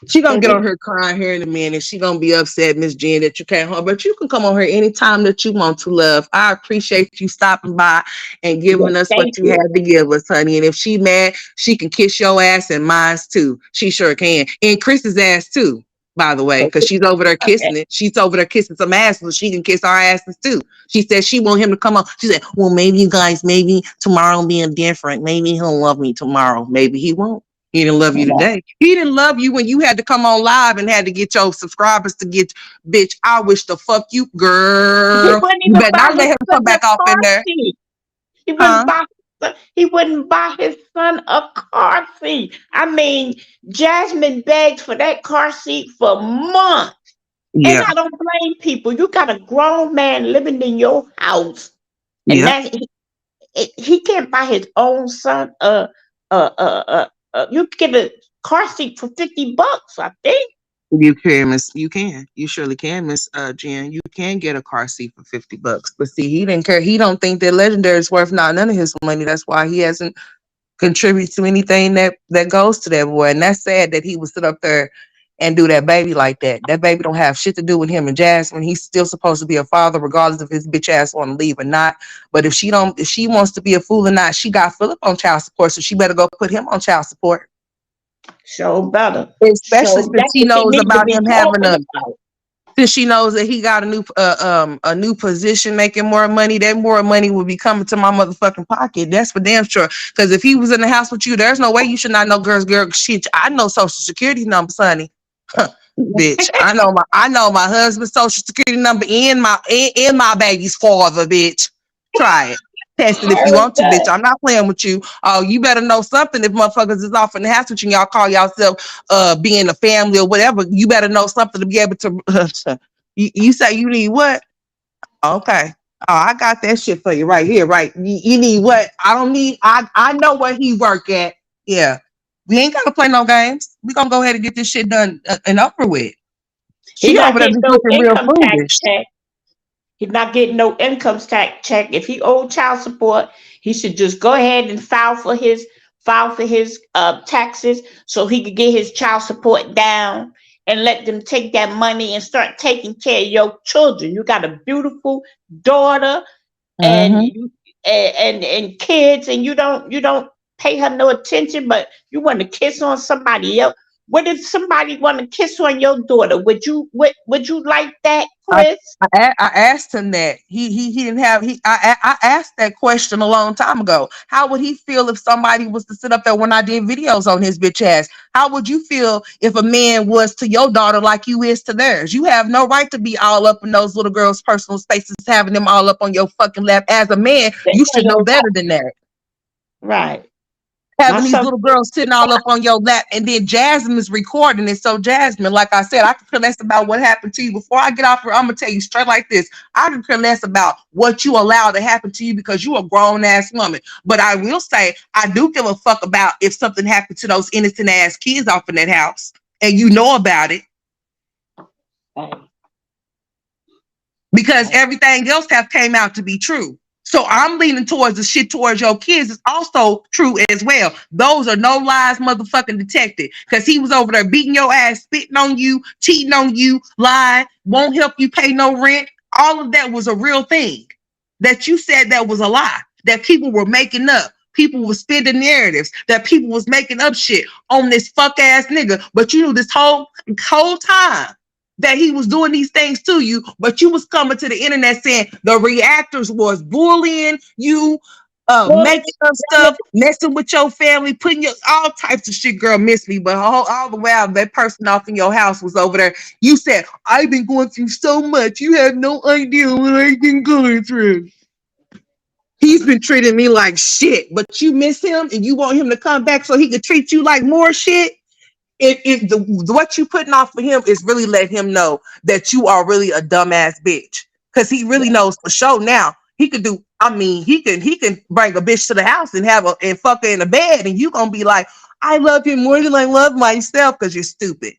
She gonna get on her crying here in a minute. She gonna be upset, Miss Jen, that you can't home. But you can come on here anytime that you want to, love. I appreciate you stopping by and Yes, giving us what thank you you. had to give us, honey. And if she mad, she can kiss your ass and mine's too. She sure can. And Chris's ass too, by the way, because she's over there Okay. kissing it. She's over there kissing some ass, so she can kiss our asses too. She said she want him to come on. She said, well, maybe you guys, maybe tomorrow being different. Maybe he'll love me tomorrow. Maybe he won't. He didn't love you today. He didn't love you when you had to come on live and had to get your subscribers to get, bitch, I wish the fuck you, He girl. wouldn't You even better buy not his let him son come a back off in car there. seat. He Huh? wouldn't buy. He wouldn't buy his son a car seat. I mean, Jasmine begged for that car seat for months, and Yeah. I don't blame people. You got a grown man living in your house, and Yep. he can't buy his own son you get a car seat for $50, I think. You can, Miss. You can. You surely can, Miss Jen. You can get a car seat for $50. But see, he didn't care. He don't think that Legendary is worth none of his money. That's why he hasn't contribute to anything that goes to that boy. And that's sad that he would sit up there and do that baby like that. That baby don't have shit to do with him and Jasmine. He's still supposed to be a father, regardless if his bitch ass want to leave or not. But if she wants to be a fool or not, she got Philip on child support, so she better go put him on child support. So better. Especially So since that's she what she knows need to about be him having talking a about. since she knows that he got a new position making more money, that more money will be coming to my motherfucking pocket. That's for damn sure. Because if he was in the house with you, there's no way you should not know girl shit. I know social security numbers, honey. Bitch. I know my husband's social security number and my baby's father, bitch. Try it. Test it if you Heard want to, bitch. that. I'm not playing with you. Oh, you better know something if motherfuckers is off in the house with you and y'all call yourself being a family or whatever. You better know something to be able to you say you need what? Okay. Oh, I got that shit for you right here, right? You need what? I don't need I know where he work at. Yeah. We ain't gotta play no games. We gonna go ahead and get this shit done and over with. He She not over there getting just no looking real income tax foolish. check. He's not getting no income tax check. If he owed child support, he should just go ahead and file for his taxes so he could get his child support down and let them take that money and start taking care of your children. You got a beautiful daughter and Mm-hmm. and kids, and you don't pay her no attention, but you want to kiss on somebody else. What if somebody want to kiss on your daughter? Would you like that, I, Chris? I asked him that he didn't have I asked that question a long time ago. How would he feel if somebody was to sit up there when I did videos on his bitch ass? How would you feel if a man was to your daughter like you is to theirs? You have no right to be all up in those little girls' personal spaces, having them all up on your fucking lap. As a man, They you ain't should know no better than that. right. My Having these son, little girls sitting all up on your lap, and then Jasmine is recording it. So Jasmine, like I said, I could care less about what happened to you. Before I get off here, I'm gonna tell you straight like this: I could care less about what you allow to happen to you because you a grown ass woman. But I will say, I do give a fuck about if something happened to those innocent ass kids off in that house, and you know about it, because everything else have came out to be true. So I'm leaning towards the shit towards your kids is also true as well. Those are no lies, motherfucking detected. Because he was over there beating your ass, spitting on you, cheating on you, lying, won't help you pay no rent. All of that was a real thing. That you said that was a lie. That people were making up. People were spitting narratives. That people was making up shit on this fuck ass nigga. But you knew this whole time that he was doing these things to you, but you was coming to the internet saying the reactors was bullying you, well, making up stuff, messing with your family, putting your all types of shit. Girl, miss me, but all the way out, that person off in your house was over there. You said, I've been going through so much. You have no idea what I've been going through. He's been treating me like shit, but you miss him and you want him to come back so he could treat you like more shit. If what you putting off for him is really let him know that you are really a dumbass bitch, because he really knows for sure now. He could do. I mean, he can bring a bitch to the house and have and fuck her in the bed, and you gonna be like, I love him more than I love myself because you're stupid.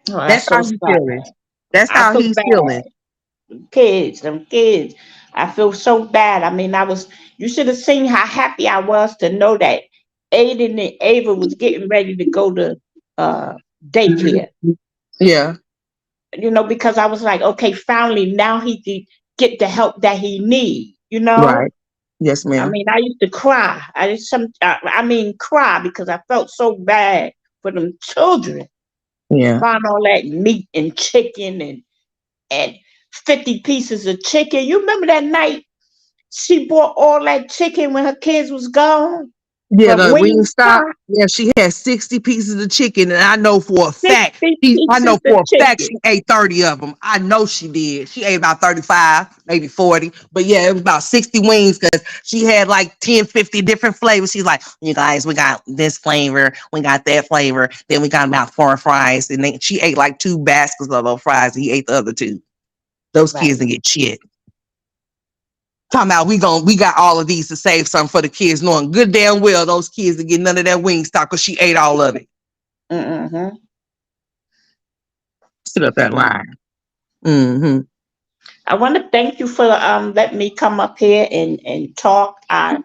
Oh, That's that's how so he's sad. feeling. That's I how feel he's bad. feeling. Them kids. I feel so bad. I mean, you should have seen how happy I was to know that Aiden and Ava was getting ready to go to uh, daycare. Yeah. Because I was like, okay, finally, now he can get the help that he need. Right. Yes, I ma'am. mean, I used to cry. Cry because I felt so bad for them children. Yeah. Buying all that meat and chicken and 50 pieces of chicken. You remember that night she bought all that chicken when her kids was gone Yeah, from the Wingstop. Wingstop? Yeah, she had 60 pieces of chicken, and I know for a fact, 60 I know pieces of for a fact chicken. she ate 30 of them. I know she did. She ate about 35, maybe 40. But yeah, it was about 60 wings because she had like 10, 50 different flavors. She's like, you guys, we got this flavor, we got that flavor, then we got about 4 fries. And then she ate like 2 baskets of those fries, and he ate the other 2. Those kids Right. didn't get shit. Talking about we got all of these to save some for the kids, knowing good damn well those kids didn't get none of that wing stock because she ate all of it. Mm-hmm. Sit up that line. Mm-hmm. I want to thank you for letting me come up here and talk. I'm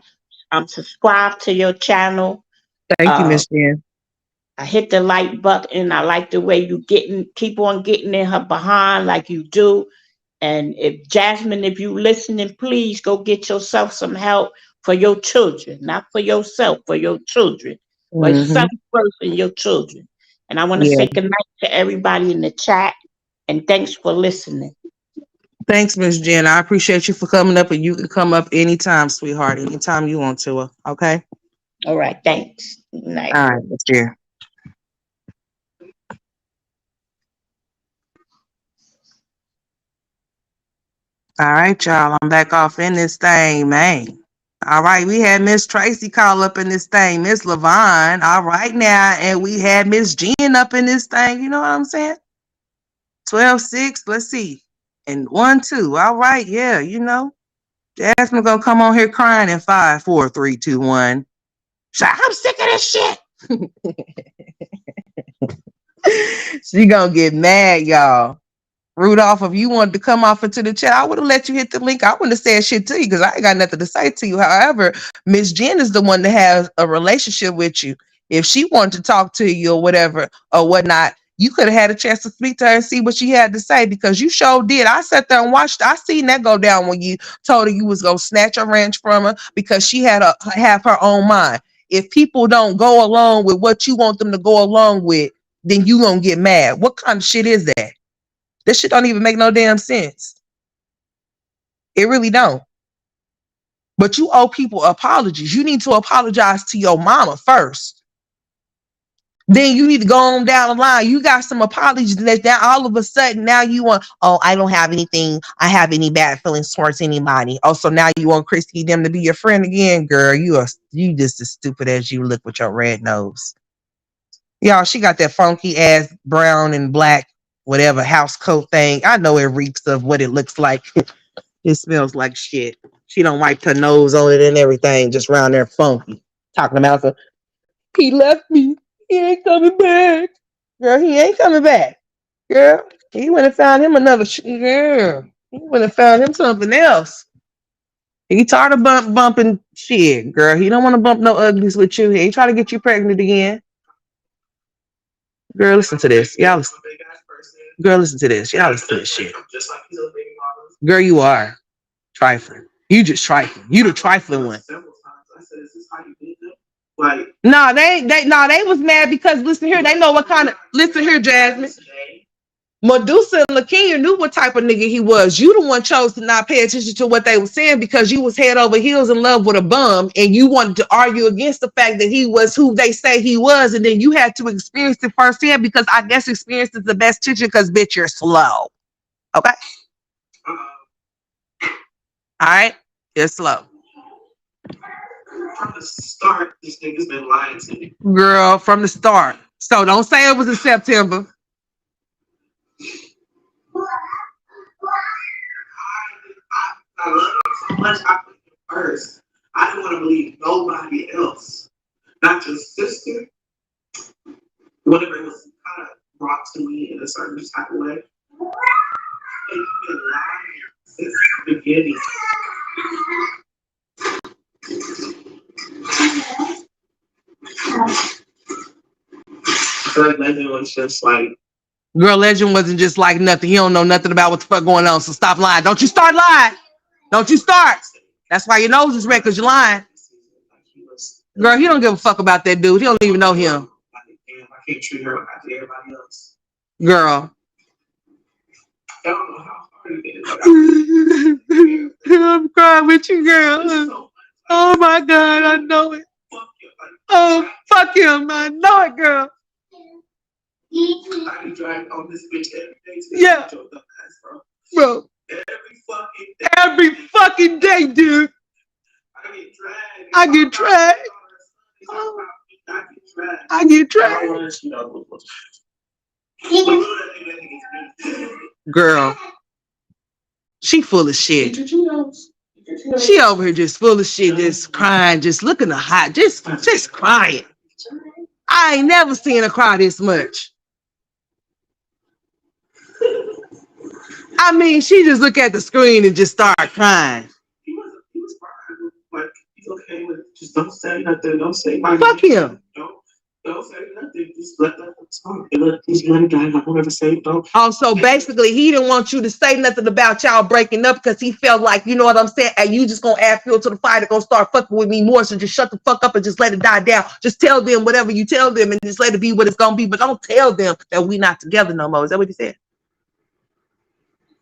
subscribed to your channel. Thank you, Uh, Miss Jen. I hit the like button. I like the way you keep on getting in her behind like you do. And if you listening, please go get yourself some help for your children, not for yourself, for your children, for Mm-hmm. yourself first and your children. And I want to Yeah. say good night to everybody in the chat. And thanks for listening. Thanks, Miss Jen. I appreciate you for coming up, and you can come up anytime, sweetheart. Anytime you want to. Okay. All right, thanks. Good night. All right, Miss Jen. All right, y'all. I'm back off in this thing, man. All right, we had Miss Tracy call up in this thing, Miss Levine. All right now, and we had Miss Jen up in this thing. You know what I'm saying? 12-6. Let's see. And 1-2. All right, yeah, Jasmine gonna come on here crying in 5, 4, 3, 2, 1. She's like, I'm sick of this shit. She gonna get mad, y'all. Rudolph, if you wanted to come off into the chat, I would have let you hit the link. I wouldn't have said shit to you because I ain't got nothing to say to you. However, Miss Jen is the one that has a relationship with you. If she wanted to talk to you or whatever or whatnot, you could have had a chance to speak to her and see what she had to say because you sure did. I sat there and watched. I seen that go down when you told her you was gonna snatch a ranch from her because she had have her own mind. If people don't go along with what you want them to go along with, then you gonna get mad. What kind of shit is that? This shit don't even make no damn sense. It really don't. But you owe people apologies. You need to apologize to your mama first. Then you need to go on down the line. You got some apologies that now all of a sudden now you want, oh, I don't have anything. I have any bad feelings towards anybody. Oh, so now you want Christy them to be your friend again, girl. You just as stupid as you look with your red nose. Y'all, she got that funky ass brown and black, whatever house coat thing. I know it reeks of what it looks like. It smells like shit. She don't wipe her nose on it and everything, just round there funky. Talking about he left me. He ain't coming back. Girl, he ain't coming back. Girl, he went and found him another girl. He went and found him something else. He tired of bumping shit, girl. He don't want to bump no uglies with you. He ain't trying to get you pregnant again. Girl, listen to this. Y'all listen. Girl, listen to this. Y'all listen to this shit. Girl, you are trifling. You just trifling. You the trifling one. No, they was mad because listen here, they know what kind of listen here, Jasmine. Medusa and Lakia knew what type of nigga he was. You the one chose to not pay attention to what they were saying because you was head over heels in love with a bum and you wanted to argue against the fact that he was who they say he was, and then you had to experience it firsthand because I guess experience is the best teacher because bitch, you're slow. Okay? All right? You're slow. From the start, this nigga's been lying to me. Girl, from the start. So don't say it was in September. I love him so much. I put him first. I didn't want to believe nobody else, not your sister. Whatever it was, kind of brought to me in a certain type of way. And you've been lying since the beginning. I feel like Legend was just like. Girl, Legend wasn't just like nothing. He don't know nothing about what the fuck going on. So stop lying. Don't you start lying. Don't you start. That's why your nose is red, because you're lying. Girl, he don't give a fuck about that dude. He don't even know him. I can't treat her like I did everybody else. Girl. I don't know how hard it is. I'm crying with you, girl. Oh my God, I know it. Oh, fuck him. I know it, girl. I can drive on this bitch every day. Yeah. Bro. Every fucking day, dude. I get dragged. I get dragged. Girl. She full of shit. She over here just full of shit, just crying, just looking hot, just crying. I ain't never seen her cry this much. I mean, she just look at the screen and just start crying. He was crying, but he's okay with just don't say nothing. Don't say my fuck him. Don't say nothing. Just let that talk. Just let it die. I won't ever say don't. Also, basically, he didn't want you to say nothing about y'all breaking up because he felt like, you know what I'm saying, and you just gonna add fuel to the fire to go start fucking with me more. So just shut the fuck up and just let it die down. Just tell them whatever you tell them and just let it be what it's gonna be. But don't tell them that we not together no more. Is that what he said?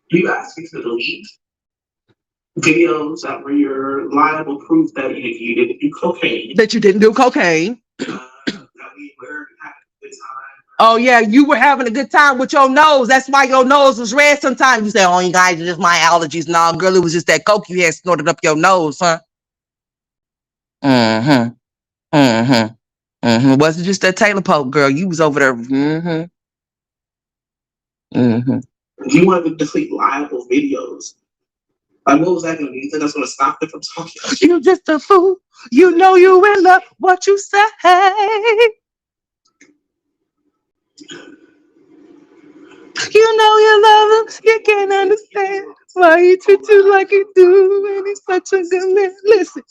You asked me to delete videos that were your liable proof that you didn't do cocaine. That you didn't do cocaine. That we were having a good time. Oh yeah, you were having a good time with your nose. That's why your nose was red sometimes. You say, oh, you guys, it's just my allergies. No, girl, it was just that coke you had snorted up your nose, huh? Mm-hmm. Mm-hmm. Mm-hmm. It wasn't just that Taylor poke, girl. You was over there. Mm-hmm. Mm-hmm. You wanted to delete liable videos. Like, what was that going to be? You think that's going to stop them from talking? You just a fool. You know you in love. What you say? You know you love him. You can't understand why he treats you like he do. And he's such a good man. Listen.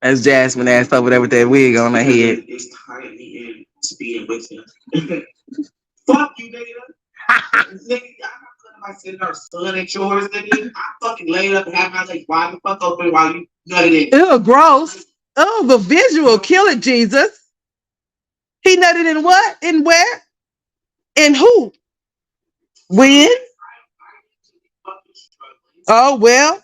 That's Jasmine ass over there with that wig on her head. It's tying me in to being with him. Fuck you, nigga. Nigga, I'm not putting my sitting our son at yours, nigga. I fucking laid up and had my legs wide the fuck open while you nutted in. Ew, gross. Oh, the visual. Kill it, Jesus. He nutted in what? In where? In who? When? Oh, well.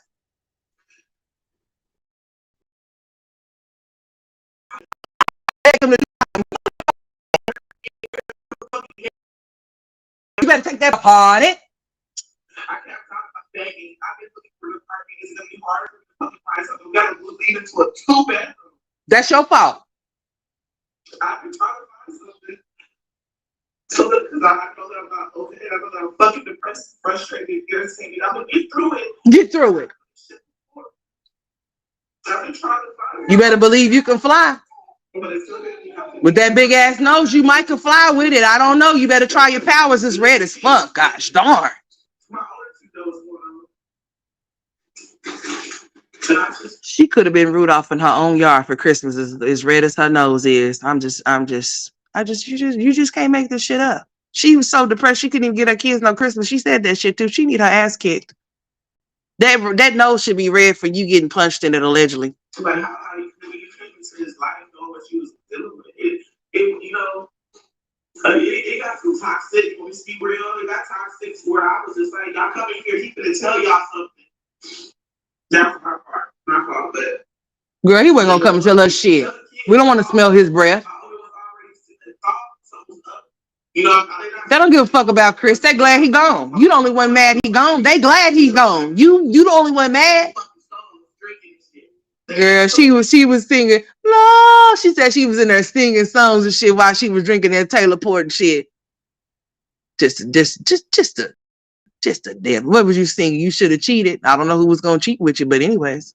You better take that upon it. I kept talking about begging. I've been looking for the apartment. It's gonna be hard to find something. We gotta leave it to a 2-bedroom. That's your fault. I've been trying to find something. So because I know that I'm not okay. I know that I'm fucking depressed, frustrated, irritated. I'm gonna get through it. Get through it. I've been trying to find it. You better believe you can fly. With that big ass nose, you might can fly with it. I don't know. You better try your powers. It's red as fuck. Gosh darn. She could have been Rudolph in her own yard for Christmas. As red as her nose is. You just can't make this shit up. She was so depressed she couldn't even get her kids no Christmas. She said that shit too. She need her ass kicked. That nose should be red for you getting punched in it allegedly. But how you came into his life, knowing what she was dealing with it, you know, it got too toxic. When we speak real, it got toxic where I was just like, y'all come in here, he finna tell y'all something. That's my part. My fault, but girl, he wasn't gonna come and tell us shit. We don't want to smell his breath. You know, they don't give a fuck about Chris. They glad he gone. You the only one mad he gone. They glad he's gone. You the only one mad. Girl, she was singing. No, she said she was in there singing songs and shit while she was drinking that Taylor Port and shit. Just Just a devil. What was you singing? You should have cheated. I don't know who was gonna cheat with you, but anyways.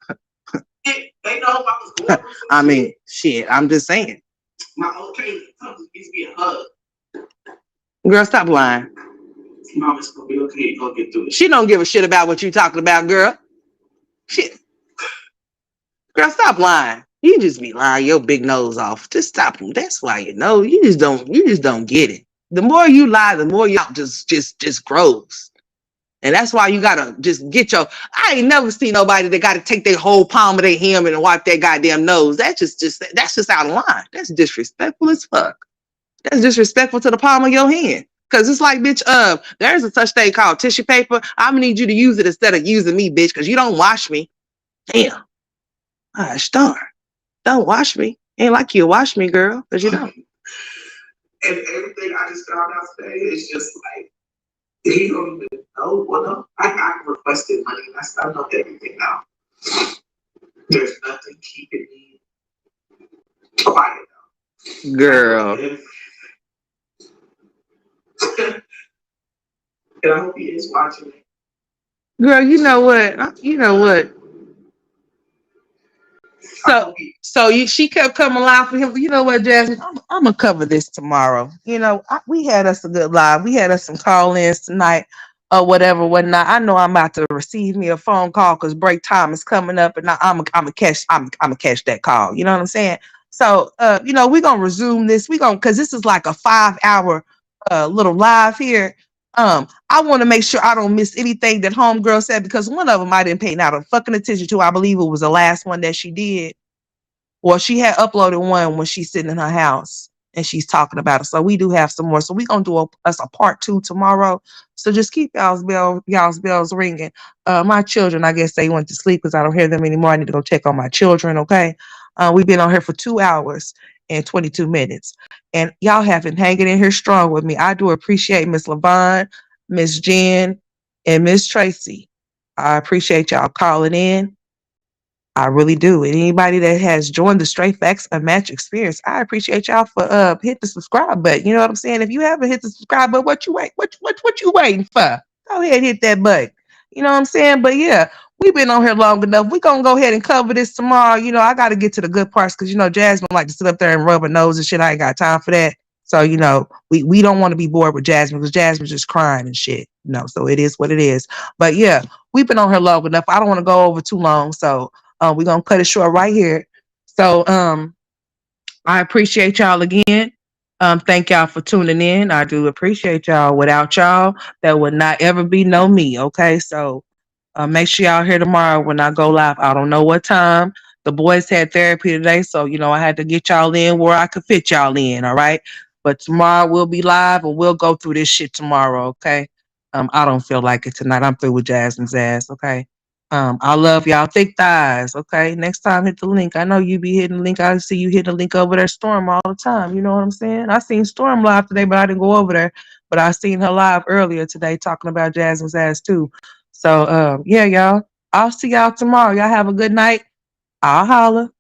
They know if I was going I mean, shit. I'm just saying. My old trainer used to be a hug. Girl, stop lying. Mama's gonna be okay. Gonna get through it. She don't give a shit about what you talking about, girl. Shit. Girl, stop lying. You just be lying your big nose off. Just stop. That's why you know you just don't get it. The more you lie, the more y'all just grows. And that's why you gotta just get your. I ain't never seen nobody that gotta take their whole palm of their hand and wipe their goddamn nose. That's just out of line. That's disrespectful as fuck. That's disrespectful to the palm of your hand. Cause it's like, bitch, there's a such thing called tissue paper. I'm gonna need you to use it instead of using me, bitch, because you don't wash me. Damn. Gosh darn. Don't wash me. Ain't like you wash me, girl, because you don't. And everything I just found out today is just like, he don't even know. Well, no, I requested money and I know everything now. There's nothing keeping me quiet now. Girl. And I hope he is watching me. Girl, you know what? You know what? She kept coming live for him. You know what, Jasmine? I'm gonna cover this tomorrow. You know, we had us a good live. We had us some call-ins tonight, or whatever, whatnot. I know I'm about to receive me a phone call because break time is coming up, and I'm gonna catch that call. You know what I'm saying? So, you know, we're gonna resume this. Because this is like a 5-hour little live here. I want to make sure I don't miss anything that homegirl said, because one of them I didn't pay not a fucking attention to. I believe it was the last one that she did. Well, she had uploaded one when she's sitting in her house and she's talking about it. So we do have some more. So we're gonna do a part 2 tomorrow. So just keep y'all's bells ringing. My children, I guess they went to sleep because I don't hear them anymore. I need to go check on my children. Okay. We've been on here for 2 hours and 22 minutes. And y'all have been hanging in here strong with me. I do appreciate Miss Levon, Miss Jen, and Miss Tracy. I appreciate y'all calling in. I really do. And anybody that has joined the Straight Facts Unmatched Experience, I appreciate y'all for hit the subscribe button. You know what I'm saying? If you haven't hit the subscribe button, what you waiting for? Go ahead and hit that button. You know what I'm saying? But yeah, we've been on here long enough. We're gonna go ahead and cover this tomorrow. You know, I gotta get to the good parts because you know Jasmine like to sit up there and rub her nose and shit. I ain't got time for that. So, you know, we don't want to be bored with Jasmine because Jasmine's just crying and shit. You know, so it is what it is. But yeah, we've been on here long enough. I don't want to go over too long. So we're going to cut it short right here. So I appreciate y'all again. Thank y'all for tuning in. I do appreciate y'all. Without y'all, there would not ever be no me, okay? So make sure y'all here tomorrow when I go live. I don't know what time. The boys had therapy today, so, you know, I had to get y'all in where I could fit y'all in, all right? But tomorrow we'll be live and we'll go through this shit tomorrow, okay? I don't feel like it tonight. I'm through with Jasmine's ass, okay? I love y'all. Thick thighs, okay? Next time, hit the link. I know you be hitting the link. I see you hitting the link over there, Storm, all the time. You know what I'm saying? I seen Storm live today, but I didn't go over there. But I seen her live earlier today talking about Jasmine's ass, too. So, yeah, y'all. I'll see y'all tomorrow. Y'all have a good night. I'll holla.